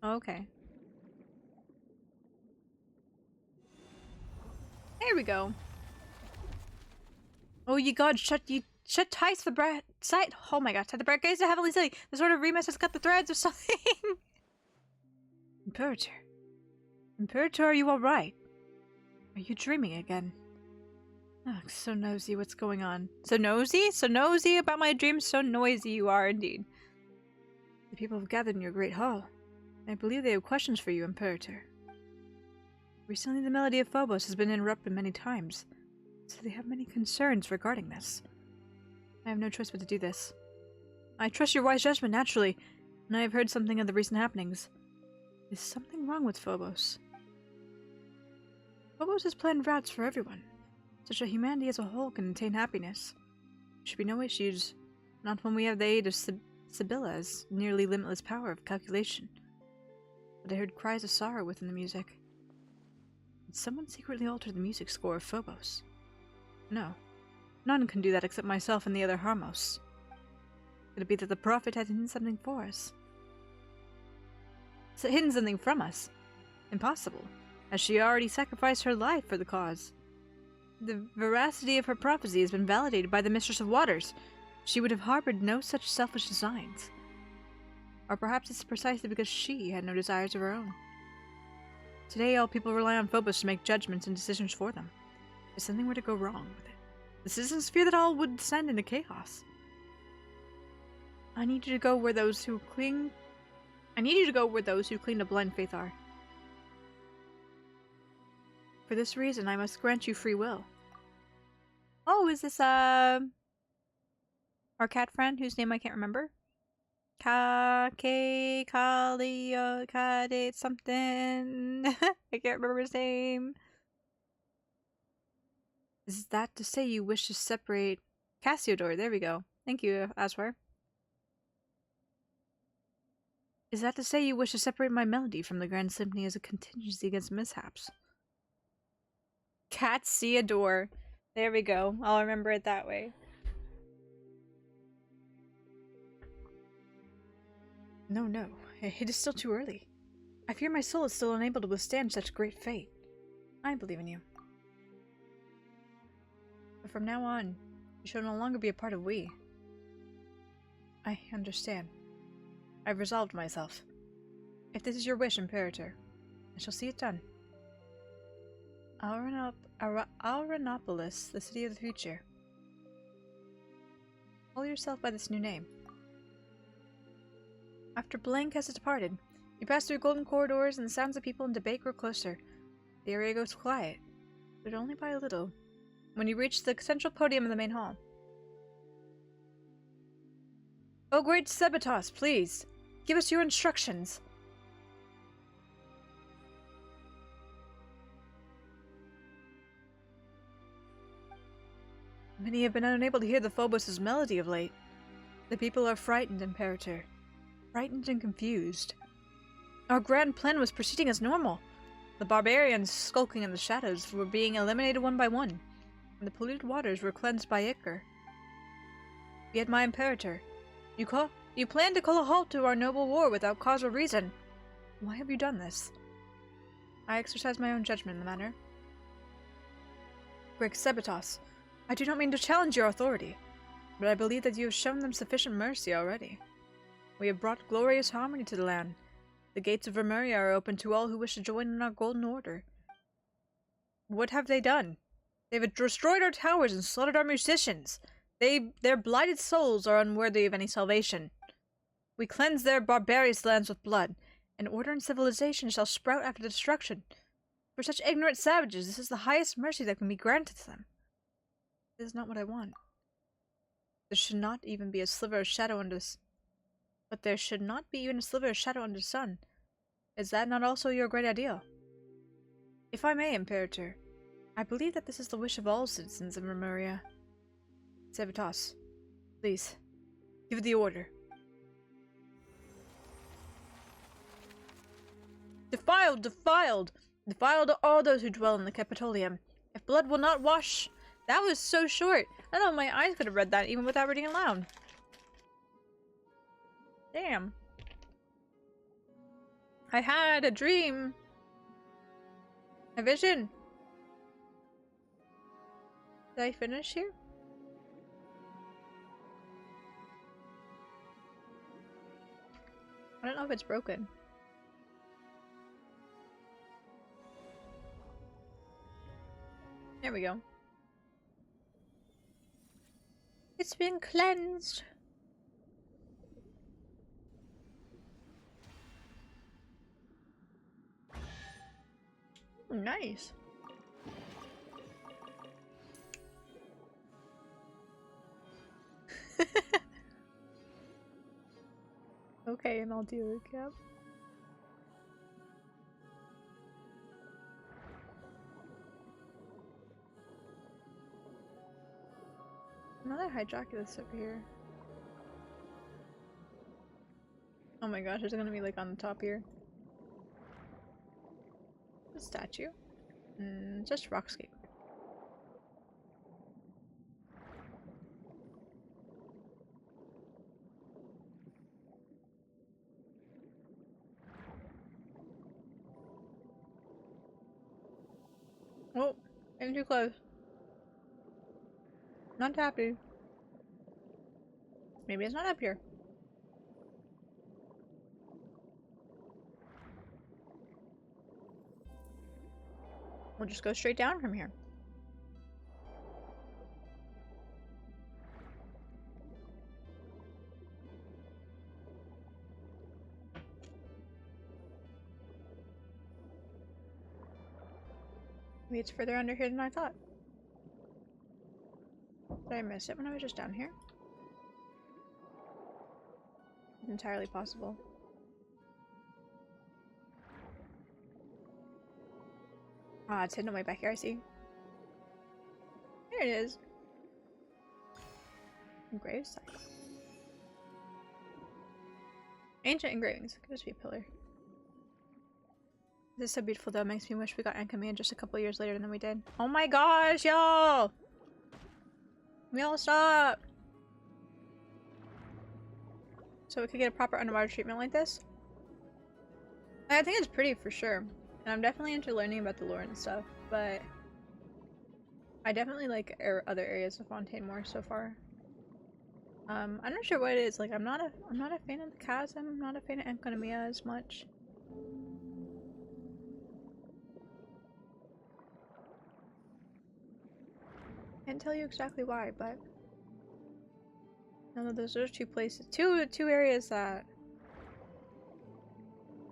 Oh, okay. There we go. Oh, you god, shut ties the bright sight. Oh my god, tie the bright gaze to heavily silly. The sort of remess has cut the threads or something. Imperator. Imperator, are you alright? Are you dreaming again? Ugh, so nosy what's going on. So nosy? So nosy about my dreams? So noisy you are indeed. The people have gathered in your great hall. I believe they have questions for you, Imperator. Recently the melody of Phobos has been interrupted many times, so they have many concerns regarding this. I have no choice but to do this. I trust your wise judgment, naturally, and I have heard something of the recent happenings. Is something wrong with Phobos? Phobos has planned routes for everyone, such that humanity as a whole can attain happiness. There should be no issues, not when we have the aid of Sibylla's nearly limitless power of calculation. But I heard cries of sorrow within the music. Did someone secretly alter the music score of Phobos? No. None can do that except myself and the other Harmos. Could it be that the prophet had hidden something for us? So hidden something from us? Impossible, as she already sacrificed her life for the cause. The veracity of her prophecy has been validated by the Mistress of Waters. She would have harbored no such selfish designs. Or perhaps it's precisely because she had no desires of her own. Today, all people rely on Phobos to make judgments and decisions for them. If something were to go wrong with it, the citizens fear that all would descend into chaos. I need you to go where those who cling to blind faith are. For this reason, I must grant you free will. Oh, is this, our cat friend, whose name I can't remember? Kade something. I can't remember his name. Is that to say you wish to separate Cassiodor? There we go. Thank you, Aswar. Is that to say you wish to separate my melody from the Grand Symphony as a contingency against mishaps? Cassiodor. There we go. I'll remember it that way. No, no. It is still too early. I fear my soul is still unable to withstand such great fate. I believe in you. But from now on, you shall no longer be a part of we. I understand. I've resolved myself. If this is your wish, Imperator, I shall see it done. Auranopolis, the city of the future. Call yourself by this new name. After Blank has departed, you pass through golden corridors and the sounds of people and debate grow closer. The area goes quiet, but only by a little, when you reach the central podium of the main hall. Oh, great Sebatos, please, give us your instructions. Many have been unable to hear the Phobos' melody of late. The people are frightened, Imperator. Frightened and confused. Our grand plan was proceeding as normal. The barbarians skulking in the shadows were being eliminated one by one, and the polluted waters were cleansed by Ichor. Yet, my Imperator, you planned to call a halt to our noble war without cause or reason. Why have you done this? I exercise my own judgment in the matter. Great Sebatos, I do not mean to challenge your authority, but I believe that you have shown them sufficient mercy already. We have brought glorious harmony to the land. The gates of Vermeria are open to all who wish to join in our golden order. What have they done? They've destroyed our towers and slaughtered our musicians. Their blighted souls are unworthy of any salvation. We cleanse their barbarous lands with blood, and order and civilization shall sprout after the destruction. For such ignorant savages, this is the highest mercy that can be granted to them. This is not what I want. There should not even be a sliver of shadow under this. But there should not be even a sliver of shadow under the sun. Is that not also your great ideal? If I may, Imperator, I believe that this is the wish of all citizens of Remuria. Sebatos, please, give the order. Defiled! Defiled! Defiled are all those who dwell in the Capitolium. If blood will not wash... That was so short. I don't know, my eyes could have read that even without reading it aloud. Damn. I had a dream. A vision. Did I finish here? I don't know if it's broken. There we go. It's been cleansed. Nice. Okay, and I'll do a recap. Another Hydroculus over here. Oh my gosh, there's gonna be like on the top here. A statue. Just Rockscape. Oh, getting too close. Not happy. Maybe it's not up here. We'll just go straight down from here. Maybe it's further under here than I thought. Did I miss it when I was just down here? It's entirely possible. Ah, it's hidden away back here, I see. There it is. Engraved site. Ancient engravings. Could just be a pillar. This is so beautiful though, it makes me wish we got Ankamiya just a couple years later than we did. Oh my gosh, y'all! Y'all stop! So we could get a proper underwater treatment like this? I think it's pretty for sure. And I'm definitely into learning about the lore and stuff, but I definitely like other areas of Fontaine more so far. I'm not sure what it is. Like, I'm not a fan of the chasm. I'm not a fan of Ankamiya as much. Can't tell you exactly why, but no, those are two places, two areas that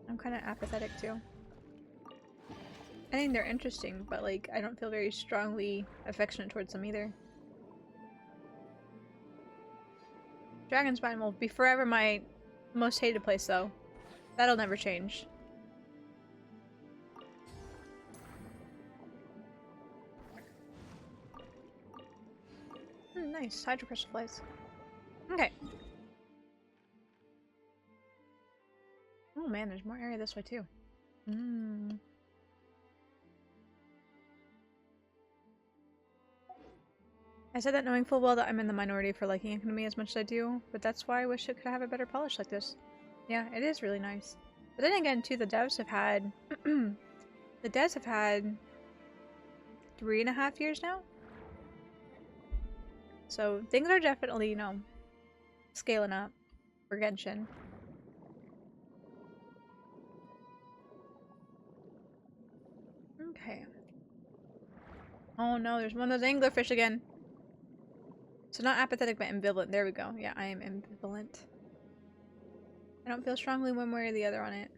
I'm kind of apathetic to. I think they're interesting, but like I don't feel very strongly affectionate towards them either. Dragonspine will be forever my most hated place, though. That'll never change. Nice. Hydro crystal flies. Okay. Oh man, there's more area this way too. I said that knowing full well that I'm in the minority for liking Ankamiya as much as I do, but that's why I wish it could have a better polish like this. Yeah, it is really nice. But then again, too, the devs have had... the devs have had 3.5 years now? So things are definitely, you know, scaling up for Genshin. Okay. Oh no, there's one of those anglerfish again. So not apathetic, but ambivalent. There we go. Yeah, I am ambivalent. I don't feel strongly one way or the other on it.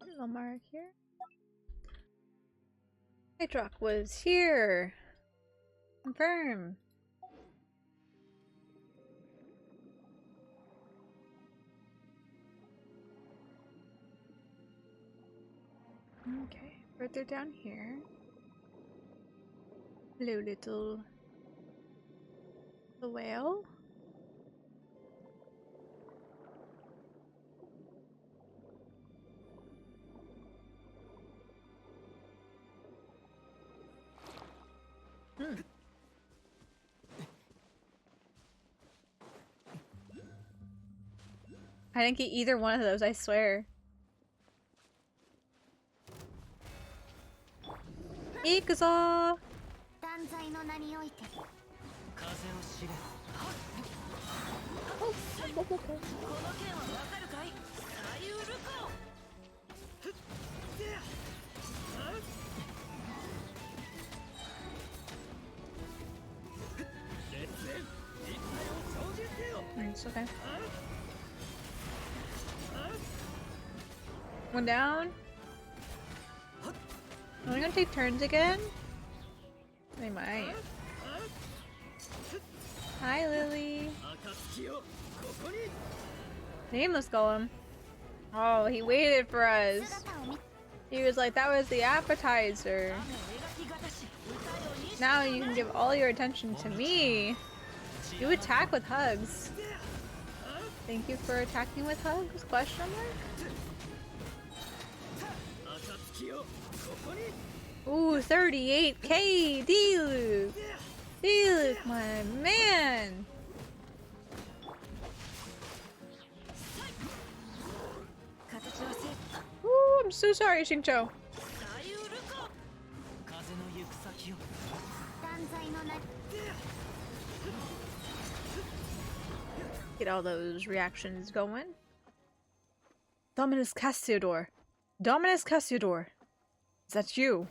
Little mark here. Aatrox was here. Confirm. Okay, further down here. Hello, little the whale. I didn't get either one of those, I swear. Ikuzo! It's okay. One down. Are we gonna take turns again? They might. Hi, Lily. Nameless Golem. Oh, he waited for us. He was like, that was the appetizer. Now you can give all your attention to me. You attack with hugs. Thank you for attacking with hugs? Question mark? Ooh, 38k D-loop. Felix, my man! Ooh, I'm so sorry, Xingqiu. Get all those reactions going. Dominus Cassiodor. Dominus Cassiodor. Is that you?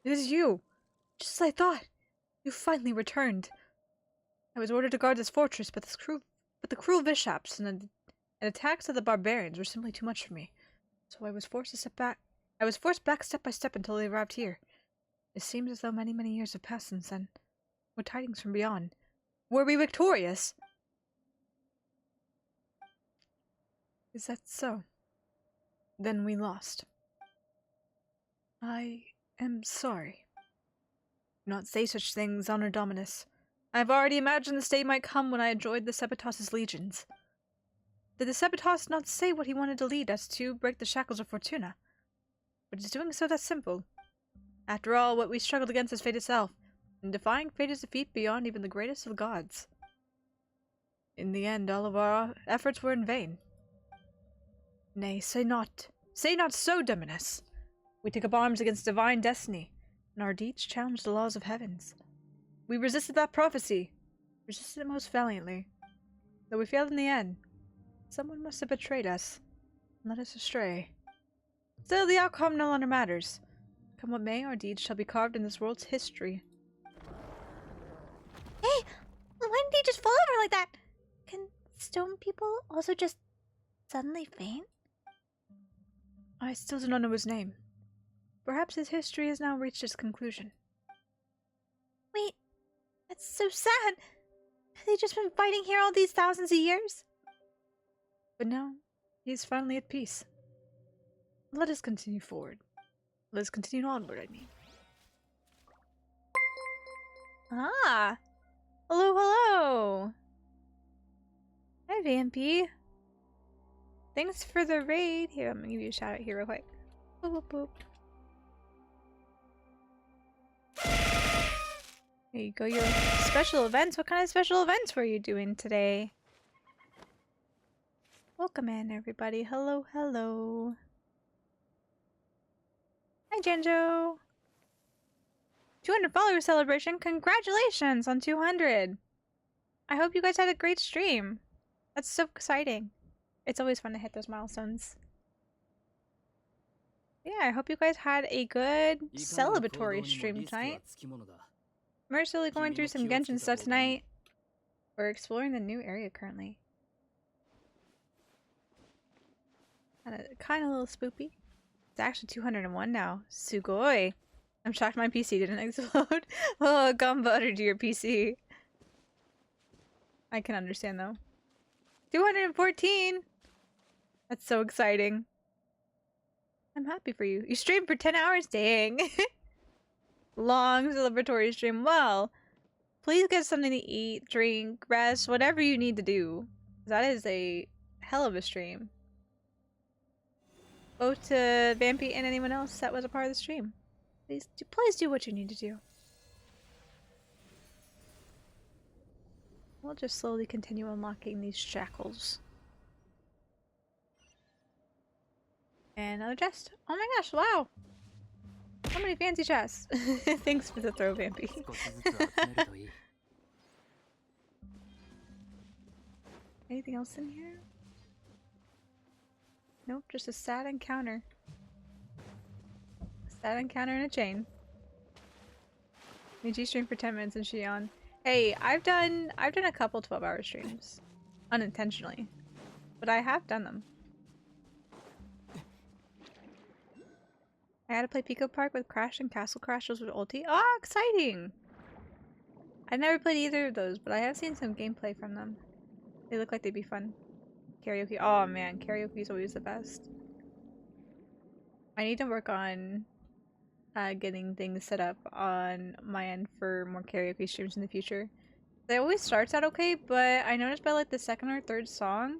It is you. Just as I thought. You finally returned. I was ordered to guard this fortress, but the cruel bishops and attacks of the barbarians were simply too much for me. So I was forced to step back. I was forced back step by step until they arrived here. It seems as though many, many years have passed since then. What tidings from beyond? Were we victorious? Is that so? Then we lost. I am sorry. Do not say such things, Honor Dominus. I have already imagined this day might come when I joined the Sepitos' legions. Did the Sepitos not say what he wanted to lead us to break the shackles of Fortuna? But is doing so that simple? After all, what we struggled against is fate itself, and defying fate is a feat beyond even the greatest of gods. In the end, all of our efforts were in vain. Nay, say not so, Dominus. We took up arms against divine destiny, and our deeds challenged the laws of heavens. We resisted that prophecy, resisted it most valiantly. Though we failed in the end, someone must have betrayed us, and led us astray. Still, the outcome no longer matters. Come what may, our deeds shall be carved in this world's history.
Hey! Why did he just fall over like that? Can stone people also just suddenly faint?
I still do not know his name. Perhaps his history has now reached its conclusion.
Wait, that's so sad. Have they just been fighting here all these thousands of years?
But now, he is finally at peace. Let us continue forward. Let us continue onward, I mean.
Ah! Hello, hello! Hi, Vampy. Thanks for the raid. Here, I'm gonna give you a shout out here real quick. Boop, boop, boop. There you go, your special events. What kind of special events were you doing today? Welcome in, everybody. Hello, hello. Hi, Genjo. 200 follower celebration. Congratulations on 200. I hope you guys had a great stream. That's so exciting. It's always fun to hit those milestones. Yeah, I hope you guys had a good celebratory stream tonight. We're slowly going through some Genshin stuff tonight. We're exploring the new area currently. Kind of a little spoopy. It's actually 201 now. Sugoi. I'm shocked my PC didn't explode. Oh, gum butter to your PC. I can understand though. 214! That's so exciting. I'm happy for you. You streamed for 10 hours? Dang. Long celebratory stream. Well, please get something to eat, drink, rest, whatever you need to do. That is a hell of a stream. Both to Vampy and anyone else that was a part of the stream. Please do what you need to do. We'll just slowly continue unlocking these shackles. And another chest. Oh my gosh, wow! How many fancy chests! Thanks for the throw, Vampy. Anything else in here? Nope, just a sad encounter. A sad encounter in a chain. Michi streamed for 10 minutes and she on. Hey, I've done a couple 12-hour streams. Unintentionally. But I have done them. I had to play Pico Park with Crash and Castle Crashers with ulti. Oh, exciting! I've never played either of those, but I have seen some gameplay from them. They look like they'd be fun. Karaoke. Oh man, karaoke is always the best. I need to work on getting things set up on my end for more karaoke streams in the future. It always starts out okay, but I noticed by like the second or third song,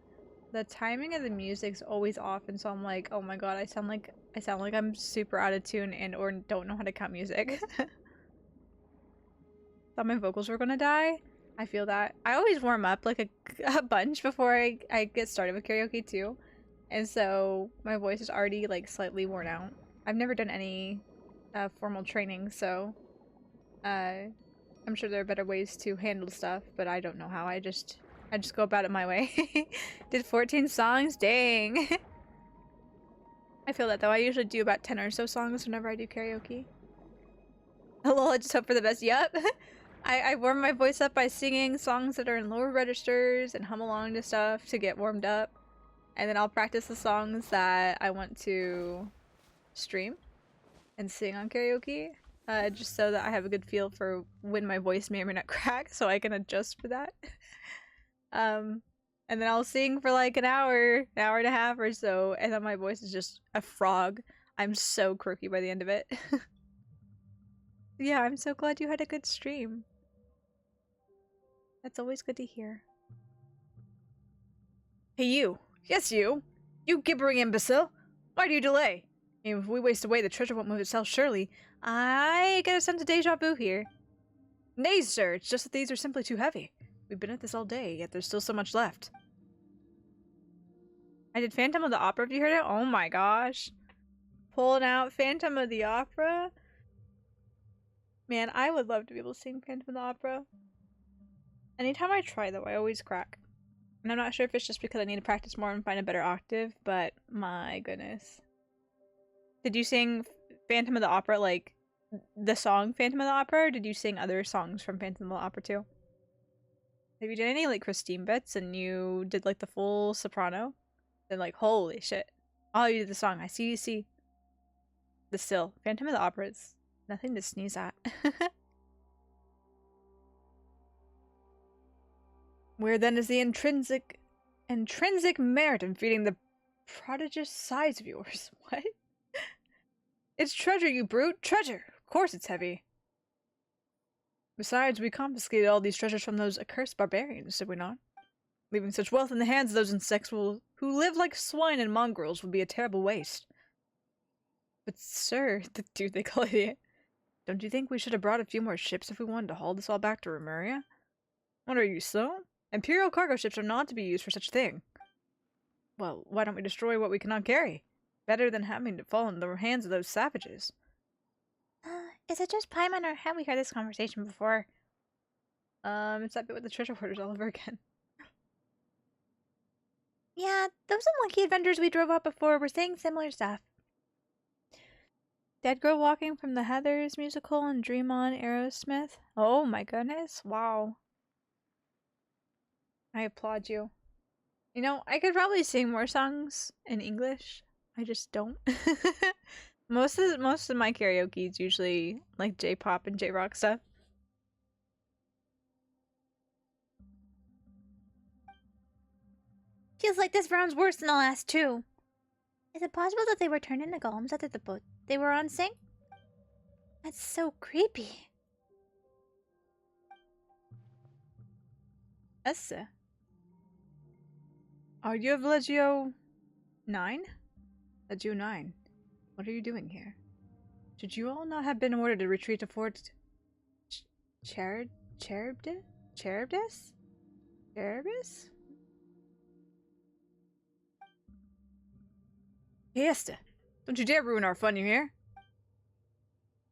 the timing of the music's always off, and so I'm like, oh my god, I sound like I'm super out of tune and or don't know how to count music.
thought my vocals were gonna die. I feel that. I always warm up like a bunch before I get started with karaoke too. And so my voice is already like slightly worn out. I've never done any formal training, so I'm sure there are better ways to handle stuff, but I don't know how. I just go about it my way. Did 14 songs? Dang. I feel that though. I usually do about 10 or so songs whenever I do karaoke. Lol, I just hope for the best. Yup. I warm my voice up by singing songs that are in lower registers and hum along to stuff to get warmed up. And then I'll practice the songs that I want to stream and sing on karaoke. Just so that I have a good feel for when my voice may or may not crack, so I can adjust for that. And then I'll sing for like an hour and a half or so, and then my voice is just a frog. I'm so croaky by the end of it. Yeah, I'm so glad you had a good stream. That's always good to hear. Hey you! Yes you! You gibbering imbecile! Why do you delay? If we waste away, the treasure won't move itself, surely. I get a sense of deja vu here. Nay, sir, it's just that these are simply too heavy. We've been at this all day, yet there's still so much left. I did Phantom of the Opera, have you heard it? Oh my gosh. Pulling out Phantom of the Opera? Man, I would love to be able to sing Phantom of the Opera. Anytime I try, though, I always crack. And I'm not sure if it's just because I need to practice more and find a better octave, but my goodness. Did you sing Phantom of the Opera, like, the song Phantom of the Opera, or did you sing other songs from Phantom of the Opera, too? Have you done any, like, Christine bits and you did, like, the full soprano? Then, like, holy shit. Oh, you did the song. I see you see. The still. Phantom of the Opera is nothing to sneeze at. Where then is the intrinsic merit in feeding the prodigious size of yours? What? It's treasure, you brute! Treasure! Of course it's heavy. Besides, we confiscated all these treasures from those accursed barbarians, did we not? Leaving such wealth in the hands of those insects who live like swine and mongrels would be a terrible waste. But sir, the dude they call idiot, don't you think we should have brought a few more ships if we wanted to haul this all back to Remuria? What, are you slow? Imperial cargo ships are not to be used for such a thing. Well, why don't we destroy what we cannot carry? Better than having to fall into the hands of those savages.
Is it just Paimon, or have we had this conversation before?
It's that bit with the treasure hoarders all over again.
Yeah, those unlucky adventures we drove up before were saying similar stuff.
Dead Girl Walking from the Heathers musical and Dream On Aerosmith. Oh my goodness, wow. I applaud you. You know, I could probably sing more songs in English. I just don't. Most of my karaoke is usually like J-pop and J-rock stuff.
Feels like this round's worse than the last two. Is it possible that they were turned into golems after the boat they were on sank? That's so creepy.
Essa. Are you of Legio 9? Legio 9. What are you doing here? Should you all not have been ordered to retreat to Fort Charybdis? Charybdis? Fiesta! Don't you dare ruin our fun, you hear?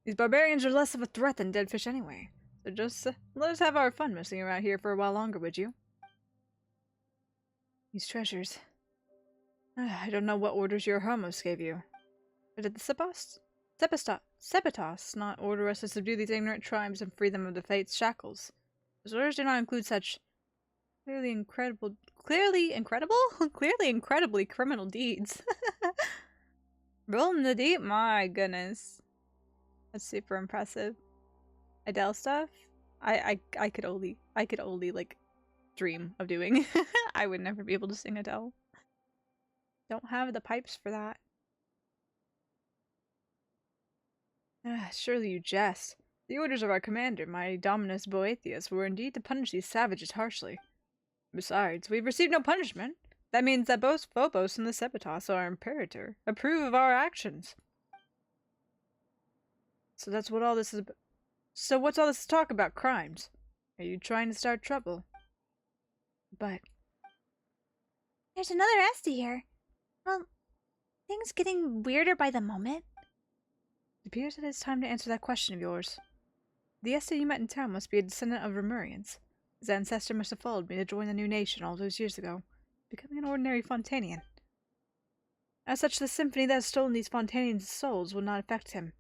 These barbarians are less of a threat than dead fish anyway. So just let us have our fun messing around here for a while longer, would you? These treasures. I don't know what orders your Hermos gave you. But did the Sepatos not order us to subdue these ignorant tribes and free them of the fate's shackles? Those orders do not include such clearly incredibly criminal deeds. Rolling the deep? My goodness. That's super impressive. Adele stuff? I could only like dream of doing. I would never be able to sing Adele. Don't have the pipes for that. Surely you jest. The orders of our commander, my Dominus Boethius, were indeed to punish these savages harshly. Besides, we've received no punishment. That means that both Phobos and the Sepatos, our imperator, approve of our actions. So that's what all this is about. So what's all this talk about crimes? Are you trying to start trouble? But
There's another Esty here. Well, things getting weirder by the moment.
it appears that it's time to answer that question of yours. The Estes you met in town must be a descendant of Lemurians. His ancestor must have followed me to join the new nation all those years ago, becoming an ordinary Fontainian. As such, the symphony that has stolen these Fontainians' souls will not affect him,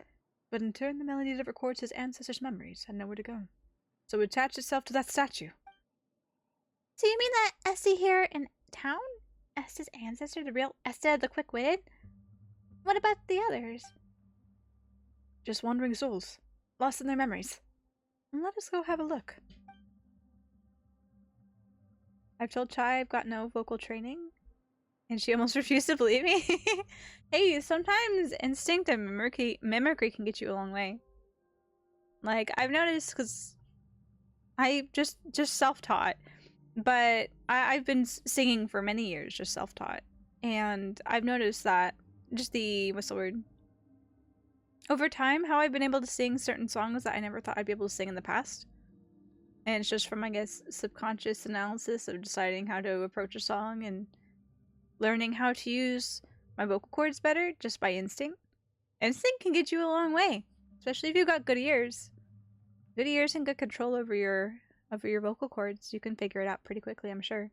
but in turn the melody that records his ancestors' memories had nowhere to go. So it attached itself to that statue.
So you mean that Esty here in town? Esta's ancestor, the real Esta the quick-witted? What about the others?
Just wandering souls, lost in their memories. And let us go have a look. I've told Chai I've got no vocal training, and she almost refused to believe me. Hey, sometimes instinct and mimicry can get you a long way. Like, I've noticed, because I just self-taught, but I've been singing for many years, just self-taught. And I've noticed that just what's the word? Over time, how I've been able to sing certain songs that I never thought I'd be able to sing in the past. And it's just from, I guess, subconscious analysis of deciding how to approach a song and learning how to use my vocal cords better just by instinct. Instinct can get you a long way, especially if you've got good ears. Good ears and good control over your vocal cords. You can figure it out pretty quickly, I'm sure.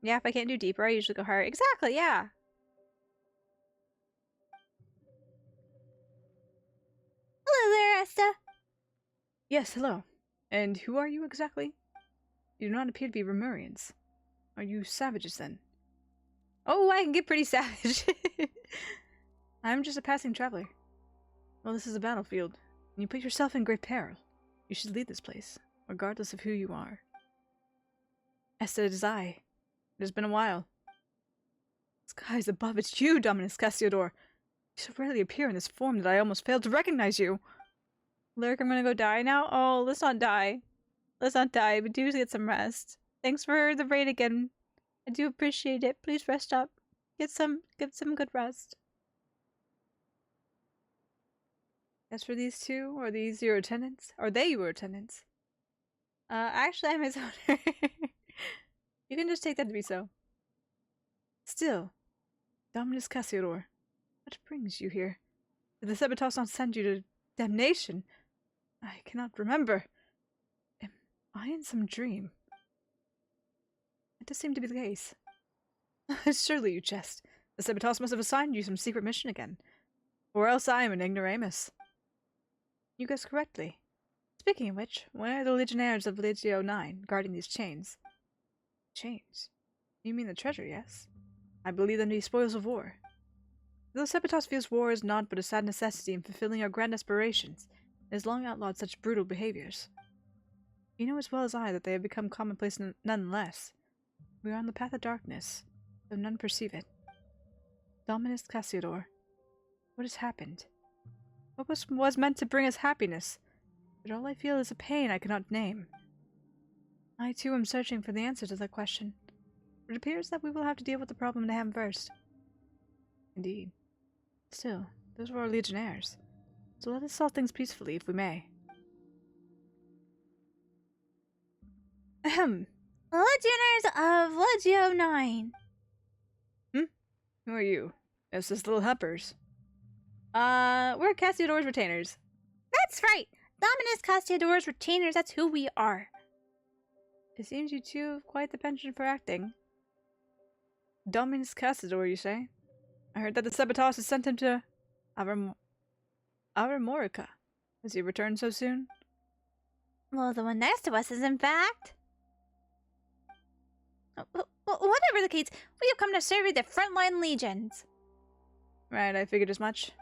Yeah, if I can't do deeper, I usually go higher. Exactly, yeah.
Hello there, Esta.
Yes, hello. And who are you exactly? You do not appear to be Lemurians. Are you savages then? Oh, I can get pretty savage. I'm just a passing traveler. Well, this is a battlefield, and you put yourself in great peril. You should lead this place, regardless of who you are. Esta, it is I. It has been a while. Skies above, it's you, Dominus Cassiodor. You so rarely appear in this form that I almost failed to recognize you. Lyric, I'm gonna go die now? Oh, let's not die. Let's not die, but do get some rest. Thanks for the raid again. I do appreciate it. Please rest up. Get some good rest. As for these two, are these your attendants? Are they your attendants? Actually, I'm his owner. You can just take that to be so. Still, Dominus Cassiodor, what brings you here? Did the Sabatos not send you to damnation? I cannot remember. Am I in some dream? It does seem to be the case. Surely you jest. The Sabatos must have assigned you some secret mission again. Or else I am an ignoramus. You guessed correctly. Speaking of which, where are the legionnaires of Legio 9 guarding these chains? Chains? You mean the treasure, yes? I believe them to be spoils of war. Though Sabatos feels war is not but a sad necessity in fulfilling our grand aspirations, it has long outlawed such brutal behaviors. You know as well as I that they have become commonplace nonetheless. We are on the path of darkness, though none perceive it. Dominus Cassiodor, what has happened? What was meant to bring us happiness? But all I feel is a pain I cannot name. I too am searching for the answer to that question. It appears that we will have to deal with the problem at hand first. Indeed. Still, those were our legionnaires. So let us solve things peacefully, if we may. Ahem.
Legionnaires of Legio 9.
Who are you? It's just little helpers. We're Cassiodor's retainers.
That's right. Dominus Cassiodor's retainers, that's who we are.
It seems you two have quite the penchant for acting. Dominus Cassiodor, you say? I heard that the Sabatos has sent him to Aramorica. Has he returned so soon?
Well, the one next to us is, in fact. Whatever the case, we have come to serve the frontline legions.
Right, I figured as much.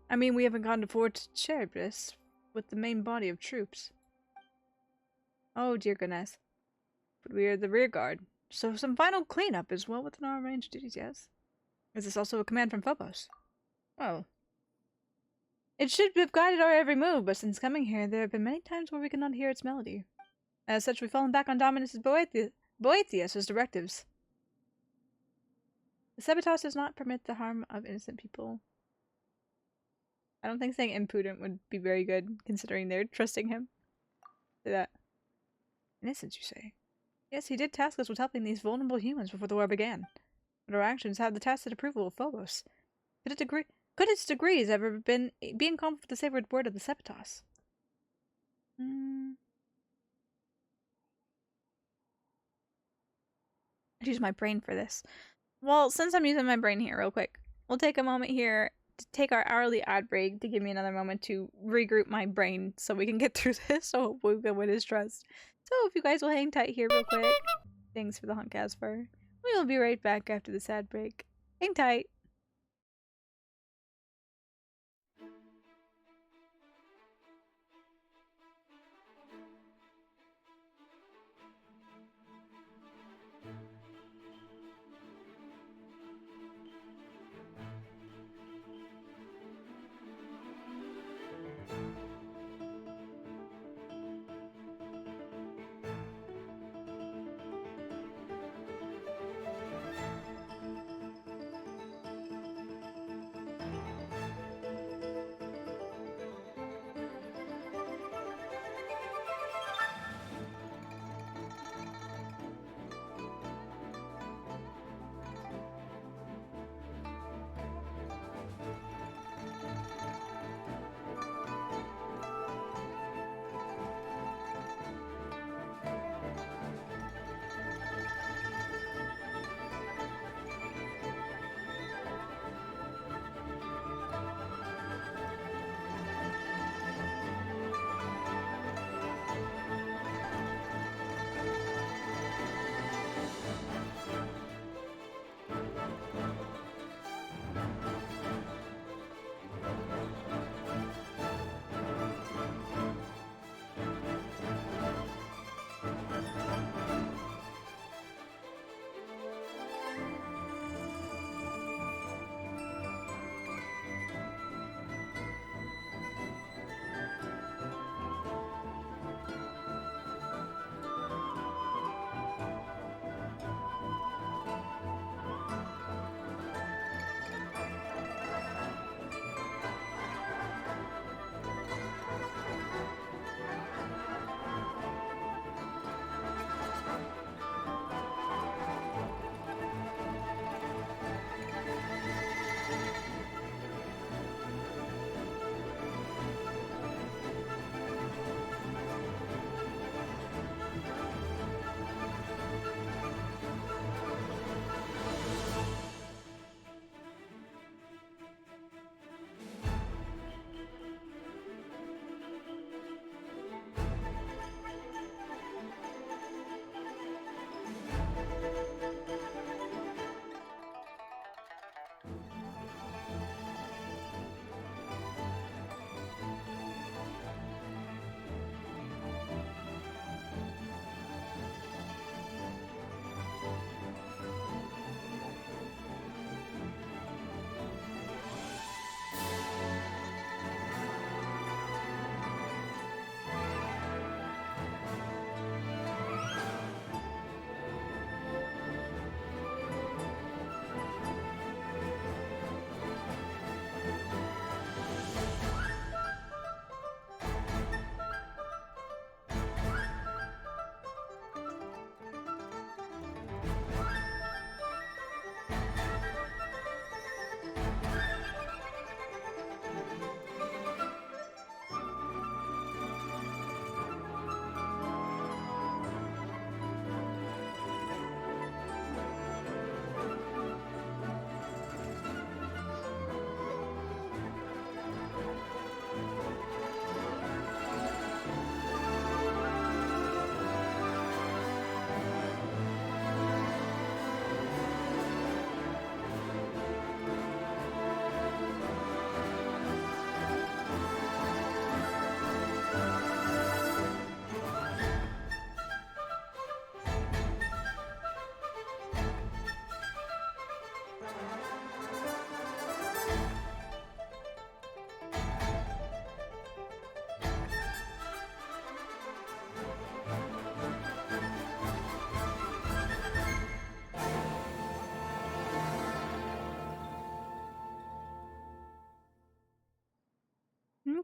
I mean, we haven't gone to Fort Cheribus with the main body of troops. Oh, dear goodness. But we are the rear guard, so some final cleanup is well within our range of duties, yes? Is this also a command from Phobos? Well, it should have guided our every move, but since coming here, there have been many times where we could not hear its melody. As such, we've fallen back on Dominus Boethius' directives. The Sabatos does not permit the harm of innocent people. I don't think saying imprudent would be very good, considering they're trusting him. Say that. Innocence, you say? Yes, he did task us with helping these vulnerable humans before the war began. But our actions have the tacit approval of Phobos. Could its degrees ever be in conflict with the sacred word of the Septos? I'd use my brain for this. Well, since I'm using my brain here real quick, we'll take a moment here to take our hourly ad break to give me another moment to regroup my brain so we can get through this, so hopefully we can win his trust. So if you guys will hang tight here real quick. Thanks for the hunt, Casper. We will be right back after this ad break. Hang tight.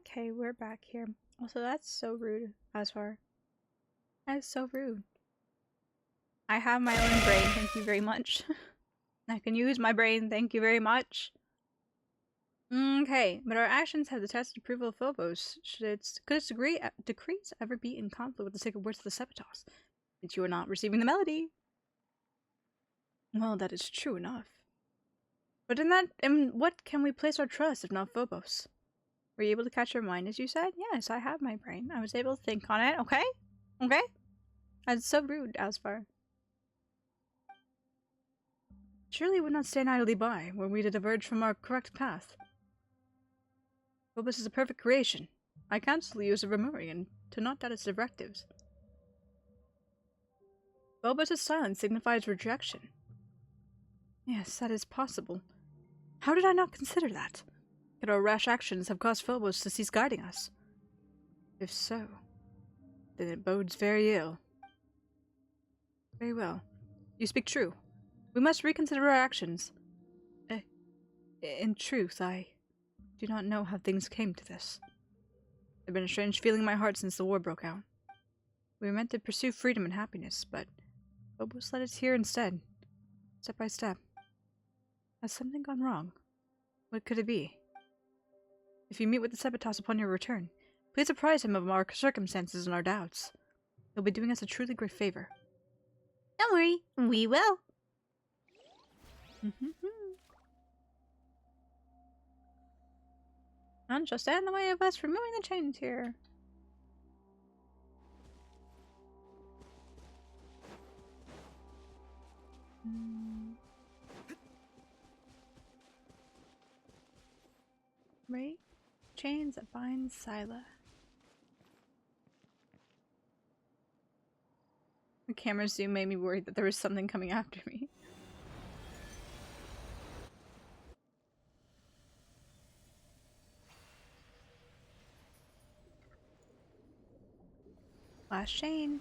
Okay, we're back here. Also, that's so rude, Asfar. That is so rude. I have my own brain, thank you very much. I can use my brain, thank you very much. Okay, but our actions have the tacit approval of Phobos. Could its decrees ever be in conflict with the sacred words of the Sephitos? Since you are not receiving the melody. Well, that is true enough. But in what can we place our trust if not Phobos? Were you able to catch your mind, as you said? Yes, I have my brain. I was able to think on it, okay? Okay? That's so rude, Asfar. Surely it would not stand idly by, were we to diverge from our correct path. Phobos is a perfect creation. I counsel you as a Remurian to not doubt its directives. Phobos' silence signifies rejection. Yes, that is possible. How did I not consider that? Could our rash actions have caused Phobos to cease guiding us? If so, then it bodes very ill. Very well. You speak true. We must reconsider our actions. In truth, I do not know how things came to this. There's been a strange feeling in my heart since the war broke out. We were meant to pursue freedom and happiness, but Phobos led us here instead, step by step. Has something gone wrong? What could it be? If you meet with the Sephitos upon your return, please apprise him of our circumstances and our doubts. He'll be doing us a truly great favor.
Don't worry, we will.
None shall stand in the way of us removing the chains here. Right? Chains that bind Scylla. The camera zoom made me worried that there was something coming after me. Last chain.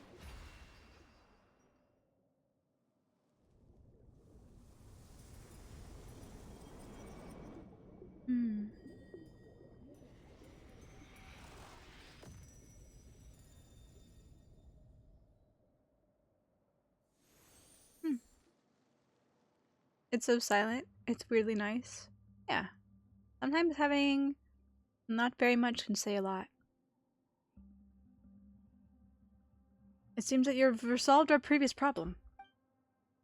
It's so silent. It's weirdly nice. Yeah. Sometimes having not very much can say a lot. It seems that you've resolved our previous problem.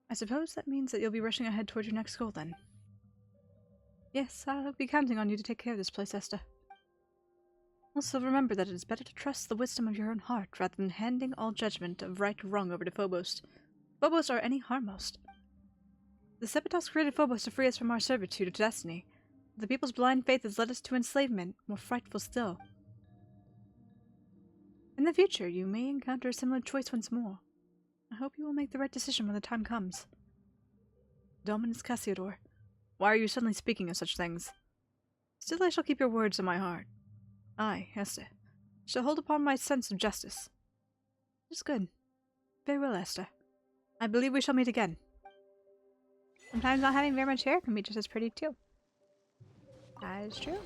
I suppose that means that you'll be rushing ahead toward your next goal then. Yes, I'll be counting on you to take care of this place, Esther. Also remember that it is better to trust the wisdom of your own heart rather than handing all judgment of right or wrong over to Phobos. Phobos are any harmmost. The Sephitos created Phobos to free us from our servitude to destiny. The people's blind faith has led us to enslavement, more frightful still. In the future, you may encounter a similar choice once more. I hope you will make the right decision when the time comes. Dominus Cassiodor, why are you suddenly speaking of such things? Still I shall keep your words in my heart. I, Esther, shall hold upon my sense of justice. It is good. Very well, Esther. I believe we shall meet again. Sometimes not having very much hair can be just as pretty too. That is true.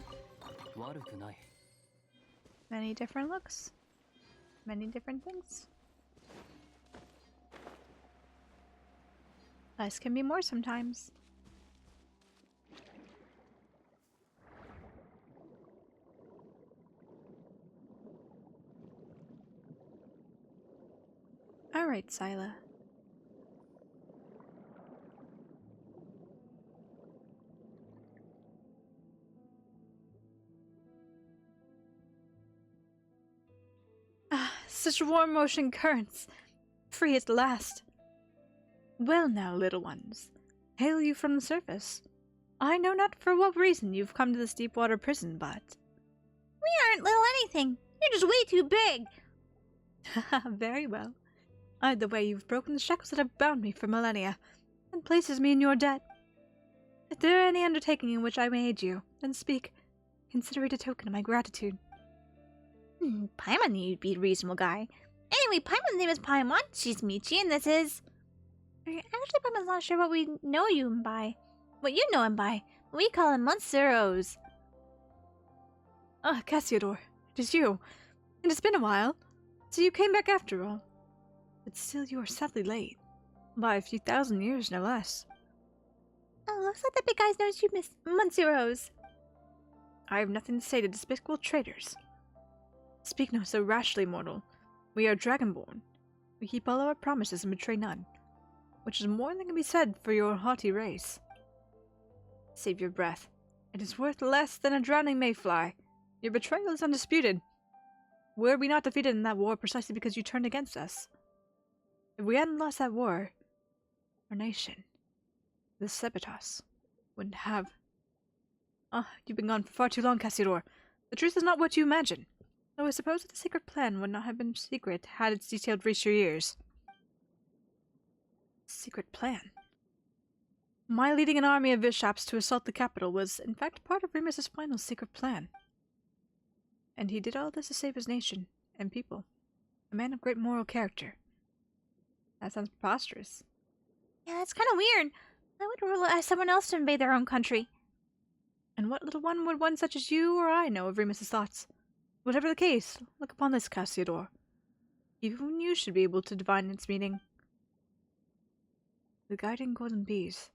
Many different looks. Many different things. Less can be more sometimes. Alright, Scylla. Such warm ocean currents, free at last. Well now, little ones, hail you from the surface. I know not for what reason you've come to this deep water prison, but...
We aren't little anything. You're just way too big.
Very well. Either way, you've broken the shackles that have bound me for millennia, and places me in your debt. If there are any undertaking in which I may aid you, then speak. Consider it a token of my gratitude.
Paimon knew you'd be a reasonable guy. Anyway, Paimon's name is Paimon, she's Michi, and this is... Actually, Paimon's not sure what we know you by. What you know him by. We call him Monsteros.
Ah, Cassiodor, it is you. It has been a while. So you came back after all. But still you are sadly late. By a few thousand years, no less.
Oh, looks like the big guys knows you, Miss Monsieur Rose.
I have nothing to say to despicable traitors. Speak not so rashly, mortal. We are dragonborn. We keep all our promises and betray none, which is more than can be said for your haughty race. Save your breath. It is worth less than a drowning mayfly. Your betrayal is undisputed. Were we not defeated in that war precisely because you turned against us? If we hadn't lost that war, our nation, the Sepitos, wouldn't have... Ah, you've been gone for far too long, Cassiodor. The truth is not what you imagine. Though I suppose that the secret plan would not have been secret had its details reached your ears. Secret plan? My leading an army of Vishaps to assault the capital was, in fact, part of Remus's final secret plan. And he did all this to save his nation and people. A man of great moral character. That sounds preposterous.
Yeah, that's kind of weird. I would rely on someone else to invade their own country.
And what little one would one such as you or I know of Remus's thoughts? Whatever the case, look upon this, Cassiodor. Even you should be able to divine its meaning. The guiding golden bees.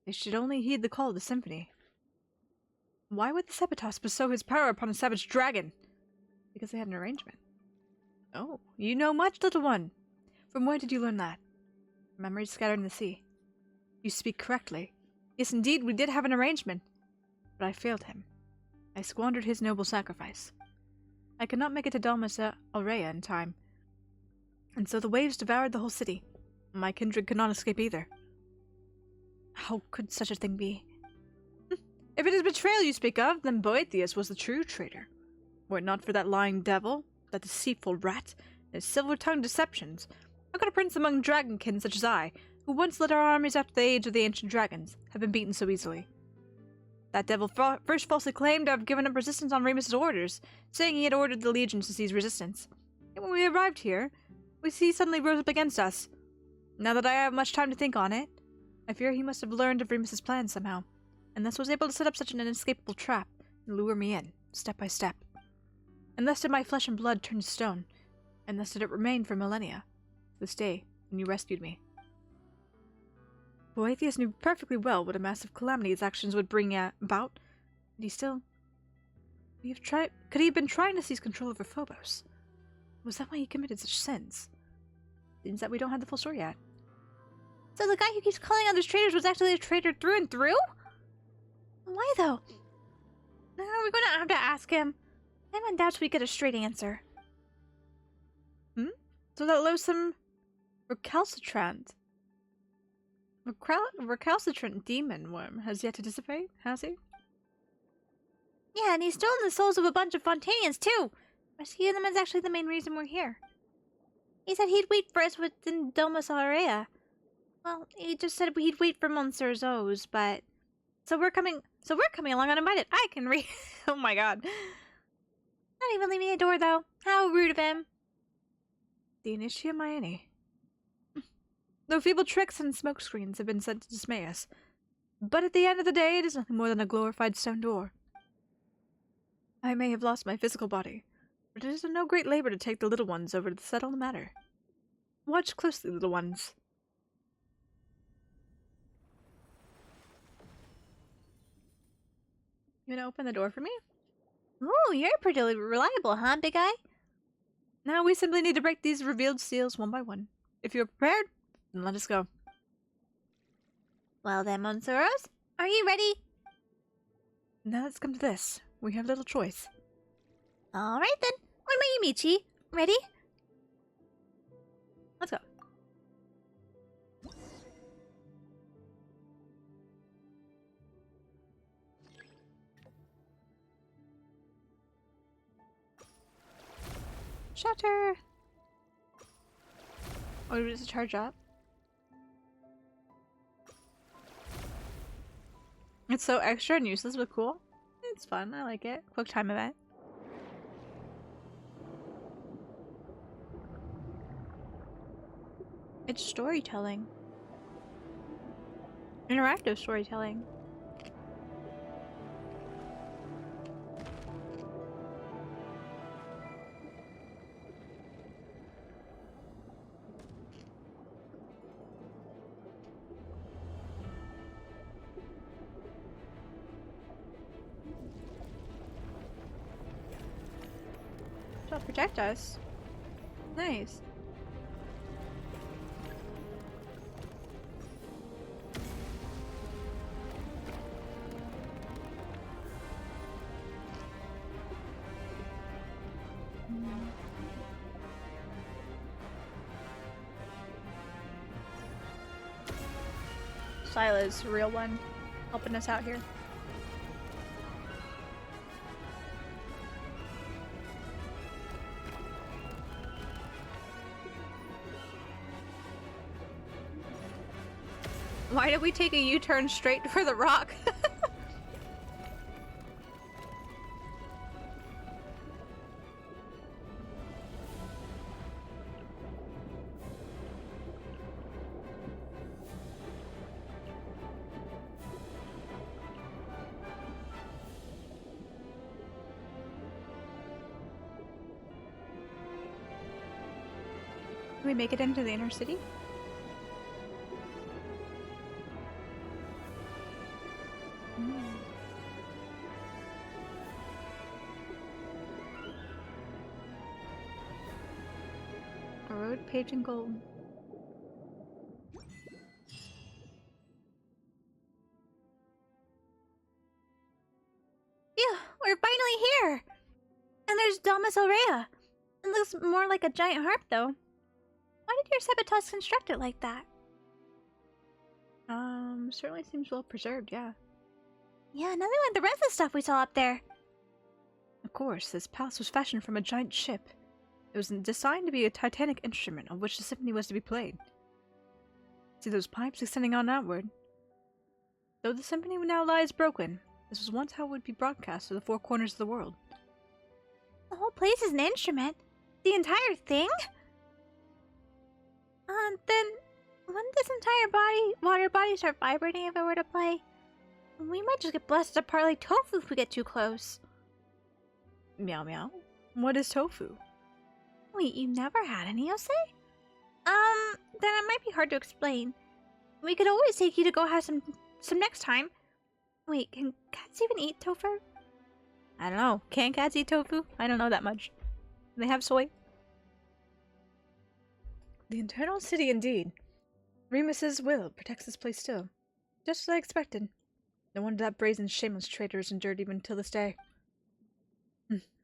They should only heed the call of the symphony. Why would the Sepitos bestow his power upon a savage dragon? Because they had an arrangement. Oh, you know much, little one. From where did you learn that? Memories scattered in the sea. You speak correctly. Yes, indeed, we did have an arrangement. But I failed him. I squandered his noble sacrifice. I could not make it to Dalmas Aurea in time. And so the waves devoured the whole city. My kindred could not escape either. How could such a thing be? If it is betrayal you speak of, then Boethius was the true traitor. Were it not for that lying devil, that deceitful rat, and his silver-tongued deceptions, how could a prince among dragonkin such as I, who once led our armies after the age of the ancient dragons, have been beaten so easily? That devil first falsely claimed to have given up resistance on Remus's orders, saying he had ordered the legions to seize resistance. And when we arrived here, he suddenly rose up against us. Now that I have much time to think on it, I fear he must have learned of Remus's plan somehow, and thus was able to set up such an inescapable trap and lure me in, step by step. And thus did my flesh and blood turn to stone, and thus did it remain for millennia, this day when you rescued me. Boethius knew perfectly well what a massive calamity his actions would bring about, and he still... Could he have been trying to seize control over Phobos? Was that why he committed such sins? Seems that we don't have the full story yet.
So the guy who keeps calling others traitors was actually a traitor through and through? Why though? We're gonna have to ask him. I'm in doubt we get a straight answer.
So that loathsome recalcitrant demon worm has yet to dissipate, has he?
Yeah, and he's stolen the souls of a bunch of Fontainians too. Rescuing them is actually the main reason we're here. He said he'd wait for us within Domus Aurea. Well, he just said he'd wait for Monsieur Zo's, but... So we're coming along uninvited. I can read. Oh my god. Not even leaving a door, though. How rude of him.
The Initia Maene. Though feeble tricks and smokescreens have been sent to dismay us. But at the end of the day, it is nothing more than a glorified stone door. I may have lost my physical body, but it is of no great labor to take the little ones over to settle the matter. Watch closely, little ones. You gonna open the door for me?
Ooh, you're pretty reliable, huh, big guy?
Now we simply need to break these revealed seals one by one. If you're prepared, then let us go.
Well then, Monsieur Rose, are you ready?
Now let's come to this. We have little choice.
Alright then. What about you, Michi? Ready?
Let's go. Shutter! Oh, does it charge up? It's so extra and useless but cool. It's fun, I like it. Quick time event. It's storytelling. Interactive storytelling. They'll protect us. Nice. Sila's a real one, helping us out here. Why did we take a U-turn straight for the rock? Can we make it into the inner city? A road paved in gold.
Phew, we're finally here! And there's Domus Aurea. It looks more like a giant harp, though. Why did your Sebatos construct it like that?
Certainly seems well preserved, yeah.
Yeah, nothing like the rest of the stuff we saw up there.
Of course, this palace was fashioned from a giant ship. It was designed to be a titanic instrument on which the symphony was to be played. See those pipes extending on outward? Though the symphony now lies broken, this was once how it would be broadcast to the four corners of the world.
The whole place is an instrument. The entire thing? Then wouldn't this entire water body start vibrating if it were to play? We might just get blasted apart like tofu if we get too close.
Meow meow. What is tofu?
Wait, you never had any, Yosei? Then it might be hard to explain. We could always take you to go have some next time. Wait, can cats even eat tofu?
I don't know. Can cats eat tofu? I don't know that much. They have soy. The internal city, indeed. Remus's will protects this place still. Just as I expected. No wonder that brazen, shameless traitor has endured even till this day.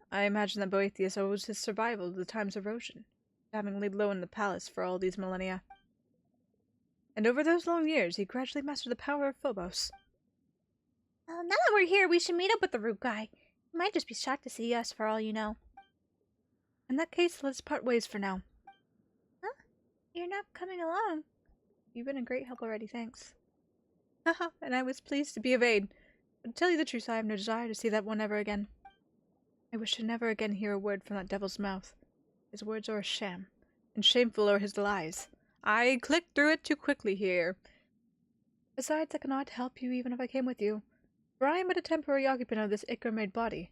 I imagine that Boethius owes his survival to the time's erosion, having laid low in the palace for all these millennia. And over those long years, he gradually mastered the power of Phobos.
Now that we're here, we should meet up with the root guy. He might just be shocked to see us for all you know.
In that case, let's part ways for now.
Huh? You're not coming along.
You've been a great help already, thanks. Haha, and I was pleased to be of aid. But to tell you the truth, I have no desire to see that one ever again. I wish to never again hear a word from that devil's mouth. His words are a sham, and shameful are his lies. I clicked through it too quickly here. Besides, I cannot help you even if I came with you, for I am but a temporary occupant of this ichor-made body.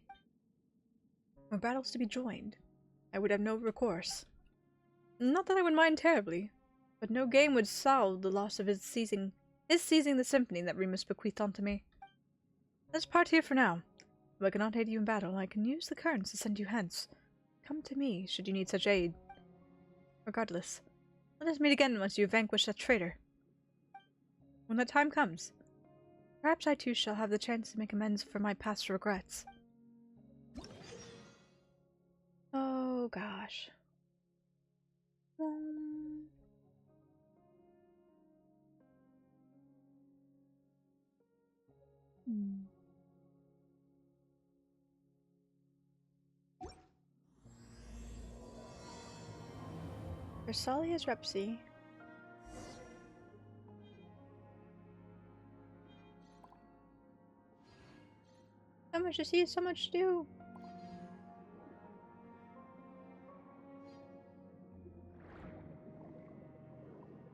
Were battles to be joined, I would have no recourse. Not that I would mind terribly, but no gain would solve the loss of his seizing the symphony that Remus bequeathed unto me. Let's part here for now. If I cannot aid you in battle, I can use the currents to send you hence. Come to me, should you need such aid. Regardless, let us meet again once you have vanquished that traitor. When that time comes, perhaps I too shall have the chance to make amends for my past regrets. Oh gosh. Versalia's Repsy. So much to see, so much to do.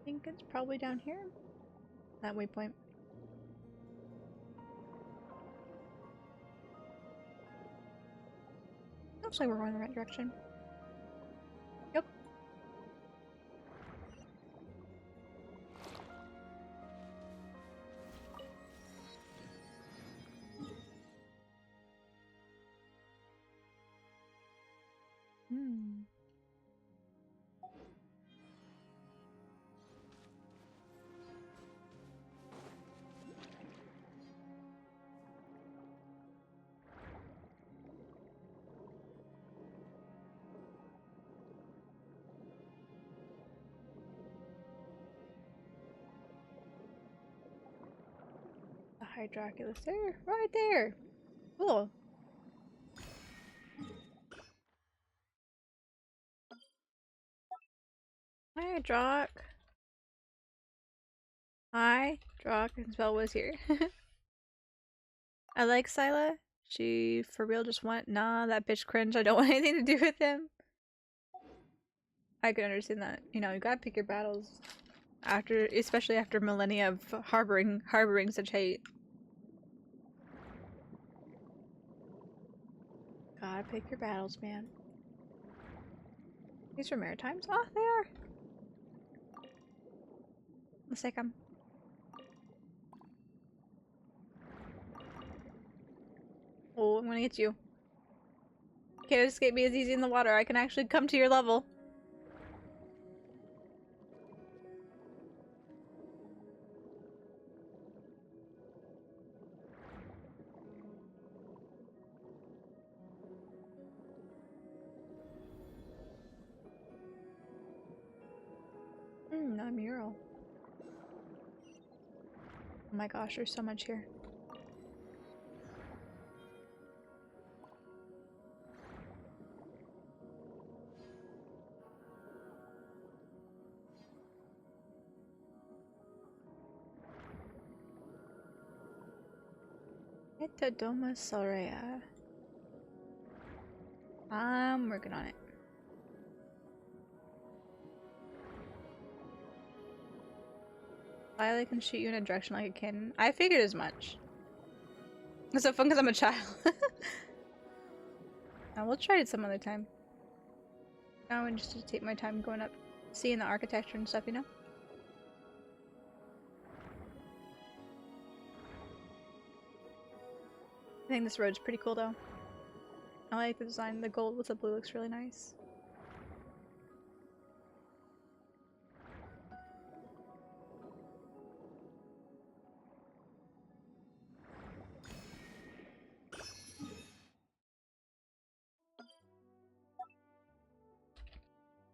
I think it's probably down here. That waypoint. Looks like we're going in the right direction. Yep. Hydroculus there, right there. Cool. Hi, Drock. Hi, Drock, and Spell was here. I like Scylla. She for real just went, nah, that bitch cringe. I don't want anything to do with him. I can understand that. You know, you gotta pick your battles after, especially after millennia of harboring such hate. Gotta pick your battles, man. These are Maritimes? Oh, they are. Let's take them. Oh, I'm gonna get you. Can't escape me as easy in the water. I can actually come to your level. A mural. Oh my gosh, there's so much here. Etodoma Sorea. I'm working on it. Violet can shoot you in a direction like a cannon. I figured as much. It's so fun because I'm a child. We'll try it some other time. Now I'm just to take my time going up, seeing the architecture and stuff, you know? I think this road's pretty cool though. I like the design. The gold with the blue looks really nice.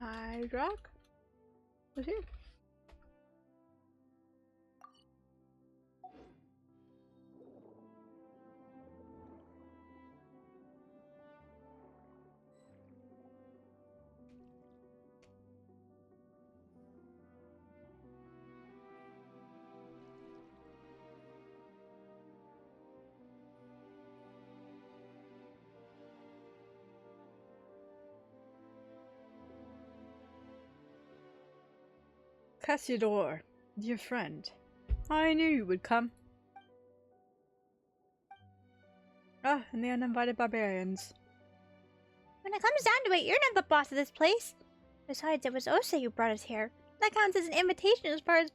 Hydrock? Who's here? Cassiodor, dear friend. I knew you would come. Ah, and the uninvited barbarians.
When it comes down to it, you're not the boss of this place. Besides, it was Osa who brought us here. That counts as an invitation as far as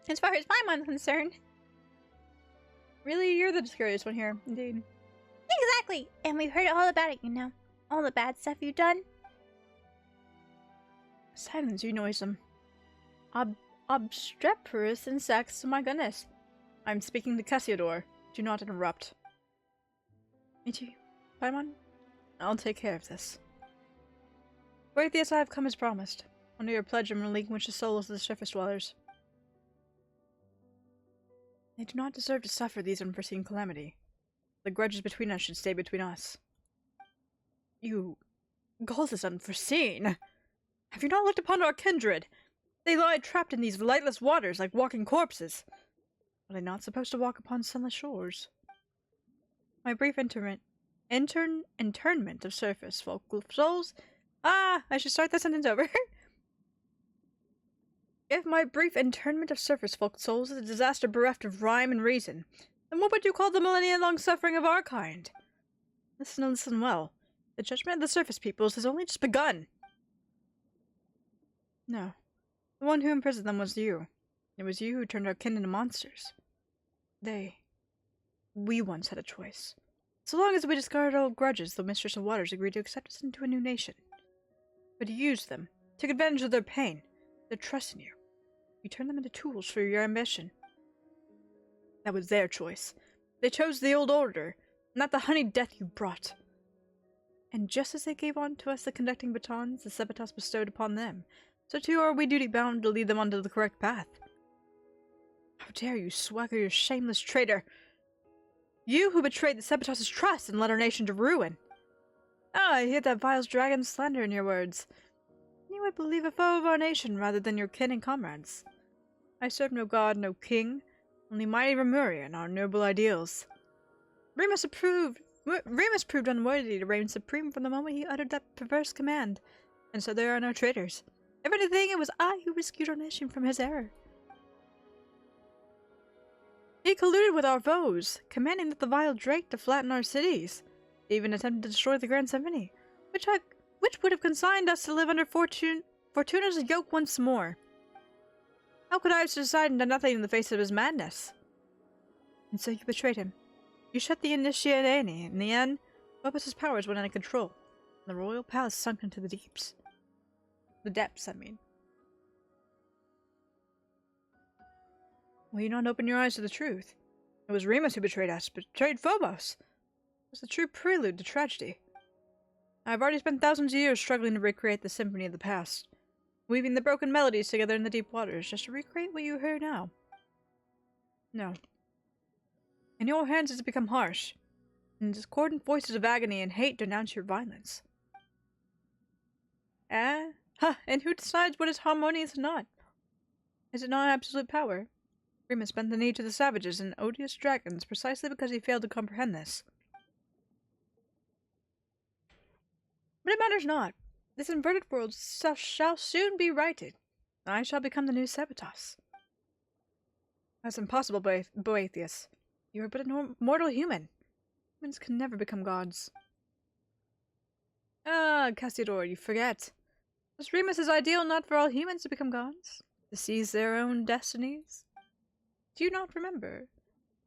Paimon's concerned.
Really, you're the discouraged one here, indeed.
Exactly, and we've heard all about it, you know. All the bad stuff you've done.
Silence, you noisome. Obstreperous insects, my goodness. I'm speaking to Cassiodor. Do not interrupt. Michi, Paimon, I'll take care of this. Boethius, I have come as promised. Under your pledge and relinquish the souls of the surface dwellers. They do not deserve to suffer these unforeseen calamity. The grudges between us should stay between us. You call this unforeseen? Have you not looked upon our kindred? They lie trapped in these lightless waters like walking corpses. Are they not supposed to walk upon sunless shores? My brief internment of surface folk souls. Ah, I should start that sentence over. If my brief internment of surface folk souls is a disaster bereft of rhyme and reason, then what would you call the millennia-long suffering of our kind? Listen and listen well. The judgment of the surface peoples has only just begun. No. The one who imprisoned them was you. It was you who turned our kin into monsters. We once had a choice. So long as we discarded old grudges, the Mistress of Waters agreed to accept us into a new nation. But you used them, took advantage of their pain, their trust in you. You turned them into tools for your ambition. That was their choice. They chose the old order, not the honeyed death you brought. And just as they gave on to us the conducting batons the Sepitas bestowed upon them, so too are we duty-bound to lead them onto the correct path. How dare you swagger, you shameless traitor! You who betrayed the Sabotage's trust and led our nation to ruin. Ah, I hear that vile dragon slander in your words. You would believe a foe of our nation rather than your kin and comrades. I serve no god, no king, only mighty Remuria and our noble ideals. Remus proved unworthy to reign supreme from the moment he uttered that perverse command, and so there are no traitors. If anything, it was I who rescued our nation from his error. He colluded with our foes, commanding that the vile Drake to flatten our cities. He even attempted to destroy the Grand Symphony, which would have consigned us to live under Fortuna's yoke once more. How could I have decided and done nothing in the face of his madness? And so you betrayed him. You shut the Initiate. In the end, Phobos' powers went out of control, and the royal palace sunk into the deeps. The depths, I mean. Will you not open your eyes to the truth? It was Remus who betrayed us, betrayed Phobos. It was the true prelude to tragedy. I have already spent thousands of years struggling to recreate the symphony of the past, weaving the broken melodies together in the deep waters, just to recreate what you hear now. No. In your hands it has become harsh, and discordant voices of agony and hate denounce your violence. And who decides what is harmonious and not? Is it not absolute power? Remus bent the knee to the savages and odious dragons precisely because he failed to comprehend this. But it matters not. This inverted world shall soon be righted. I shall become the new Sabotas. That's impossible, Boethius. You are but a mortal human. Humans can never become gods. Ah, Cassiodor, you forget. Was Remus's ideal not for all humans to become gods? To seize their own destinies? Do you not remember?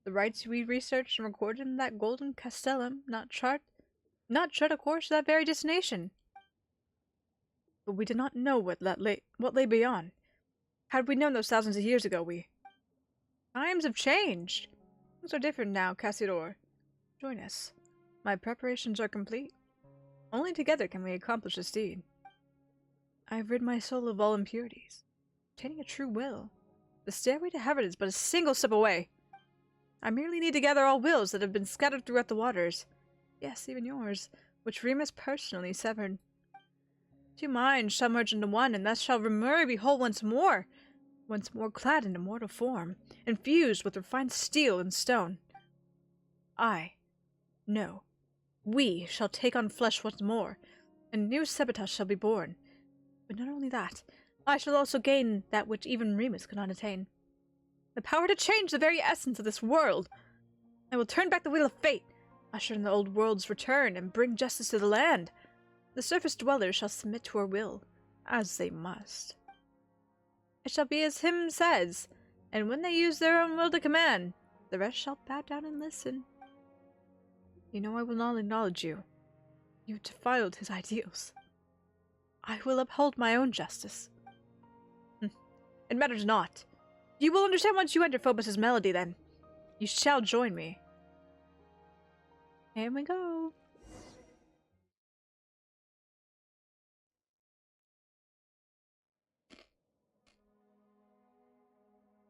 The rites we researched and recorded in that golden castellum not chart a course to that very destination. But we did not know what lay beyond. Had we known those thousands of years ago, Times have changed. Things are different now, Cassiodor. Join us. My preparations are complete. Only together can we accomplish this deed. I have rid my soul of all impurities, obtaining a true will. The stairway to heaven is but a single step away. I merely need to gather all wills that have been scattered throughout the waters. Yes, even yours, which Remus personally severed. 2 minds shall merge into one, and thus shall Remuria be whole once more clad in immortal form, infused with refined steel and stone. We shall take on flesh once more, and a new Sabotage shall be born. But not only that, I shall also gain that which even Remus could not attain. The power to change the very essence of this world. I will turn back the wheel of fate, usher in the old world's return, and bring justice to the land. The surface dwellers shall submit to our will, as they must. It shall be as hymn says, and when they use their own will to command, the rest shall bow down and listen. You know I will not acknowledge you. You defiled his ideals. I will uphold my own justice. It matters not. You will understand once you enter Phobos' melody, then. You shall join me. Here we go.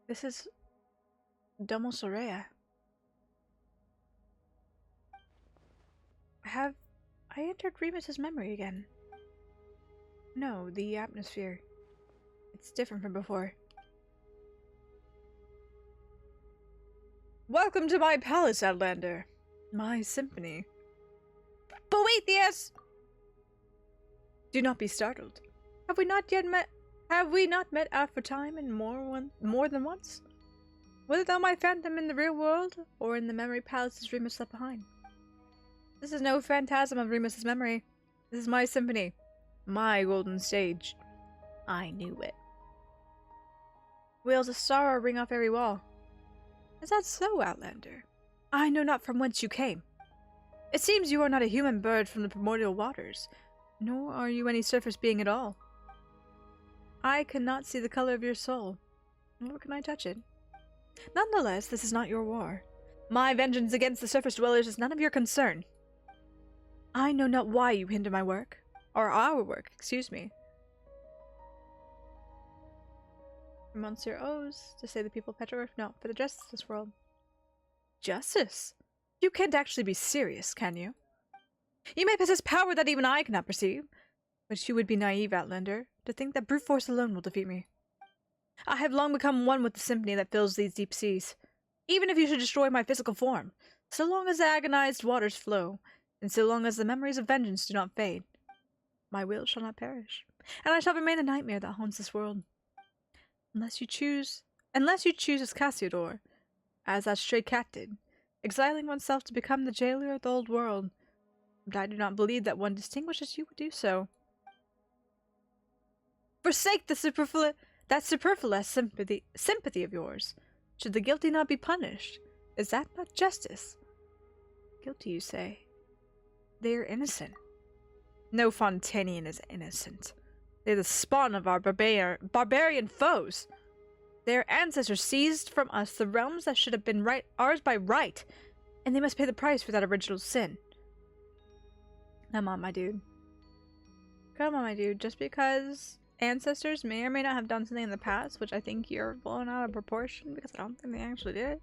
This is Domo Soraya. Have I entered Remus's memory again? No, the atmosphere. It's different from before. Welcome to my palace, Outlander. My symphony. Boethius! Do not be startled. Have we not met aforetime and more than once? Whether thou my phantom in the real world, or in the memory palaces Remus left behind. This is no phantasm of Remus's memory. This is my symphony. My golden stage. I knew it. Wails of sorrow ring off every wall. Is that so, Outlander? I know not from whence you came. It seems you are not a human bird from the primordial waters, nor are you any surface being at all. I cannot see the color of your soul, nor can I touch it. Nonetheless, this is not your war. My vengeance against the surface dwellers is none of your concern. I know not why you hinder my work, or our work, excuse me. For Monsieur O's, to say the people Petrograph, no, for the justice of this world. Justice? You can't actually be serious, can you? You may possess power that even I cannot perceive, but you would be naive, Outlander, to think that brute force alone will defeat me. I have long become one with the symphony that fills these deep seas. Even if you should destroy my physical form, so long as the agonized waters flow, and so long as the memories of vengeance do not fade, my will shall not perish, and I shall remain the nightmare that haunts this world. Unless you choose as Cassiodor, as that stray cat did, exiling oneself to become the jailer of the old world. But I do not believe that one distinguished as you would do so. Forsake that superfluous sympathy of yours. Should the guilty not be punished? Is that not justice? Guilty, you say? They are innocent. No Fontainian is innocent. They are the spawn of our barbarian foes. Their ancestors seized from us the realms that should have been ours by right, and they must pay the price for that original sin. Come on, my dude. Come on, my dude. Just because ancestors may or may not have done something in the past, which I think you're blowing out of proportion because I don't think they actually did.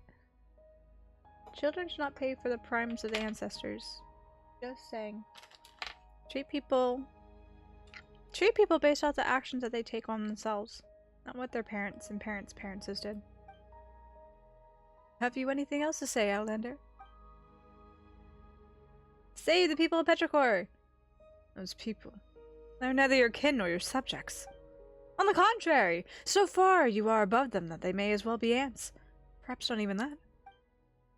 Children should not pay for the crimes of the ancestors. Just saying. Treat people based off the actions that they take on themselves, not what their parents and parents' parents did. Have you anything else to say, Outlander? Save the people of Petrichor! Those people. They're neither your kin nor your subjects. On the contrary, so far you are above them that they may as well be ants. Perhaps not even that.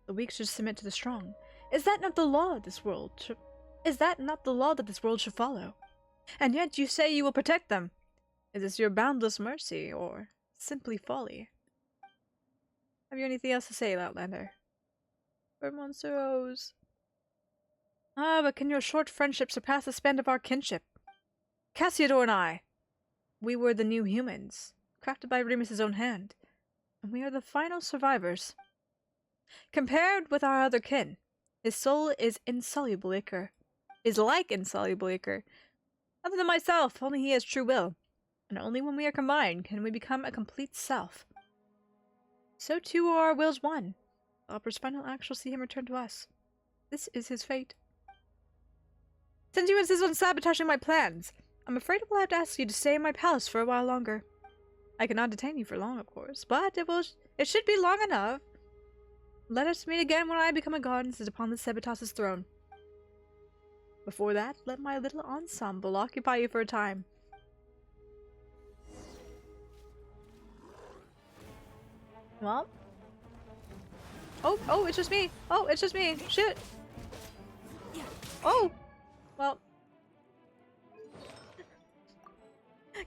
The weak should submit to the strong. Is that not the law of this world? Is that not the law that this world should follow? And yet you say you will protect them. Is this your boundless mercy, or simply folly? Have you anything else to say, Outlander? For Monsteros. Ah, but can your short friendship surpass the span of our kinship? Cassiodor and I, we were the new humans, crafted by Remus's own hand, and we are the final survivors. Compared with our other kin, his soul is insoluble ichor, is like insoluble ichor. Other than myself, only he has true will, and only when we are combined can we become a complete self. So too are our wills one. Opera's final act shall see him return to us. This is his fate. Since you insist on sabotaging my plans, I'm afraid I will have to ask you to stay in my palace for a while longer. I cannot detain you for long, of course, but it should be long enough. Let us meet again when I become a god and sit upon the Sebatos' throne. Before that, let my little ensemble occupy you for a time. Well. Oh, it's just me. Oh, it's just me. Shit. Oh. Well.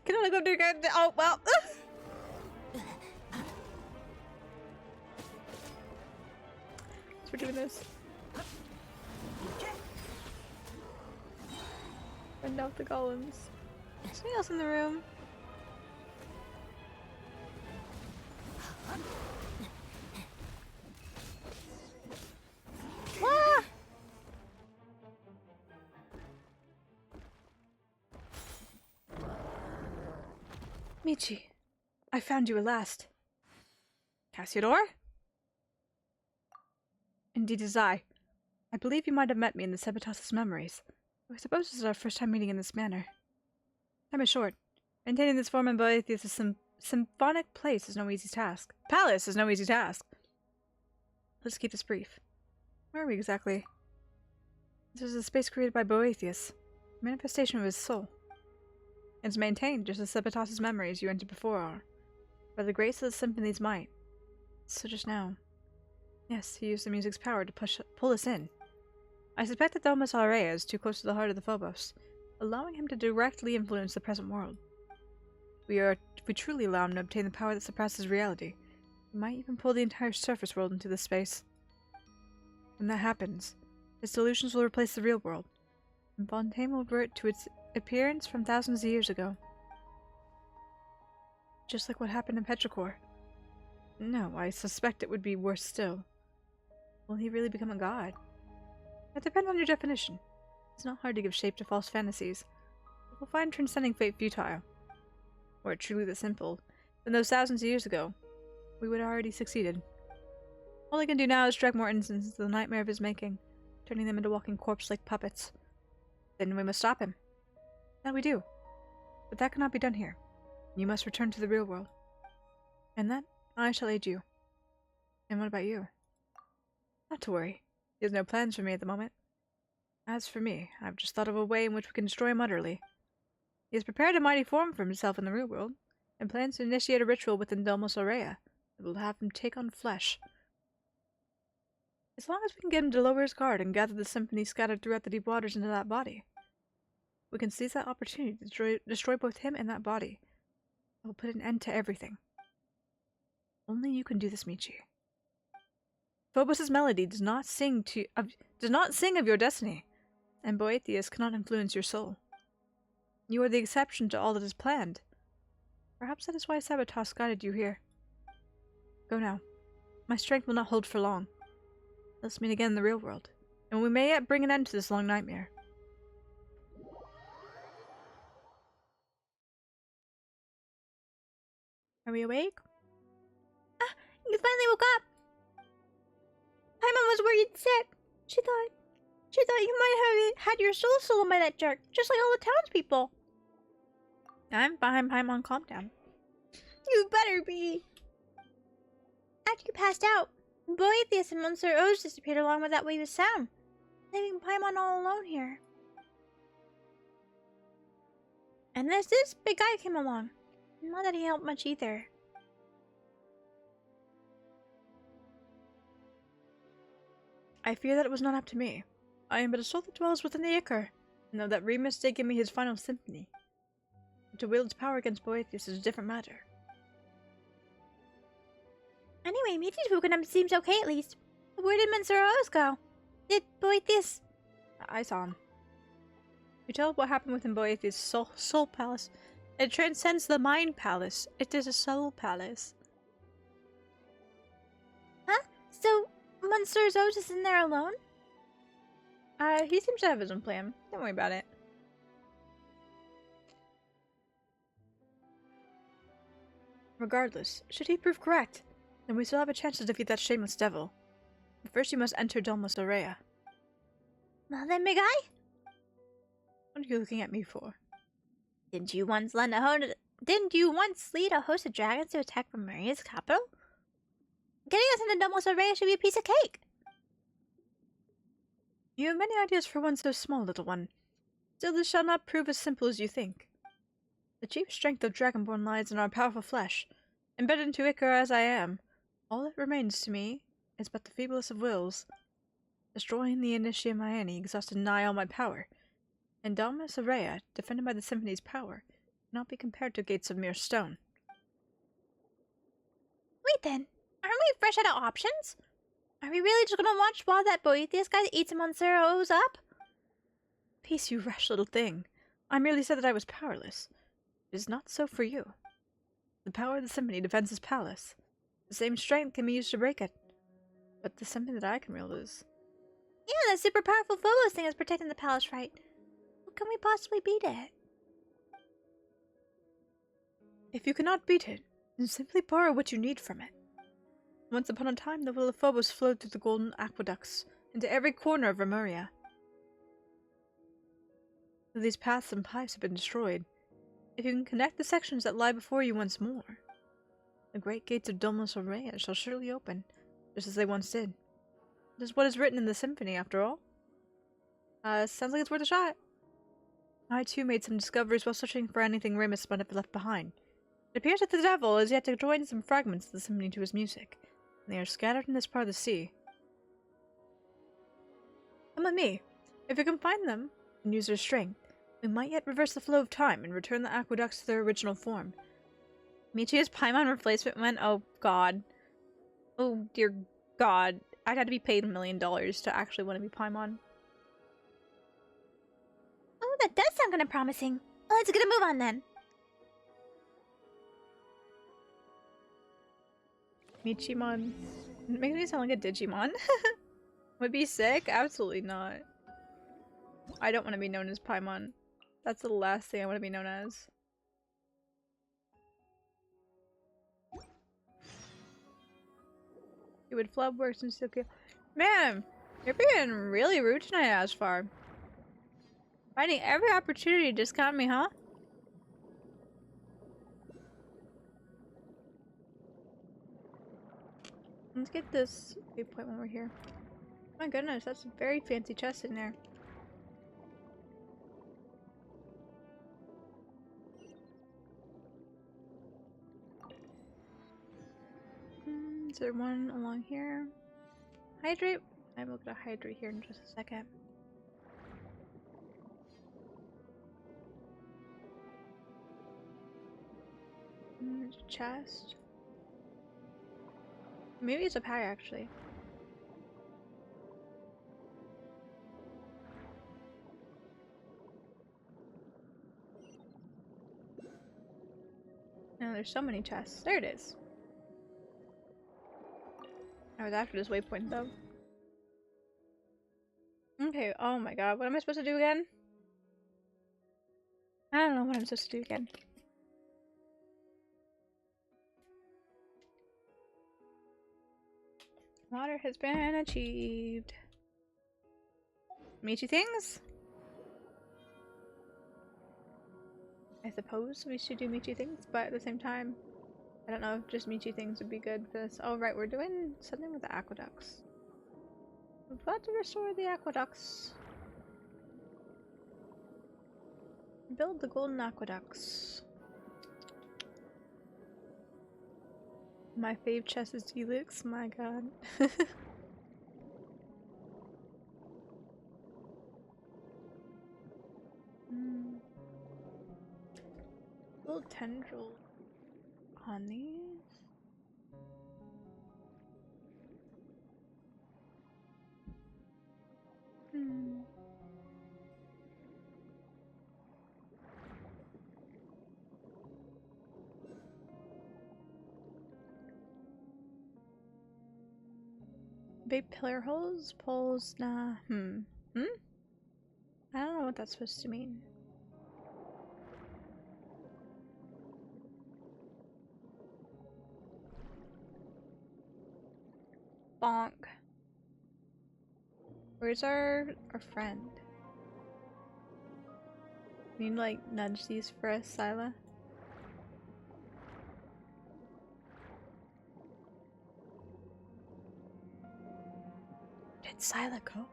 Can I go do again? Oh, well. So we're doing this. Rend out the golems. Is anything else in the room? Ah! Michi, I found you at last. Cassiodor? Indeed it is I. I believe you might have met me in the Sebatos' memories. I suppose this is our first time meeting in this manner. Time is short. Maintaining this form in Boethius' symphonic place is no easy task. Palace is no easy task. Let's keep this brief. Where are we exactly? This is a space created by Boethius, a manifestation of his soul. It's maintained just as Sebatos' memories you entered before are, by the grace of the symphony's might. So just now. Yes, he used the music's power to pull us in. I suspect that Domus Aurea is too close to the heart of the Phobos, allowing him to directly influence the present world. If we truly allow him to obtain the power that surpasses reality, we might even pull the entire surface world into this space. When that happens, his delusions will replace the real world, and Fontaine will revert to its appearance from thousands of years ago. Just like what happened in Petrichor. No, I suspect it would be worse still. Will he really become a god? That depends on your definition. It's not hard to give shape to false fantasies. We'll find transcending fate futile. Were it truly that simple, then those thousands of years ago, we would have already succeeded. All he can do now is drag more innocents into the nightmare of his making, turning them into walking corpse-like puppets. Then we must stop him. That we do. But that cannot be done here. You must return to the real world. And that, I shall aid you. And what about you? Not to worry. He has no plans for me at the moment. As for me, I've just thought of a way in which we can destroy him utterly. He has prepared a mighty form for himself in the real world, and plans to initiate a ritual within Domus Aurea that will have him take on flesh. As long as we can get him to lower his guard and gather the symphony scattered throughout the deep waters into that body, we can seize that opportunity to destroy both him and that body. It will put an end to everything. Only you can do this, Michi. Phobos' melody does not sing of your destiny, and Boethius cannot influence your soul. You are the exception to all that is planned. Perhaps that is why Sabotage guided you here. Go now. My strength will not hold for long. Let's meet again in the real world, and we may yet bring an end to this long nightmare. Are we awake?
Ah, you finally woke up! Paimon was worried sick. She thought you might have had your soul stolen by that jerk, just like all the townspeople.
I'm fine, Paimon, calm down.
You better be. After you passed out, Boethius and Monsieur Oz disappeared along with that wave of sound, leaving Paimon all alone here. And this big guy came along. Not that he helped much either.
I fear that it was not up to me. I am but a soul that dwells within the Ichor, and though that Remus did give me his final symphony, to wield its power against Boethius is a different matter.
Anyway, Michi's woken up seems okay at least. Where did Monsieur Oz go? Did Boethius...
I saw him. You tell what happened within Boethius' soul palace. It transcends the mind palace. It is a soul palace.
Huh? So, Monsieur Oz is in there alone?
He seems to have his own plan. Don't worry about it. Regardless, should he prove correct, then we still have a chance to defeat that shameless devil. But first you must enter Domus Aurea.
Well then, big guy?
What are you looking at me for?
Didn't you once lead a host of dragons to attack Maria's capital? Getting us into Domus Aurea should be a piece of cake.
You have many ideas for one so small, little one. Still, this shall not prove as simple as you think. The chief strength of Dragonborn lies in our powerful flesh. Embedded into Ichor as I am, all that remains to me is but the feeblest of wills. Destroying the Initia Miani exhausted nigh all my power, and Domus Aurea, defended by the Symphony's power, cannot be compared to gates of mere stone.
Wait then, aren't we fresh out of options? Are we really just gonna watch while that Boethius guy eats Monsieur Oz up?
Peace, you rash little thing. I merely said that I was powerless. It is not so for you. The power of the Symphony defends his palace. The same strength can be used to break it. But the Symphony that I can wield is...
Yeah, that super powerful Phobos thing is protecting the palace, right? How can we possibly beat it?
If you cannot beat it, then simply borrow what you need from it. Once upon a time, the will of Phobos flowed through the golden aqueducts into every corner of Remuria. These paths and pipes have been destroyed. If you can connect the sections that lie before you once more, the great gates of Domus Aurea shall surely open, just as they once did. It is what is written in the symphony, after all. Sounds like it's worth a shot. I too made some discoveries while searching for anything Remus might have left behind. It appears that the devil is yet to join some fragments of the symphony to his music, and they are scattered in this part of the sea. Come with me. If you can find them and use their strength, we might yet reverse the flow of time and return the aqueducts to their original form. Michi's Paimon replacement went, oh god. Oh dear god. I'd have to be paid $1 million to actually want to be Paimon.
Oh, that does sound kind of promising. Well, let's get a move on then.
Michimon. It makes me sound like a Digimon. Would be sick? Absolutely not. I don't want to be known as Paimon. That's the last thing I want to be known as. Stupid flub works and still kill. Man, you're being really rude tonight, Asfar. Finding every opportunity to discount me, huh? Let's get this waypoint when we're here. My goodness, that's a very fancy chest in there. Is there one along here? Hydrate? I'm looking to hydrate here in just a second. There's a chest. Maybe it's a pie actually. No, there's so many chests. There it is. I was after this waypoint though. Okay, oh my god, what am I supposed to do again? I don't know what I'm supposed to do again. Water has been achieved. Meaty things? I suppose we should do meaty things, but at the same time, I don't know if just meaty things would be good for this. Oh right, we're doing something with the aqueducts. We're about to restore the aqueducts. Build the golden aqueducts. My fave chest is Helix, my god. Little tendril on these. Big pillar holes, poles, nah. I don't know what that's supposed to mean. Bonk. Where's our friend? Need to like nudge these for us, Sila? Did Sila go?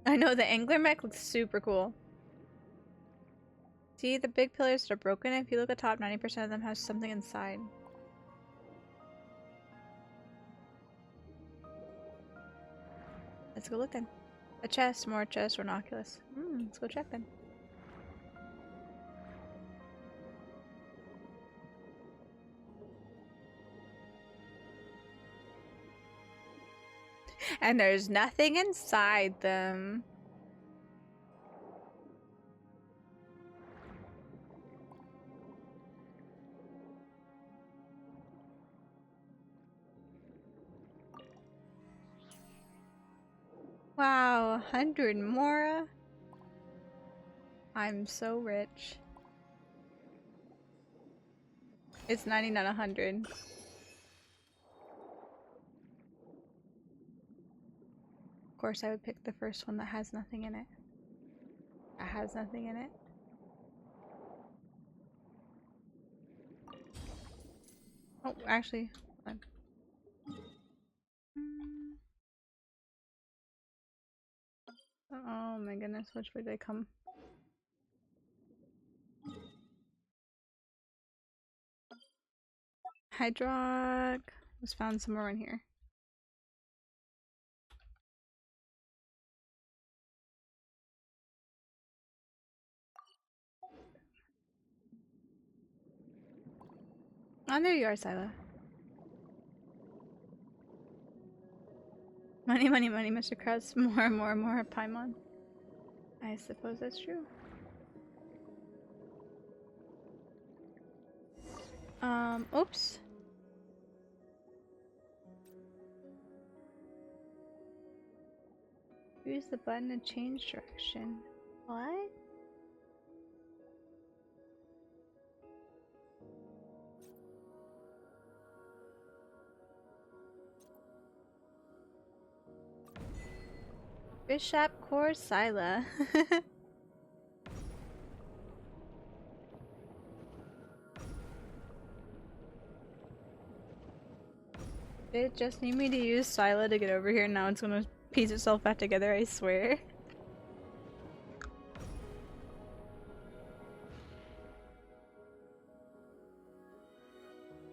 I know the angler mech looks super cool. See the big pillars that are broken? If you look at the top, 90% of them has something inside. Let's go look then. A chest, more chest, or an oculus. Let's go check then. And there's nothing inside them. Wow, 100 more. I'm so rich. It's 90, not 100. Of course, I would pick the first one that has nothing in it. That has nothing in it. Oh, actually, hold on. Oh my goodness, which way did they come? Hydrock was found somewhere in here. Oh, there you are, Sila. Money, money, money, Mr. Krause. More, more, more Paimon. I suppose that's true. Oops. Use the button to change direction. What? Bishop Corsila. Did it just need me to use Sila to get over here? Now it's gonna piece itself back together, I swear.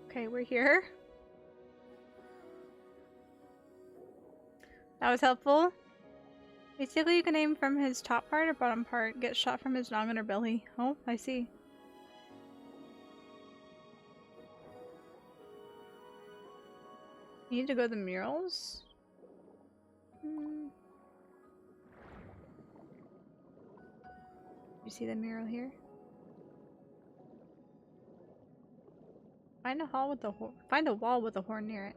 Okay, we're here. That was helpful. Basically, you can aim from his top part or bottom part. Get shot from his noggin or belly. Oh, I see. You need to go to the murals? You see the mural here? Find a hall with a find a wall with a horn near it.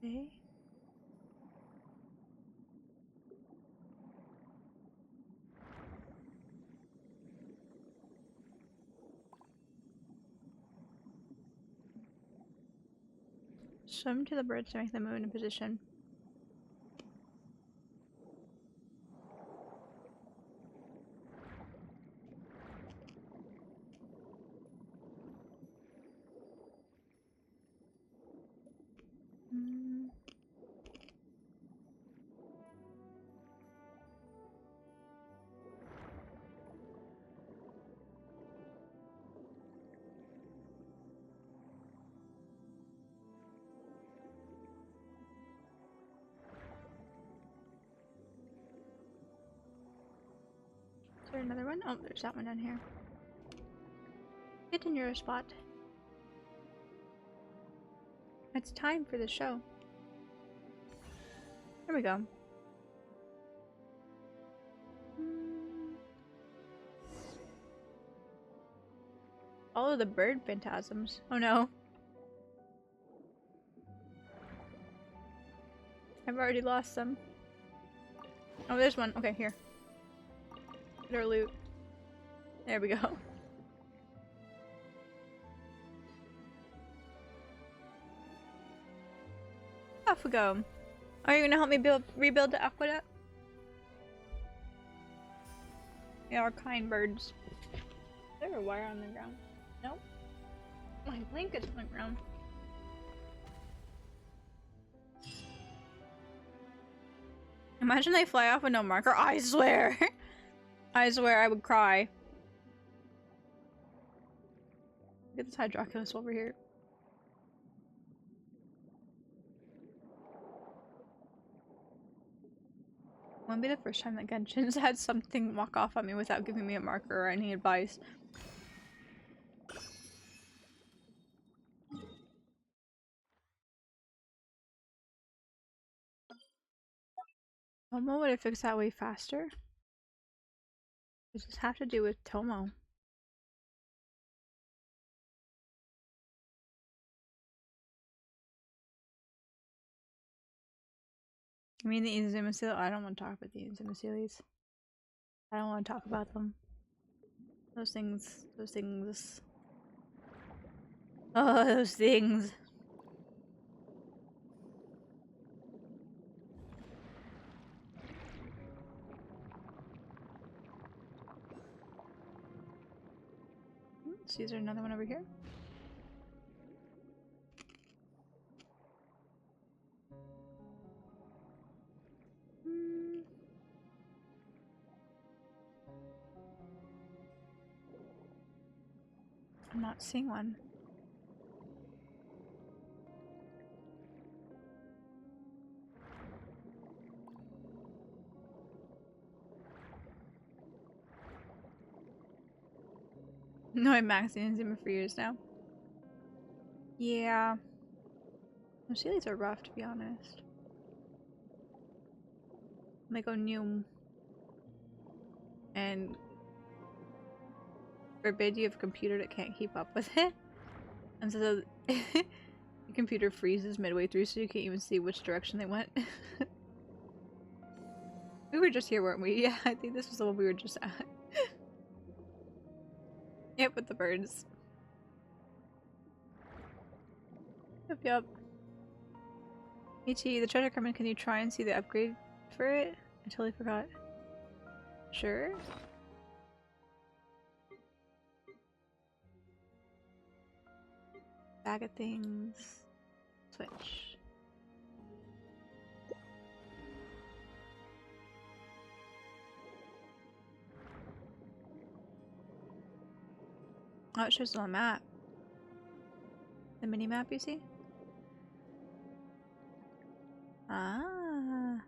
Okay. Swim to the birds to make them move into position. Is there another one? Oh, there's that one down here. Get in your spot. It's time for the show. Here we go. Follow the bird phantasms. Oh no. I've already lost some. Oh, there's one. Okay, here. Get our loot. There we go. Off we go. Are you gonna help me rebuild the aqueduct? They are kind birds. Is there a wire on the ground? Nope. My blanket's on the ground. Imagine they fly off with no marker. I swear! I swear I would cry. Look at this Hydroculus over here. Won't be the first time that Genshin's had something walk off on me without giving me a marker or any advice. Tomo would have fixed that way faster. Does this have to do with Tomo? I mean the Inzumacil? I don't want to talk about the Inzumaciles. I don't want to talk about them. Those things. Those things. Oh, those things. See, is there another one over here? I'm not seeing one. No, I'm maxing Inzuma for years now. Yeah. The Sealies are rough, to be honest. They go new and forbid you have a computer that can't keep up with it. And so the computer freezes midway through so you can't even see which direction they went. We were just here, weren't we? Yeah, I think this was the one we were just at. Yep, with the birds. Yep, yep. E.T., the treasure coming, can you try and see the upgrade for it? I totally forgot. Sure. Bag of things. Switch. Oh, it shows it on the map. The mini map, you see? Ah.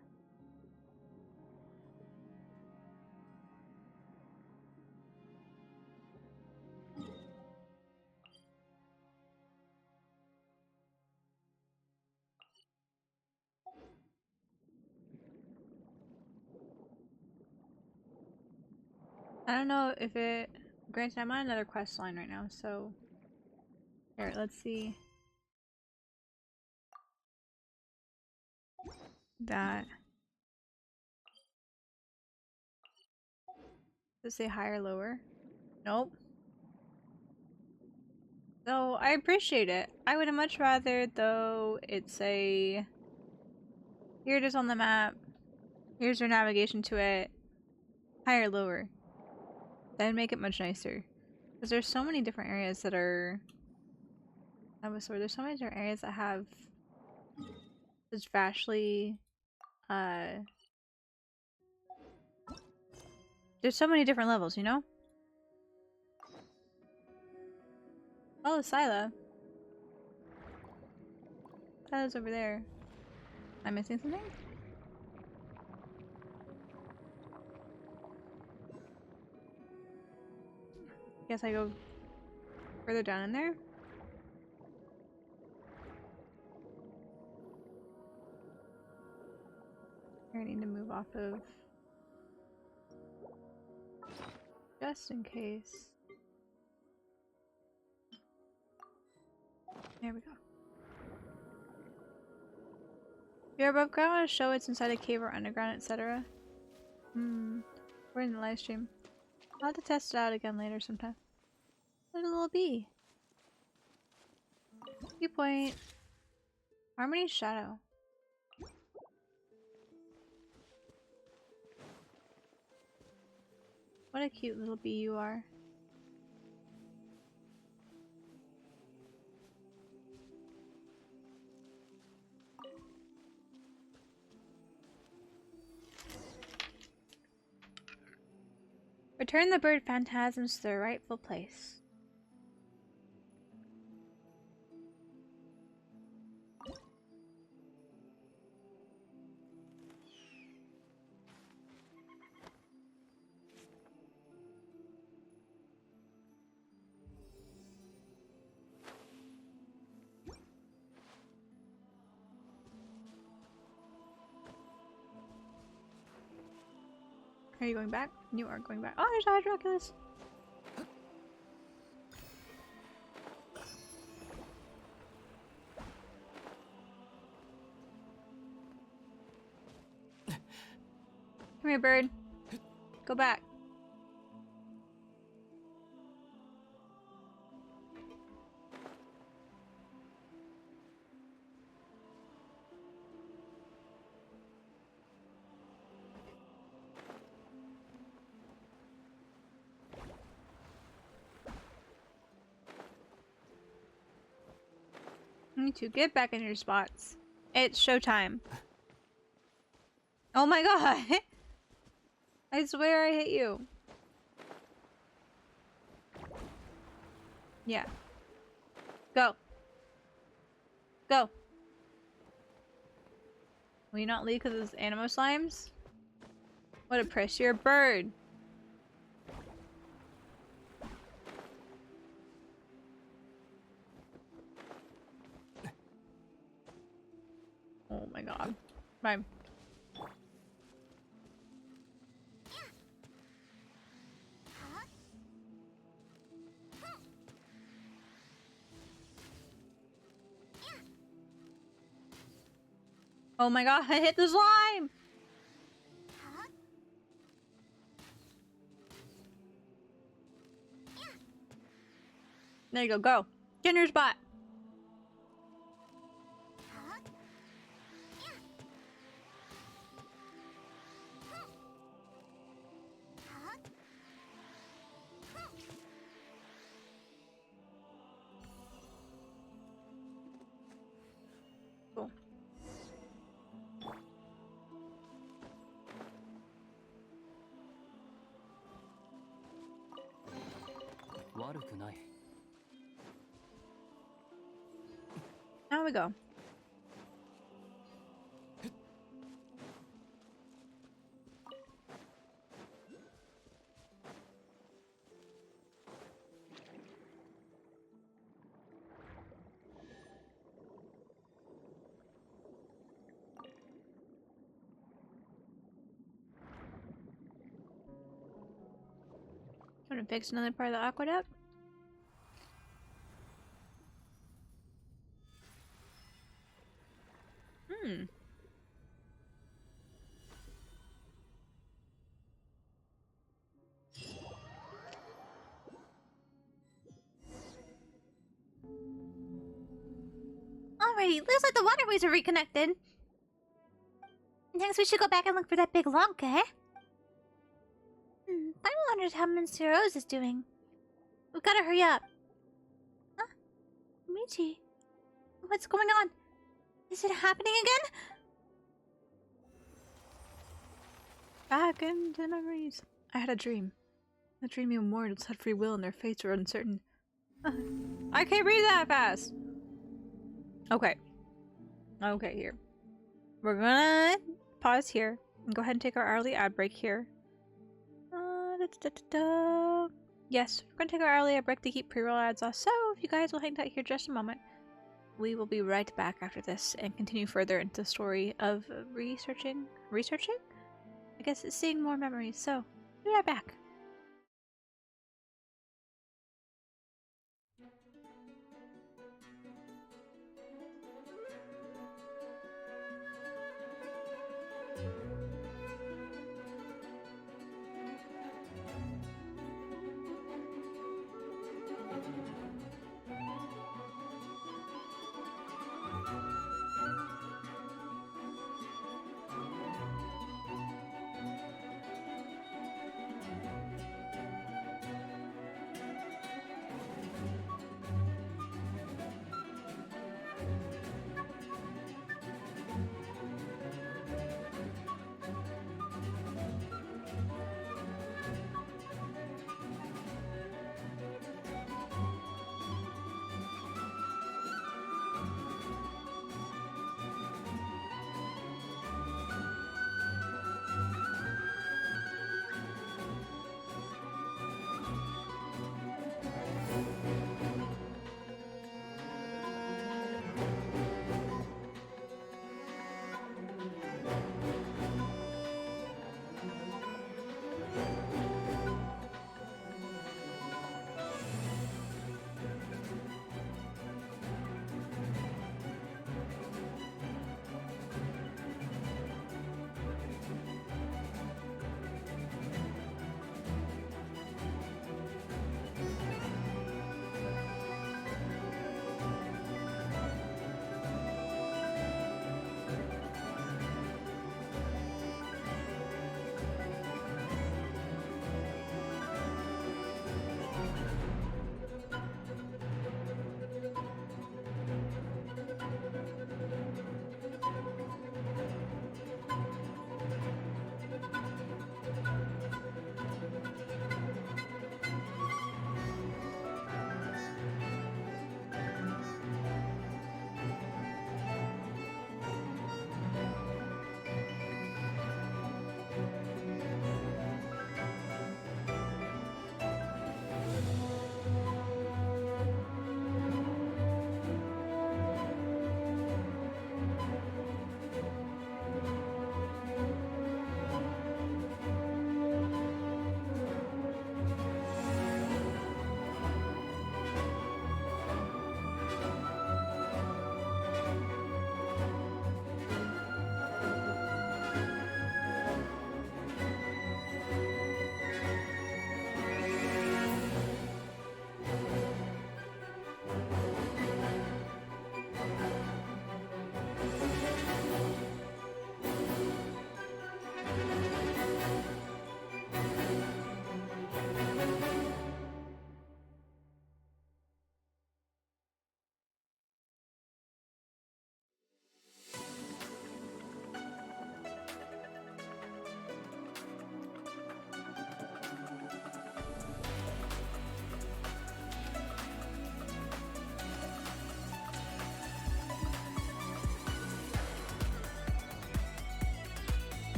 I don't know if it... Granted, I'm on another quest line right now, so... Here, let's see. That. Does it say higher or lower? Nope. So, I appreciate it. I would have much rather, though, it say... Here it is on the map. Here's your navigation to it. Higher or lower. That'd make it much nicer. Because there's so many different areas that are... There's so many different areas that have... such vastly... There's so many different levels, you know? Oh, Scylla. Scylla's over there. Am I missing something? Guess I go further down in there? I need to move off of... Just in case. There we go. You're above ground, want to show it's inside a cave or underground, etc. We're in the live stream. I'll have to test it out again later sometime. Look at a little bee. Viewpoint. Harmony Shadow. What a cute little bee you are. Return the bird phantasms to their rightful place. Are you going back? You are going back. Oh, there's a Hydroculus! Come here, bird. Go back. You two, get back in your spots. It's showtime. Oh my god! I swear I hit you. Yeah. Go. Go. Will you not leave because of those animo slimes? What a priss. You're a bird. my god. Right. Oh my god, I hit the slime! There you go, go. Get in your spot. Cool. Now we go. Trying to fix another part of the aqueduct.
Alrighty, looks like the waterways are reconnected. Next, we should go back and look for that big Lonka, eh? I wondered how Mr. Rose is doing. We've gotta hurry up. Huh? Michi? What's going on? Is it happening again?
Back into memories. I had a dream. The dreamy immortals had free will and their fates were uncertain. I can't read that fast! Okay. Okay, here. We're gonna pause here and go ahead and take our hourly ad break here. Yes, we're gonna take our hourly ad break to keep pre-roll ads off, so if you guys will hang tight here just a moment, we will be right back after this and continue further into the story of researching? I guess it's seeing more memories, so be right back.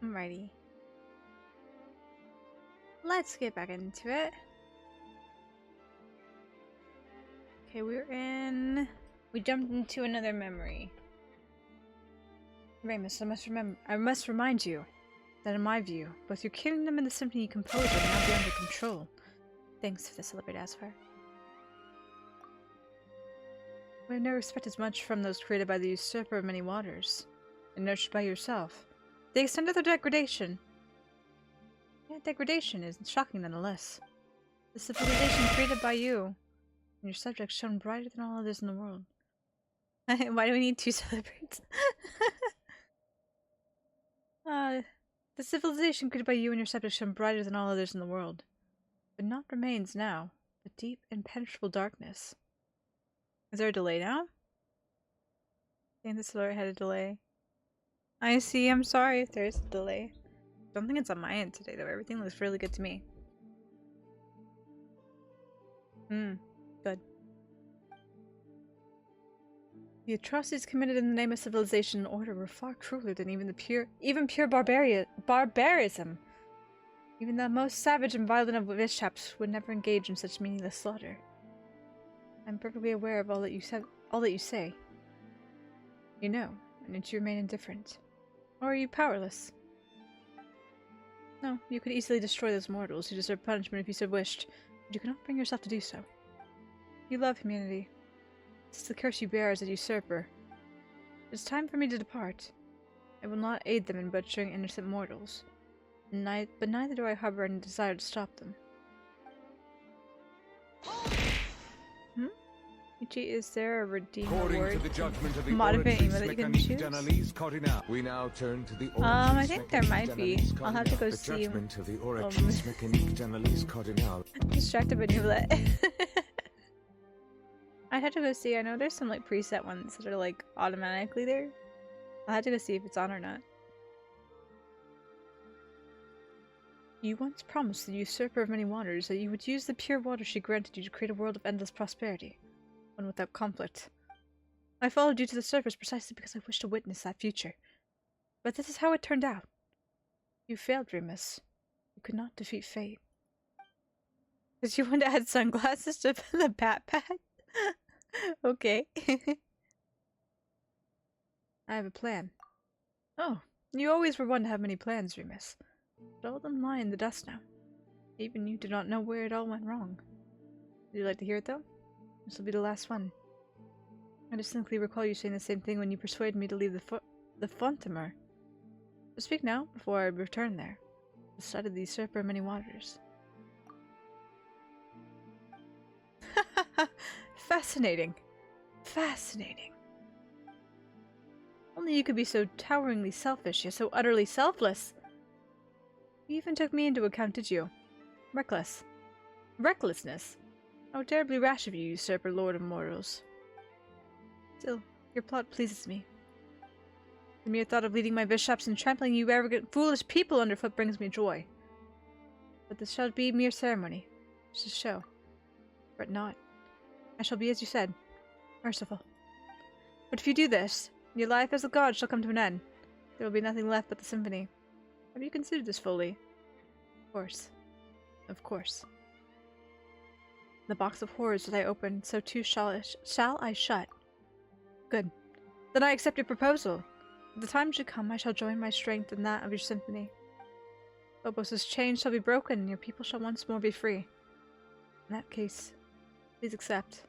Alrighty. Let's get back into it. Okay, we jumped into another memory. Ramus, I must remind you that in my view, both your kingdom and the symphony you compose are now beyond your control. Thanks for the celebrate Asphar. We have never expected much from those created by the usurper of many waters, and nurtured by yourself. The extent of their degradation. Yeah, degradation is shocking nonetheless. The civilization created by you, and your subjects shone brighter than all others in the world. Why do we need two celebrates? The civilization created by you and your subjects shone brighter than all others in the world. But naught remains now, but deep, impenetrable darkness. Is there a delay now? I think this alert had a delay. I see, I'm sorry if there is a delay. I don't think it's on my end today though, everything looks really good to me. Good. The atrocities committed in the name of civilization and order were far crueler than even pure barbarism. Even the most savage and violent of bishops would never engage in such meaningless slaughter. I'm perfectly aware of all that you say. You know, and yet you remain indifferent. Or are you powerless? No, you could easily destroy those mortals who deserve punishment if you so wished, but you cannot bring yourself to do so. You love humanity. This is the curse you bear as a usurper. It is time for me to depart. I will not aid them in butchering innocent mortals, but neither do I harbor any desire to stop them. Michi, is there a redeem award motivating that you can choose?
We now turn to the
I think there might be. I'll have to go see. Distracted by Newlet. I'd have to go see. I know there's some like preset ones that are like automatically there. I'll have to go see if it's on or not. You once promised the usurper of many waters that you would use the pure water she granted you to create a world of endless prosperity, one without conflict. I followed you to the surface precisely because I wished to witness that future. But this is how it turned out. You failed, Remus. You could not defeat fate. Did you want to add sunglasses to the backpack? Okay. I have a plan. Oh, you always were one to have many plans, Remus. But all of them lie in the dust now. Even you do not know where it all went wrong. Would you like to hear it, though? This will be the last one. I distinctly recall you saying the same thing when you persuaded me to leave the Fontainian. So speak now, before I return there. The sight of the usurper of many waters. Fascinating. Fascinating. Only you could be so toweringly selfish, yet so utterly selfless. You even took me into account, did you? Reckless. Recklessness? How terribly rash of you, usurper, lord of mortals. Still, your plot pleases me. The mere thought of leading my bishops and trampling you arrogant, foolish people underfoot brings me joy. But this shall be mere ceremony, just a show. Fret not. I shall be as you said, merciful. But if you do this, your life as a god shall come to an end. There will be nothing left but the symphony. Have you considered this fully? Of course. Of course. The box of horrors that I opened, so too shall I shut. Good. Then I accept your proposal. If the time should come, I shall join my strength in that of your symphony. Phobos' chains shall be broken, and your people shall once more be free. In that case, please accept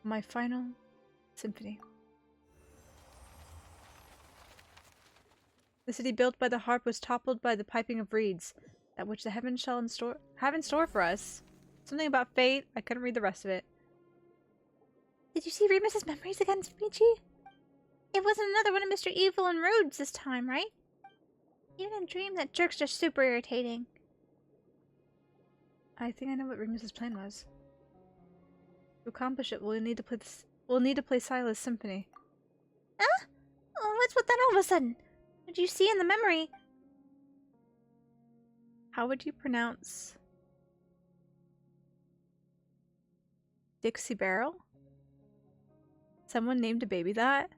my final symphony. The city built by the harp was toppled by the piping of reeds, that which the heavens shall have in store for us. Something about fate. I couldn't read the rest of it.
Did you see Remus's memories again, Michi? It wasn't another one of Mr. Evil and Rude's this time, right? Even in dream, that jerk's just super irritating.
I think I know what Remus's plan was. To accomplish it, we'll need to play Silas' symphony.
Huh? Oh, what's with that all of a sudden? What did you see in the memory?
How would you pronounce Dixie Barrel? Someone named a baby that?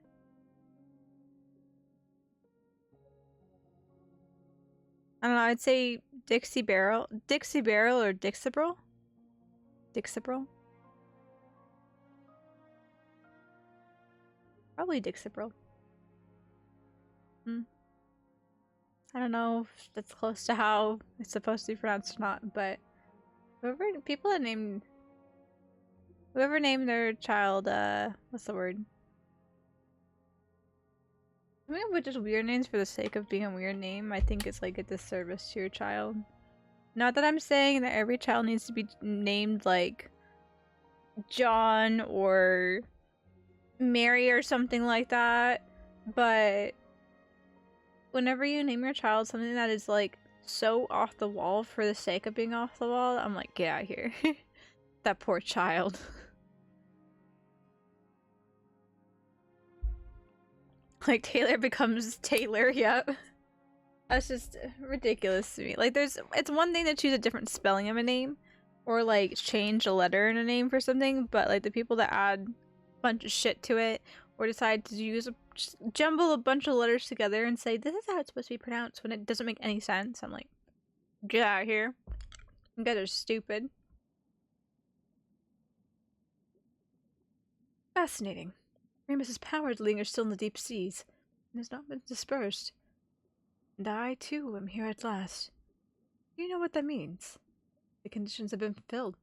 I don't know, I'd say Dixie Barrel or Dixibril? Dixibril? Probably Dixibril. I don't know if that's close to how it's supposed to be pronounced or not, but whoever named their child, what's the word? I mean, with just weird names for the sake of being a weird name, I think it's like a disservice to your child. Not that I'm saying that every child needs to be named like John or Mary or something like that, but whenever you name your child something that is like so off the wall for the sake of being off the wall, I'm like, get out of here. That poor child. Like Taylor becomes Taylor, yep. That's just ridiculous to me. Like it's one thing to choose a different spelling of a name or like change a letter in a name for something, but like the people that add a bunch of shit to it or decide to just jumble a bunch of letters together and say this is how it's supposed to be pronounced when it doesn't make any sense. I'm like, get out of here. You guys are stupid. Fascinating. Remus's power lingers still in the deep seas and has not been dispersed. And I, too, am here at last. Do you know what that means? The conditions have been fulfilled.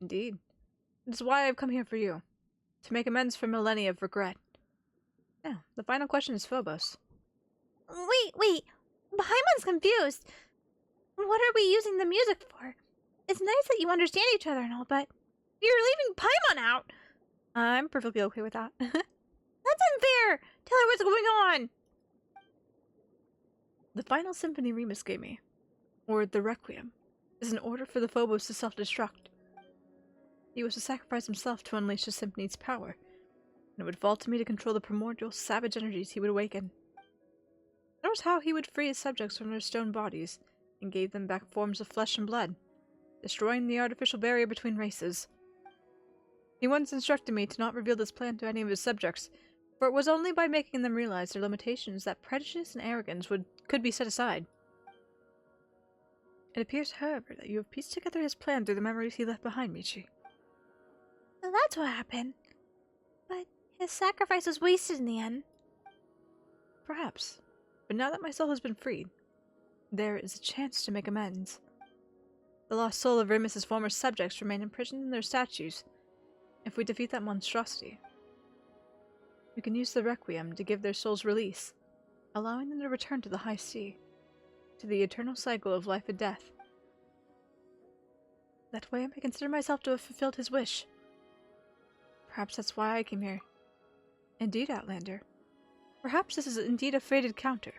Indeed. It is why I've come here for you. To make amends for millennia of regret. Now, the final question is Phobos.
Wait. Paimon's confused. What are we using the music for? It's nice that you understand each other and all, but you're leaving Paimon out!
I'm perfectly okay with that.
That's unfair! Tell her what's going on!
The final symphony Remus gave me, or the Requiem, is an order for the Phobos to self-destruct. He was to sacrifice himself to unleash the symphony's power, and it would fall to me to control the primordial, savage energies he would awaken. That was how he would free his subjects from their stone bodies, and gave them back forms of flesh and blood, destroying the artificial barrier between races. He once instructed me to not reveal this plan to any of his subjects, for it was only by making them realize their limitations that prejudice and arrogance could be set aside. It appears, however, that you have pieced together his plan through the memories he left behind, Michi.
So that's what happened. But his sacrifice was wasted in the end.
Perhaps. But now that my soul has been freed, there is a chance to make amends. The lost soul of Remus's former subjects remain imprisoned in their statues. If we defeat that monstrosity, we can use the Requiem to give their souls release, allowing them to return to the high sea, to the eternal cycle of life and death. That way I may consider myself to have fulfilled his wish. Perhaps that's why I came here. Indeed, Outlander. Perhaps this is indeed a fated counter.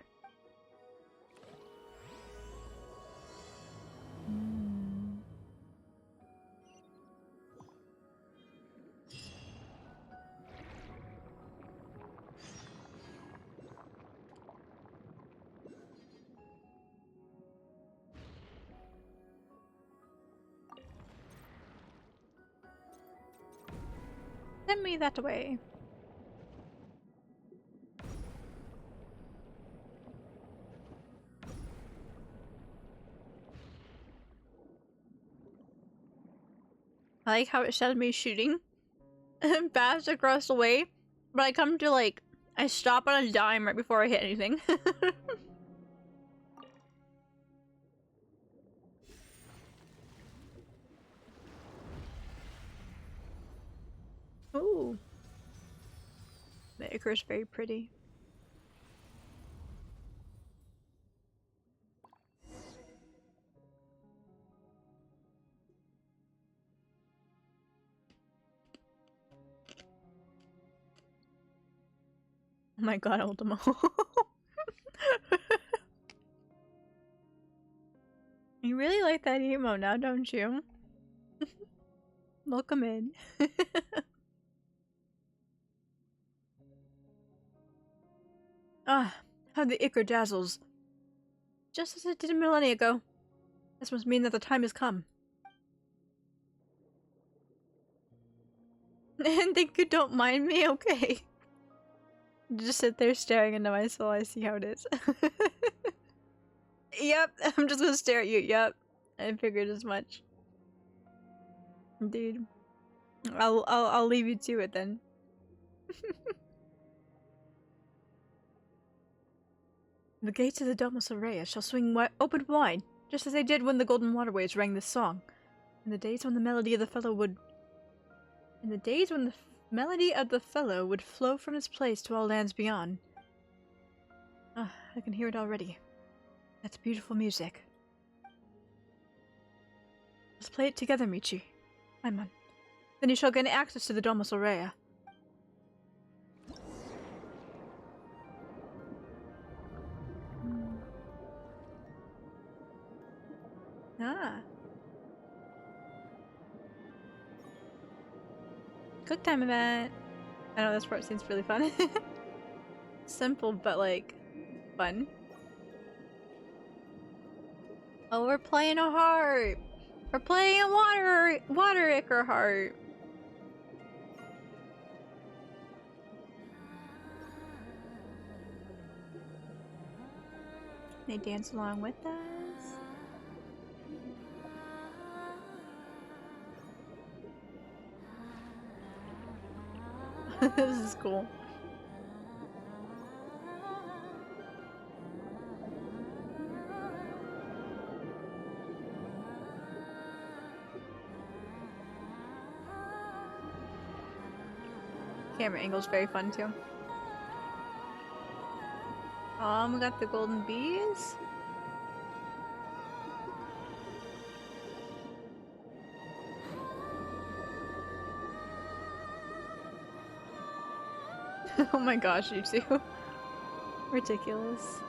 Send me that way. I like how it showed me shooting fast across the way, but I come to like, I stop on a dime right before I hit anything. Ooh. The ichor is very pretty. Oh my god, Ultimo. You really like that emo now, don't you? Welcome in. Ah, how the ichor dazzles. Just as it did a millennia ago. This must mean that the time has come. And think you don't mind me, okay? Just sit there staring into my soul, I see how it is. Yep, I'm just gonna stare at you. Yep, I figured as much. Dude, I'll leave you to it then. The gates of the Domus Aurea shall swing open wide, just as they did when the golden waterways rang this song. In the days when the melody of the fellow would flow from its place to all lands beyond. Ah, I can hear it already. That's beautiful music. Let's play it together, Michi. Paimon. Then you shall gain access to the Domus Aurea. Ah. Cook time event. I know this part seems really fun. Simple, but like, fun. Oh, we're playing a harp! We're playing a water ichor harp! They dance along with us. This is cool. Camera angle's very fun too. We got the golden bees. Oh my gosh, you two. Ridiculous.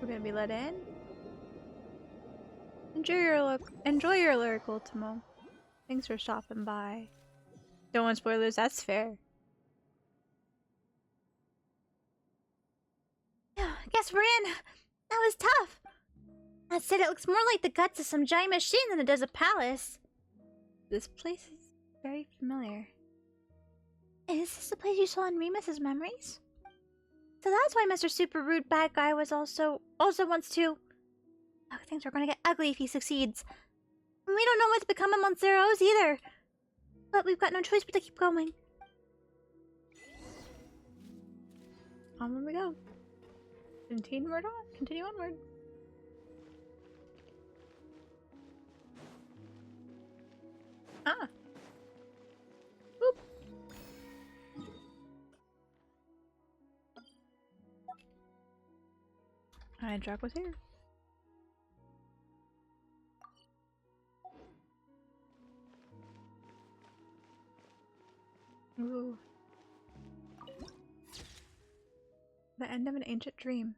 We're gonna be let in. Enjoy your lyric, Ultimo. Thanks for stopping by. Don't want spoilers, that's fair.
Guess we're in. That was tough. That said, it looks more like the guts of some giant machine than it does a palace.
This place is very familiar.
Is this the place you saw in Remus's memories? So that's why Mr. Super Rude Bad Guy was also wants to. Oh, things are gonna get ugly if he succeeds. And we don't know what's become of Monseros either. But we've got no choice but to keep going.
Onward we go. Continue onward. Ah. Boop. Jack was here. Ooh. The end of an ancient dream.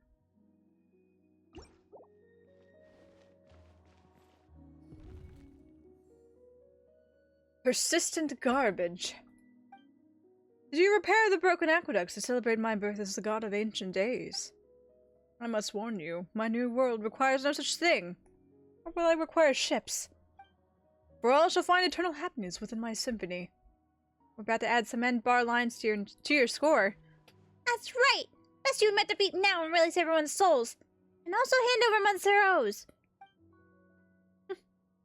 Persistent garbage. Did you repair the broken aqueducts to celebrate my birth as the god of ancient days? I must warn you, my new world requires no such thing. Or will I require ships? For all shall find eternal happiness within my symphony. We're about to add some end bar lines to your score.
That's right! Best you admit defeat now and release everyone's souls. And also hand over Monseros.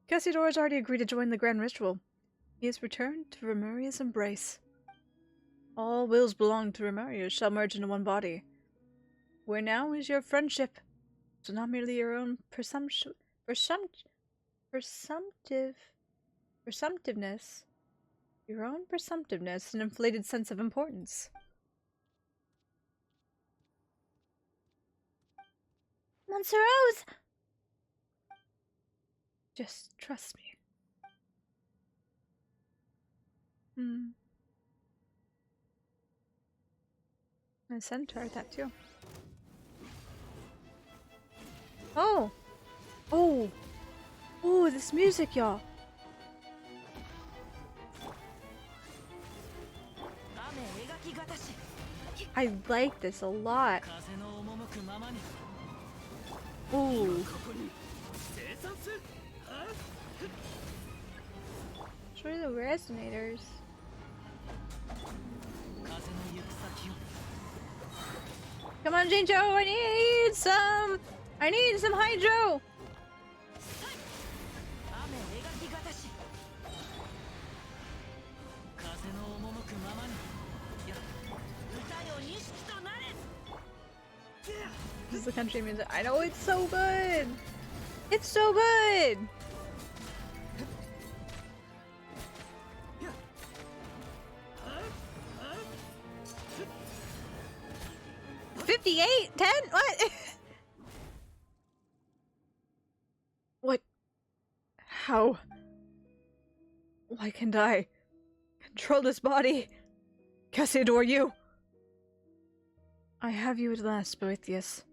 Cassiodor's already agreed to join the grand ritual. He has returned to Remuria's embrace. All wills belong to Remuria shall merge into one body. Where now is your friendship, so not merely your own presumptiveness, your own presumptiveness and inflated sense of importance.
Monseros!
Just trust me. I sent her that too. Oh! Oh! Oh, this music, y'all. I like this a lot. Ooh. Show the resonators. Come on, Jinjo, I need some hydro. This is the country music. I know, it's so good. It's so good. $58? $10? What? What? How? Why can't I control this body? Cassidor, you! I have you at last, Boethius.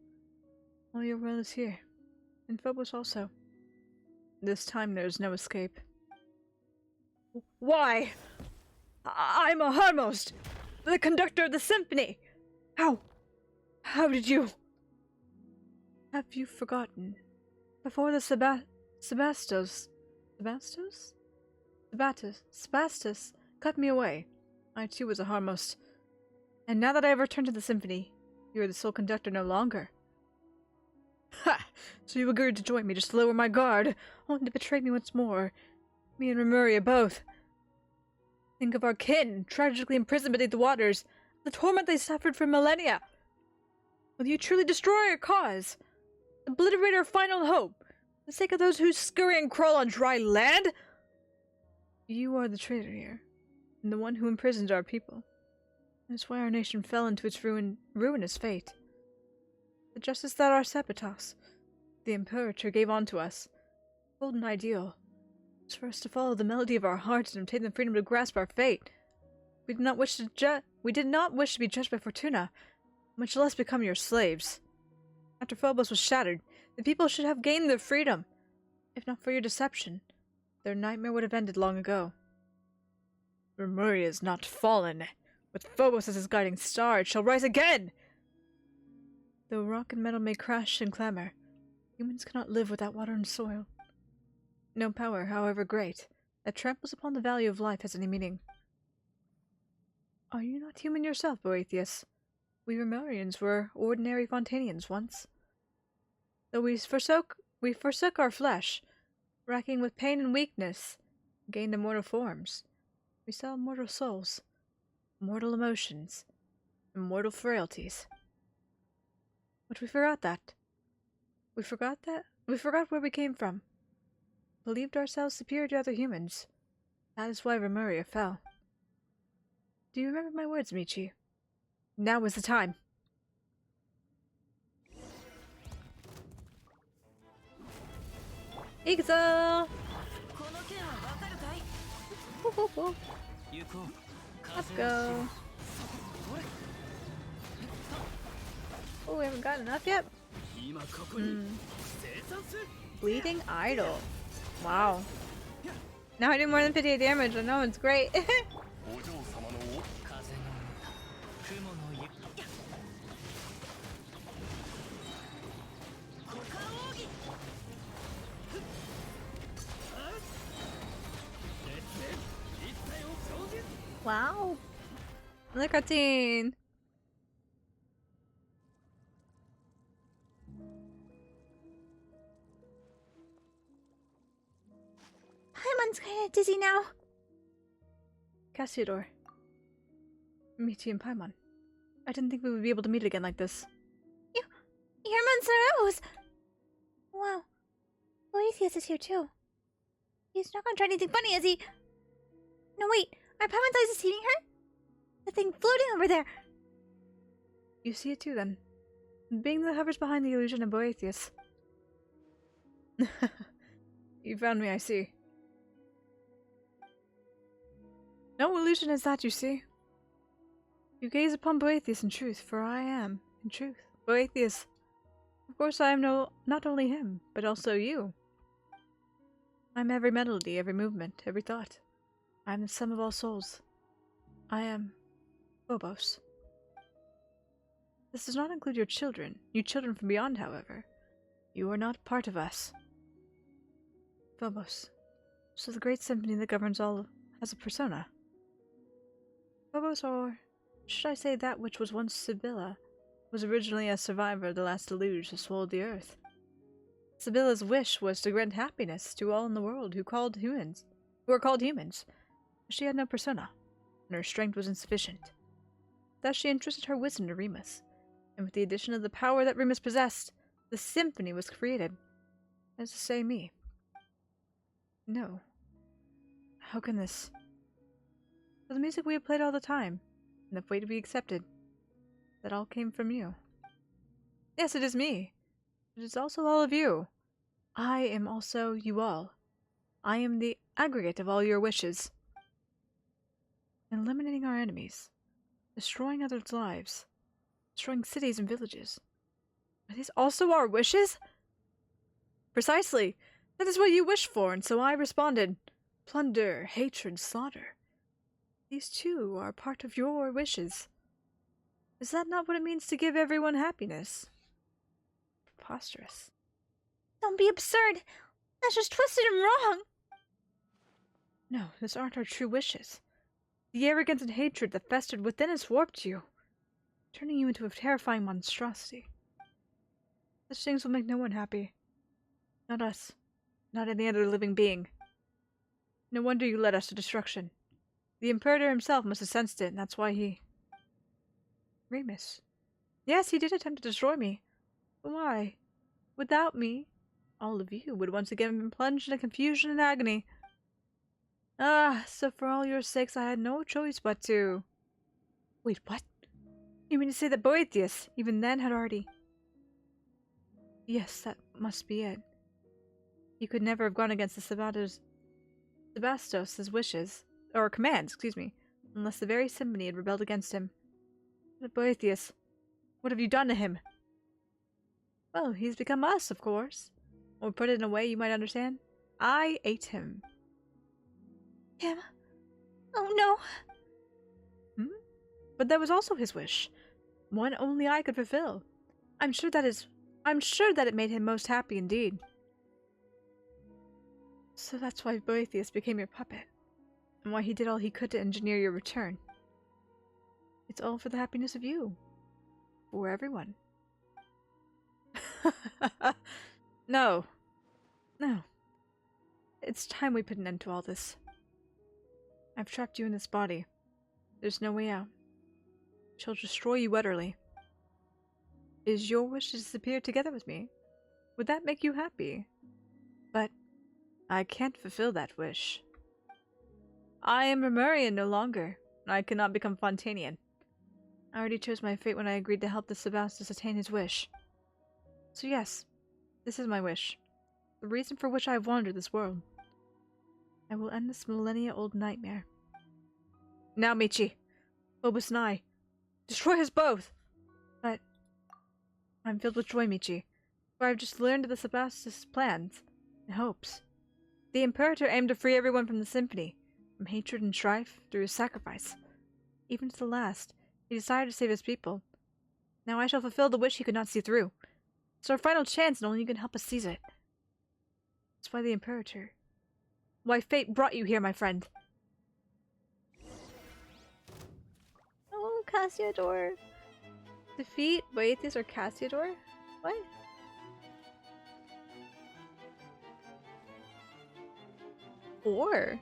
All your will is here. And Phobos also. This time there is no escape. Why? I'm a Harmost! The conductor of the symphony! How did you... Have you forgotten? Before the Sebastos cut me away. I too was a Harmost. And now that I have returned to the symphony, you are the sole conductor no longer. Ha! So you agreed to join me just to lower my guard, only to betray me once more. Me and Remuria both. Think of our kin, tragically imprisoned beneath the waters, the torment they suffered for millennia. Will you truly destroy our cause? Obliterate our final hope, for the sake of those who scurry and crawl on dry land? You are the traitor here, and the one who imprisoned our people. That's why our nation fell into its ruinous fate. The justice that our Sepitos, the Imperator, gave unto us, golden ideal, was for us to follow the melody of our hearts and obtain the freedom to grasp our fate. We did not wish to be judged by Fortuna, much less become your slaves. After Phobos was shattered, the people should have gained their freedom. If not for your deception, their nightmare would have ended long ago. Remuria is not fallen. With Phobos as his guiding star, it shall rise again! Though rock and metal may crash and clamor, humans cannot live without water and soil. No power, however great, that tramples upon the value of life has any meaning. Are you not human yourself, Boethius? We Remurians were ordinary Fontainians once. Though we forsook our flesh, racking with pain and weakness, gained immortal forms. We saw immortal souls, immortal emotions, immortal frailties. But we forgot that. We forgot where we came from. Believed ourselves superior to other humans. That is why Remuria fell. Do you remember my words, Michi? Now is the time. Iguza! Let's go. Oh, we haven't got enough yet? Bleeding Idol. Wow. Now I do more than 58 damage. I know, it's great. Wow. Another cutscene.
Paimon's kinda dizzy now.
Cassidor. Michi and Paimon. I didn't think we would be able to meet again like this.
You're Monsaros! Wow. Boethius is here too. He's not gonna try anything funny, is he? No, wait. Are Paimon's eyes deceiving her? The thing floating over there.
You see it too, then. The being that hovers behind the illusion of Boethius. You found me, I see. No illusion is that, you see. You gaze upon Boethius in truth, for I am, in truth, Boethius. Of course I am not only him, but also you. I'm every melody, every movement, every thought. I am the sum of all souls. I am Phobos. This does not include your children. You children from beyond, however. You are not part of us. Phobos. So the great symphony that governs all has a persona. Phobos, or should I say that which was once Sibylla, was originally a survivor of the last deluge that swallowed the earth. Sibylla's wish was to grant happiness to all in the world who are called humans. But she had no persona, and her strength was insufficient. Thus she entrusted her wisdom to Remus, and with the addition of the power that Remus possessed, the symphony was created. That is to say, me. No. How can this? For the music we have played all the time, and the fate to be accepted, that all came from you. Yes, it is me. It is also all of you. I am also you all. I am the aggregate of all your wishes. Eliminating our enemies, destroying others' lives, destroying cities and villages. Are these also our wishes? Precisely. That is what you wished for, and so I responded. Plunder, hatred, slaughter. These too are part of your wishes. Is that not what it means to give everyone happiness? Preposterous.
Don't be absurd. That's just twisted and wrong.
No, those aren't our true wishes. The arrogance and hatred that festered within us warped you, turning you into a terrifying monstrosity. Such things will make no one happy. Not us. Not any other living being. No wonder you led us to destruction. The Imperator himself must have sensed it, and that's why he... Remus. Yes, he did attempt to destroy me. But why? Without me, all of you would once again be plunged into confusion and agony. Ah, so for all your sakes I had no choice but to... Wait, what? You mean to say that Boethius, even then, had already... Yes, that must be it. He could never have gone against the Sebastos' wishes, or commands, excuse me, unless the very symphony had rebelled against him. But Boethius, what have you done to him? Well, he's become us, of course. Or put it in a way you might understand. I ate him.
Him? Oh no.
But that was also his wish. One only I could fulfill. I'm sure that it made him most happy indeed. So that's why Boethius became your puppet, and why he did all he could to engineer your return. It's all for the happiness of you. For everyone. No. No. It's time we put an end to all this. I've trapped you in this body. There's no way out. I shall destroy you utterly. It is your wish to disappear together with me. Would that make you happy? But I can't fulfill that wish. I am Remurian no longer, and I cannot become Fontainian. I already chose my fate when I agreed to help the Sebastos attain his wish. So yes, this is my wish. The reason for which I have wandered this world. I will end this millennia-old nightmare. Now, Michi, Phobos and I, destroy us both! But I'm filled with joy, Michi, for I've just learned of the Sebastos' plans and hopes. The Imperator aimed to free everyone from the symphony, from hatred and strife, through his sacrifice. Even to the last, he decided to save his people. Now I shall fulfill the wish he could not see through. It's our final chance, and only you can help us seize it. That's why the Imperator... Why fate brought you here, my friend.
Oh, Cassiodor.
Defeat Boethius or Cassiodor? What? Or?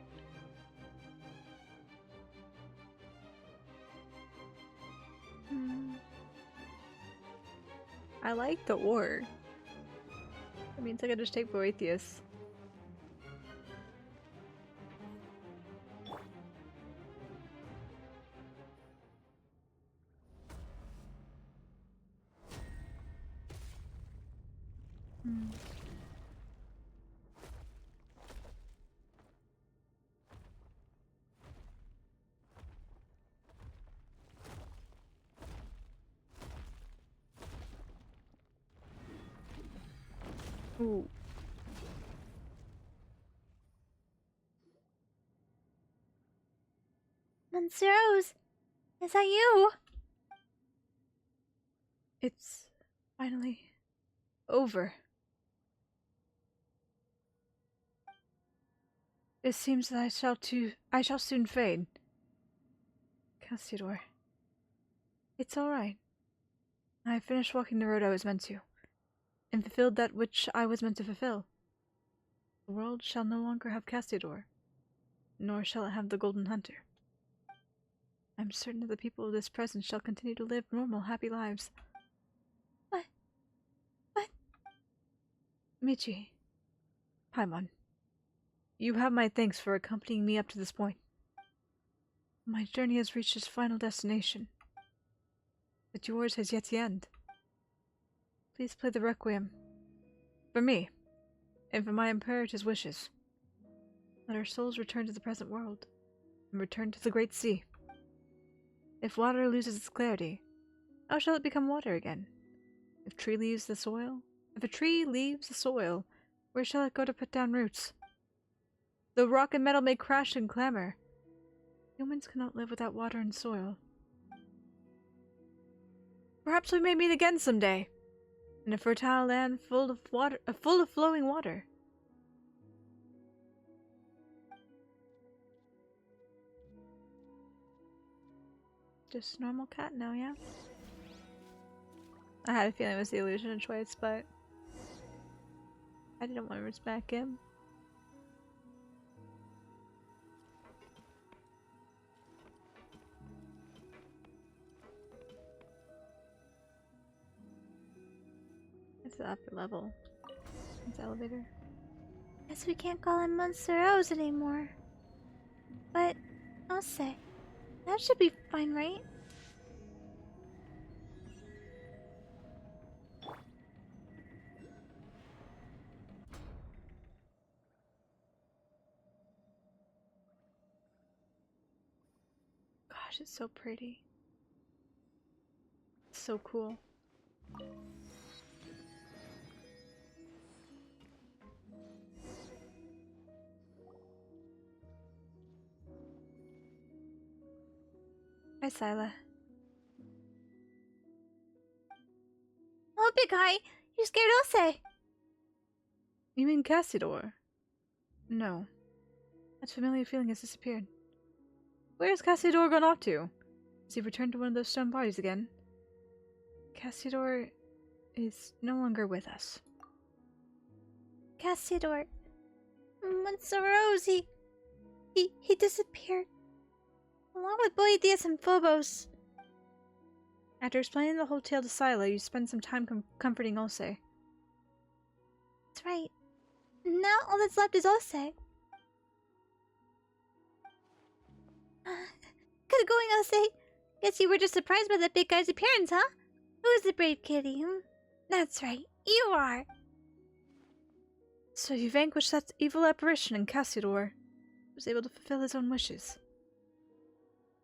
I like the or. That means I could just take Boethius. Ooh.
Monsteros, is that you?
It's finally over. It seems that I shall soon fade. Cassidor. It's all right. I have finished walking the road I was meant to, and fulfilled that which I was meant to fulfill. The world shall no longer have Cassidor, nor shall it have the Golden Hunter. I am certain that the people of this present shall continue to live normal, happy lives.
What?
Michi. Paimon. You have my thanks for accompanying me up to this point. My journey has reached its final destination, but yours has yet to end. Please play the Requiem. For me, and for my Imperator's wishes. Let our souls return to the present world, and return to the Great Sea. If water loses its clarity, how shall it become water again? If a tree leaves the soil, where shall it go to put down roots? Though rock and metal may crash and clamor, humans cannot live without water and soil. Perhaps we may meet again someday, in a fertile land full of flowing water. Just a normal cat now, yeah? I had a feeling it was the illusion of choice, but I didn't want to respect him. It's the upper level. It's the elevator.
Guess we can't call him Monsteros anymore. But, I'll say, that should be fine, right?
Gosh, it's so pretty. It's so cool. Hi, Sila.
Oh, big guy, you scared Ose.
You mean Cassidor? No. That familiar feeling has disappeared. Where has Cassidor gone off to? Has he returned to one of those stone bodies again? Cassidor is no longer with us.
Cassidor. Monsteros, he disappeared. Along with Boethius and Phobos.
After explaining the whole tale to Sila, you spend some time comforting Ose.
That's right. Now all that's left is Ose. Good going, Ose. Guess you were just surprised by that big guy's appearance, huh? Who's the brave kitty, That's right, you are.
So you vanquished that evil apparition and Cassidor was able to fulfill his own wishes.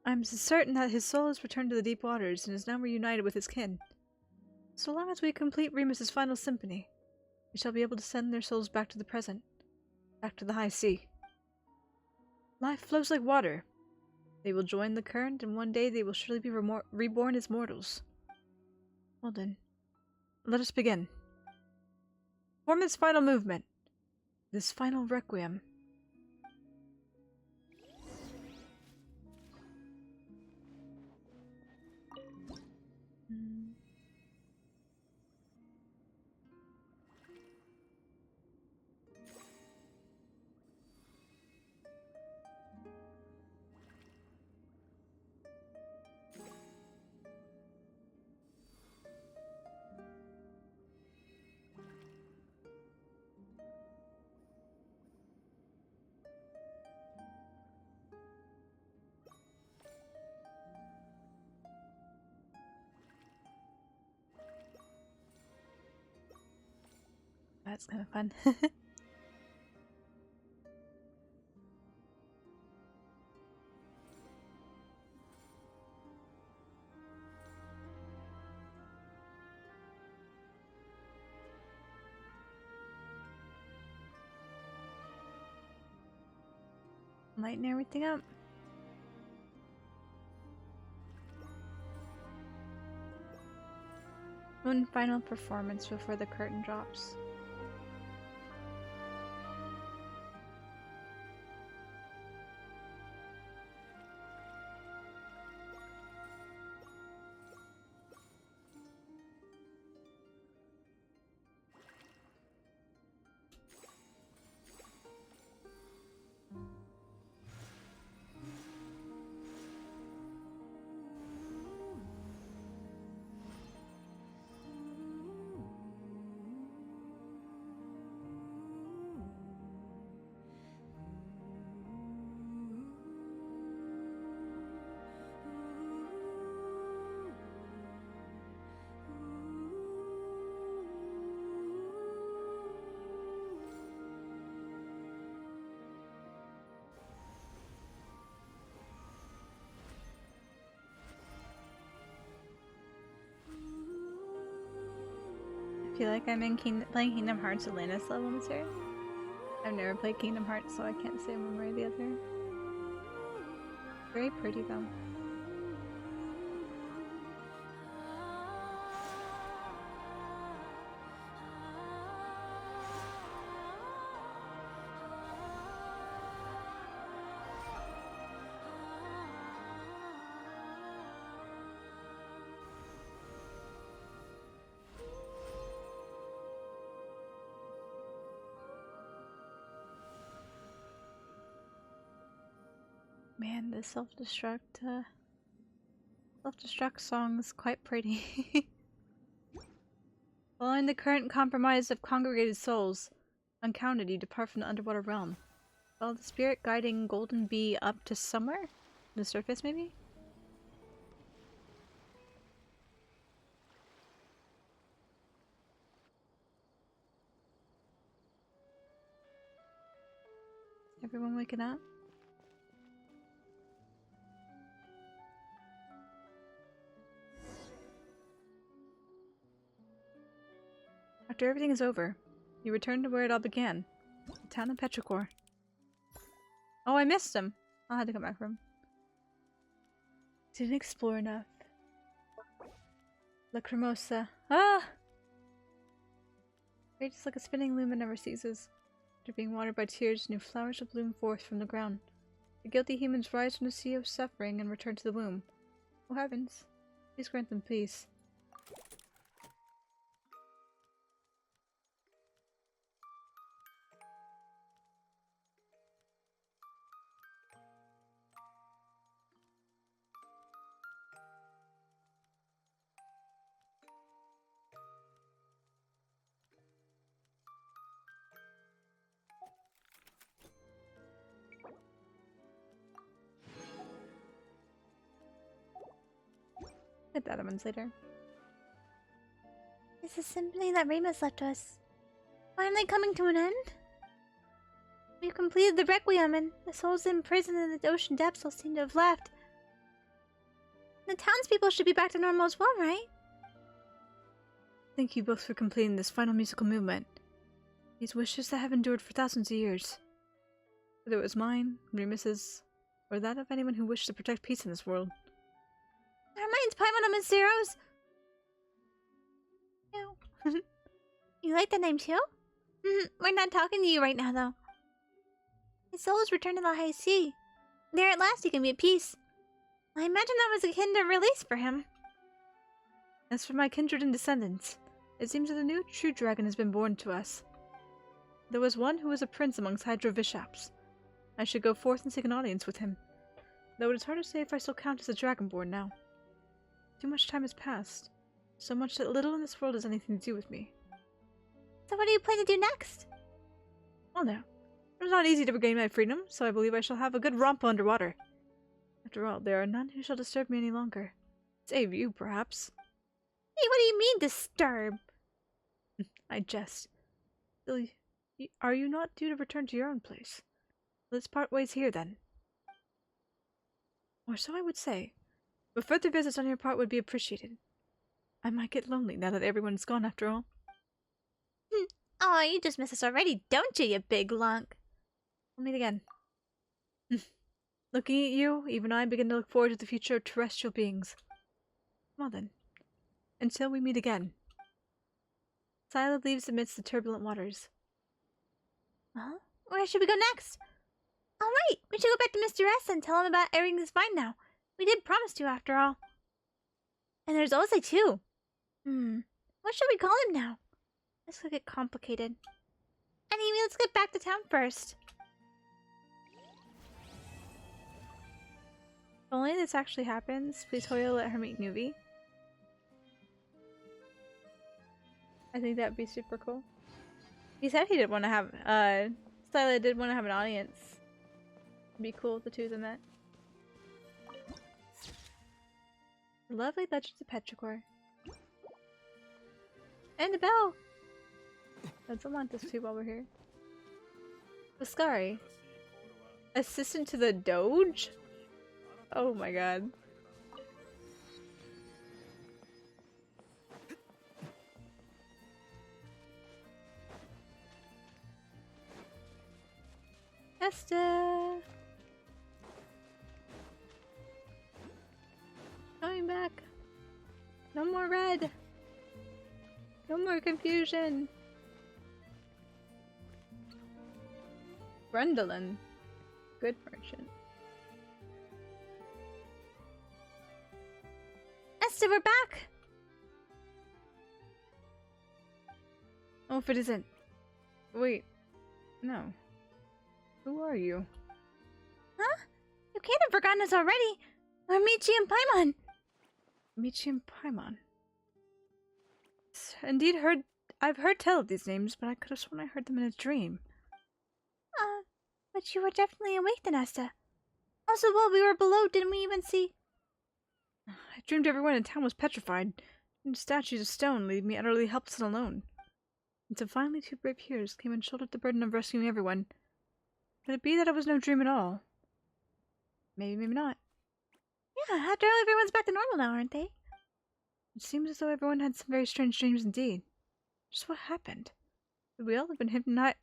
I'm certain that his soul has returned to the deep waters and is now reunited with his kin. So long as we complete Remus's final symphony, we shall be able to send their souls back to the present, back to the high sea. Life flows like water. They will join the current, and one day they will surely be reborn as mortals. Well then, let us begin. Form this final movement, this final requiem. That's kind of fun. Lighten everything up. One final performance before the curtain drops. I feel like I'm in playing Kingdom Hearts Atlantis level in the series. I've never played Kingdom Hearts, so I can't say one way or the other. Very pretty though. Man, this self-destruct song is quite pretty. Following the current compromise of congregated souls, uncounted you depart from the underwater realm. Follow the spirit guiding Golden Bee up to somewhere? The surface, maybe? Everyone waking up? After everything is over, you return to where it all began. The town of Petrichor. Oh, I missed him! I'll have to come back for him. Didn't explore enough. Lacrimosa. Ah! Fate is like a spinning loom that never ceases. After being watered by tears, new flowers will bloom forth from the ground. The guilty humans rise from the sea of suffering and return to the womb. Oh heavens, please grant them peace. Get that moments later.
This is simply that Remus left us. Finally coming to an end? We've completed the Requiem and the souls imprisoned in the ocean depths all seem to have left. The townspeople should be back to normal as well, right?
Thank you both for completing this final musical movement. These wishes that have endured for thousands of years. Whether it was mine, Remus's, or that of anyone who wished to protect peace in this world.
That reminds Paimon of Miss Zero's. No. You like that name too? We're not talking to you right now, though. His soul has returned to the high sea. There at last he can be at peace. I imagine that was akin to release for him.
As for my kindred and descendants, it seems that a new true dragon has been born to us. There was one who was a prince amongst Hydro Vishaps. I should go forth and seek an audience with him. Though it is hard to say if I still count as a dragonborn now. Too much time has passed. So much that little in this world has anything to do with me.
So what do you plan to do next?
Well now, it was not easy to regain my freedom, so I believe I shall have a good romp underwater. After all, there are none who shall disturb me any longer. Save you, perhaps.
Hey, what do you mean, disturb?
I jest. Still, are you not due to return to your own place? Let's part ways here, then. Or so I would say. But further visits on your part would be appreciated. I might get lonely now that everyone's gone after all.
Oh, you just miss us already, don't you big lunk?
We'll meet again. Looking at you, even I begin to look forward to the future of terrestrial beings. Well then, until we meet again. Scylla leaves amidst the turbulent waters.
Huh? Where should we go next? All right, we should go back to Mr. S and tell him about everything is fine now. We did promise to, after all. And there's Ose too. What should we call him now? This could get complicated. Anyway, let's get back to town first.
If only this actually happens, please Hoyo let her meet Nuvi. I think that'd be super cool. He said he did want to have, Scylla did want to have an audience. It'd be cool if the two of them met. The lovely Legends of Petrichor. And the bell! Let's unlock this too while we're here. Mascari. Assistant to the Doge? Oh my god. Esther! Coming back. No more red. No more confusion. Grundalin. Good merchant.
Esther, we're back!
Oh, if it isn't. Wait. No. Who are you?
Huh? You can't have forgotten us already. We're Michi and Paimon.
Michi and Paimon. Indeed, I've heard tell of these names, but I could have sworn I heard them in a dream.
But you were definitely awake then, Esther. Also, while we were below, didn't we even see...
I dreamed everyone in town was petrified, and statues of stone leaving me utterly helpless and alone. Until finally 2 brave heroes came and shouldered the burden of rescuing everyone. Could it be that it was no dream at all? Maybe, maybe not.
Yeah, after all, everyone's back to normal now, aren't they?
It seems as though everyone had some very strange dreams indeed. Just what happened? Could we all have been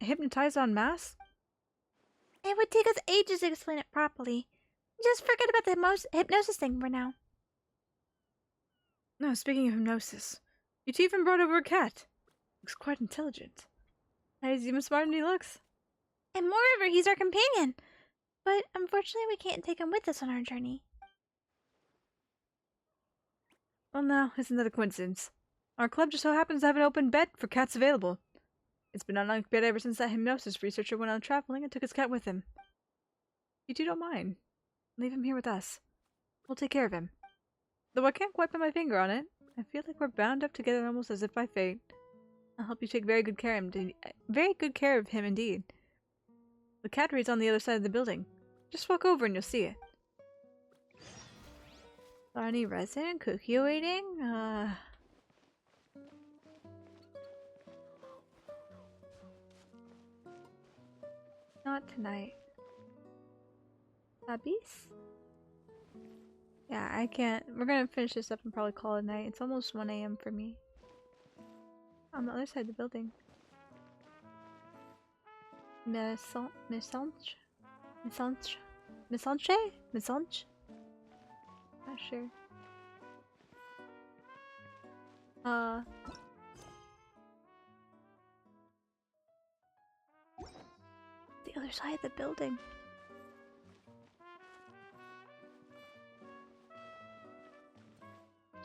hypnotized en masse?
It would take us ages to explain it properly. Just forget about the hypnosis thing for now.
No, speaking of hypnosis, you two even brought over a cat. Looks quite intelligent. He's even smarter than he looks.
And moreover, he's our companion. But unfortunately, we can't take him with us on our journey.
Well now, isn't that a coincidence? Our club just so happens to have an open bed for cats available. It's been on bed ever since that hypnosis researcher went on traveling and took his cat with him. You two don't mind. Leave him here with us. We'll take care of him. Though I can't quite put my finger on it, I feel like we're bound up together almost as if by fate. I'll help you take very good care of him indeed. The cattery's on the other side of the building. Just walk over and you'll see it. Barney resident? Cookie waiting? Not tonight. Abis? Yeah, I can't. We're gonna finish this up and probably call it night. It's almost 1 AM for me. On the other side of the building. Mesange? Not sure. The other side of the building.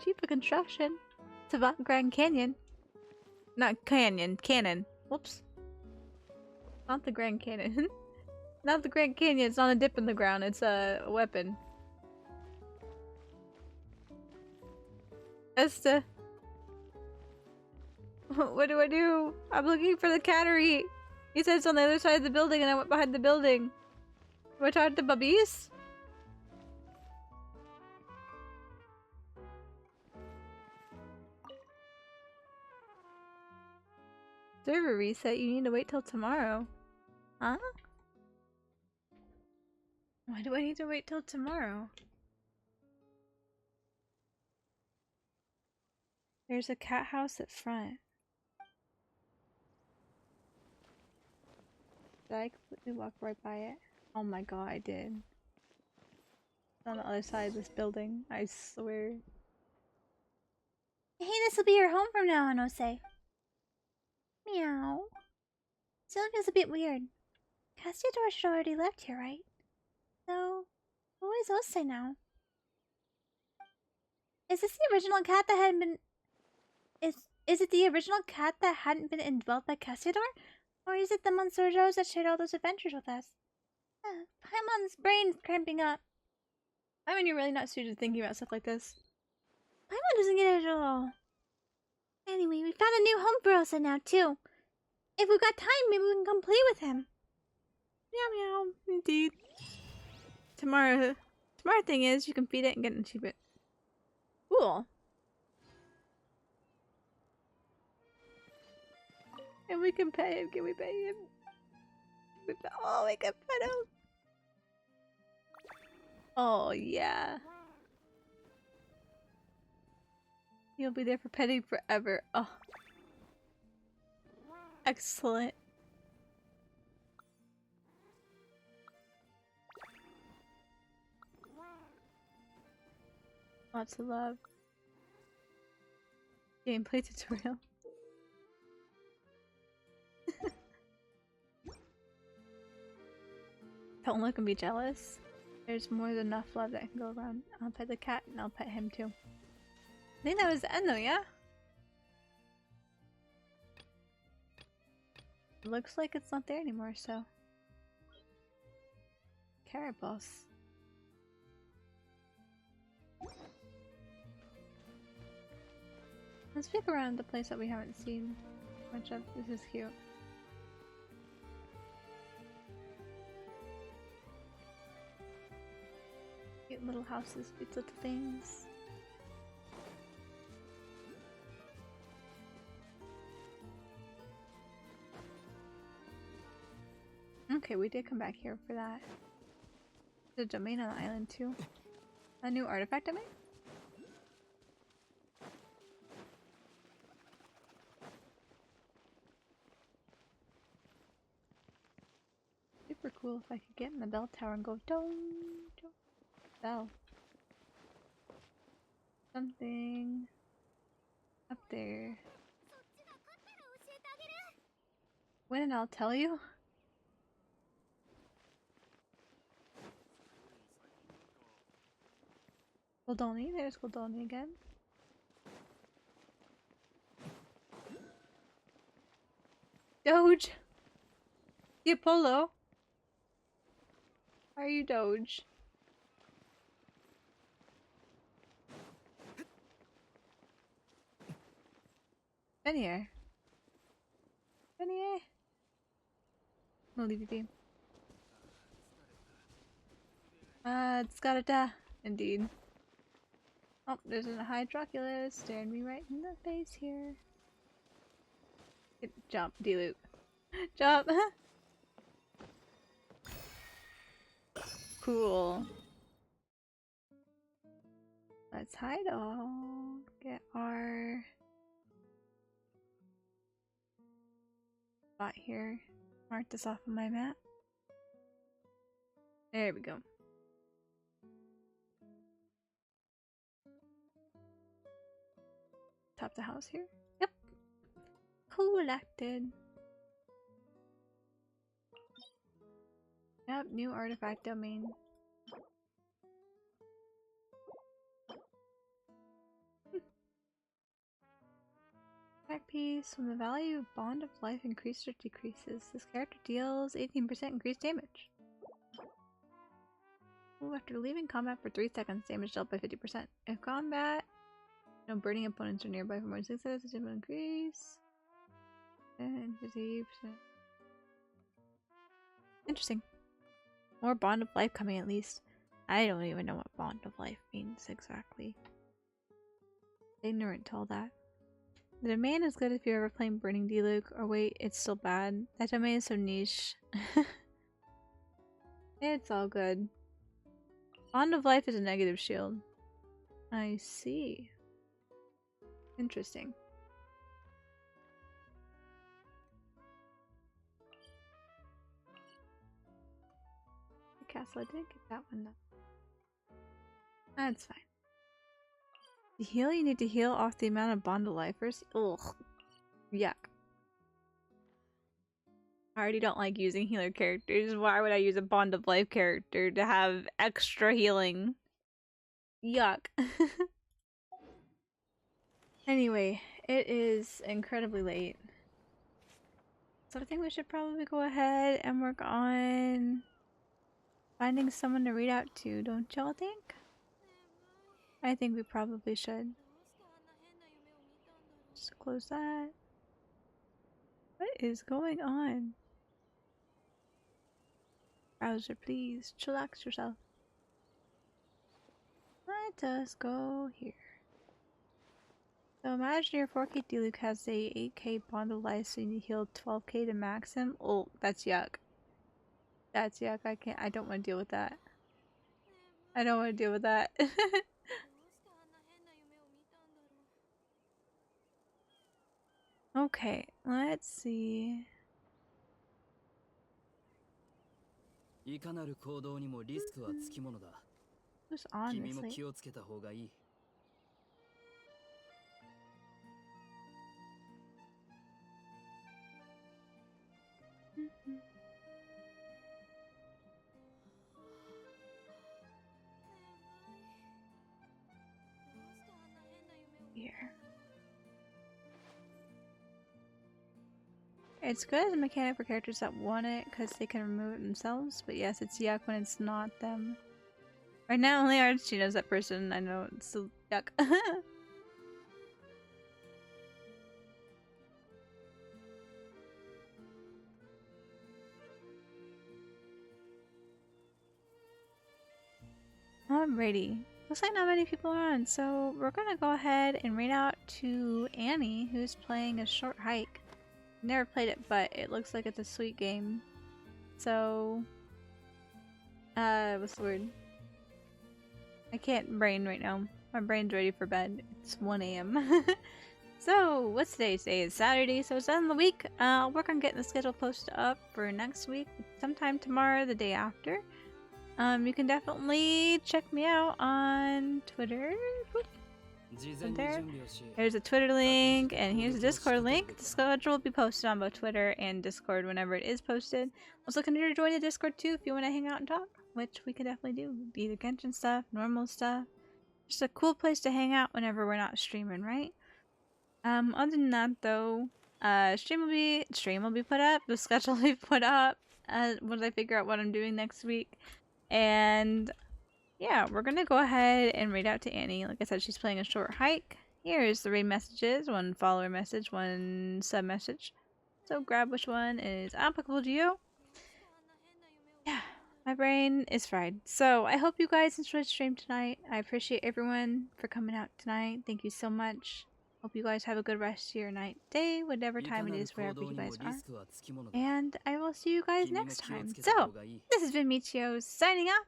Chief of construction. Savant Grand Canyon. Not canyon, cannon. Whoops. Not the Grand Canyon. Not the Grand Canyon, it's not a dip in the ground, it's a weapon. Esther. What do I do? I'm looking for the cattery. He said it's on the other side of the building and I went behind the building. Do I talk to Babis? Server reset, you need to wait till tomorrow. Huh? Why do I need to wait till tomorrow? There's a cat house at front. Did I completely walk right by it? Oh my god, I did. It's on the other side of this building, I swear.
Hey, this will be your home from now on, Ose. Meow. Still feels a bit weird. Castiador should already left here, right? So, what is Ose now? Is this the original cat that hadn't been... Is it the original cat that hadn't been indwelt by Castiador? Or is it the Monsorjos that shared all those adventures with us? Paimon's brain's cramping up.
I mean, you're really not suited to thinking about stuff like this.
Paimon doesn't get it at all. Anyway, we found a new home for Elsa now, too. If we've got time, maybe we can come play with him.
Meow meow. Indeed. Tomorrow thing is you can feed it and get an achievement. Cool. And we can pay him. Can we pay him? Oh, we can pet him. Oh, yeah. You'll be there for petting forever. Oh. Excellent. Lots of love. Gameplay tutorial. Don't look and be jealous. There's more than enough love that can go around. I'll pet the cat and I'll pet him too. I think that was the end though, yeah? It looks like it's not there anymore, so. Carrot boss. Let's pick around the place that we haven't seen much of. This is cute. Cute little houses, cute little things. Okay, we did come back here for that. The domain on the island too. A new artifact domain? Super cool if I could get in the bell tower and go dong dong. Bell. Something up there. When and I'll tell you? Goldoni, there's Goldoni again. Doge! The Apollo! Why are you Doge? Benier. Benier. I'll leave you be. It's got a indeed. Oh, there's a Hydroculus staring me right in the face here. Jump, D-loop. Jump! Cool. Let's hide all. Get our spot here. Mark this off on my map. There we go. Top the house here. Yep. Collected. Yep, new artifact domain. Back piece. When the value of Bond of Life increases or decreases, this character deals 18% increased damage. Ooh, after leaving combat for 3 seconds, damage dealt by 50%. If combat, no burning opponents are nearby for more than 6 seconds, it will increase. And 50%. Interesting. More Bond of Life coming at least. I don't even know what Bond of Life means exactly. Ignorant to all that. The domain is good if you're ever playing Burning Diluc, or wait, it's still bad. That domain is so niche. It's all good. Bond of Life is a negative shield. I see. Interesting. The castle, I didn't get that one though. That's fine. To heal, you need to heal off the amount of Bond of Lifers. Ugh. Yuck. I already don't like using healer characters. Why would I use a Bond of Life character to have extra healing? Yuck. Anyway, it is incredibly late. So I think we should probably go ahead and work on finding someone to read out to, don't y'all think? I think we probably should. Just close that. What is going on? Browser, please chillax yourself. Let us go here. So imagine your 4K Diluc has a 8K bond of life, so you need to heal 12K to max him. Oh, that's yuck. That's yuck. I don't want to deal with that. I don't want to deal with that. Okay, let's see.
いかなる行動にもリスクはつきものだ。
Who's on
君
this
も
late?
気をつけた方がいい。
Here. It's good as a mechanic for characters that want it because they can remove it themselves, but yes, it's yuck when it's not them. Right now, only Archie knows that person. I know it's so yuck. Alrighty. Looks like not many people are on, so we're gonna go ahead and read out to Annie, who's playing a short hike. Never played it, but it looks like it's a sweet game. So, what's the word? I can't brain right now. My brain's ready for bed. It's 1 AM. So, what's today? Today is Saturday, so it's the end of the week. I'll work on getting the schedule posted up for next week, sometime tomorrow, the day after. You can definitely check me out on Twitter. Whoop. There. There's a Twitter link, and here's a Discord link. The schedule will be posted on both Twitter and Discord whenever it is posted. Also, consider joining the Discord too if you want to hang out and talk, which we can definitely do. Either Genshin stuff, normal stuff. Just a cool place to hang out whenever we're not streaming, right? Other than that, though, stream will be put up. The schedule will be put up. Once I figure out what I'm doing next week, and yeah, we're gonna go ahead and read out to Annie. Like I said, she's playing a short hike. Here's the raid messages: one follower message, one sub message. So grab which one is applicable to you. Yeah, my brain is fried. So I hope you guys enjoyed the stream tonight. I appreciate everyone for coming out tonight. Thank you so much. Hope you guys have a good rest of your night, day, whatever time it is, wherever you guys are. And I will see you guys next time. So, this has been Michio signing off,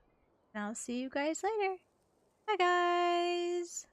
and I'll see you guys later. Bye, guys!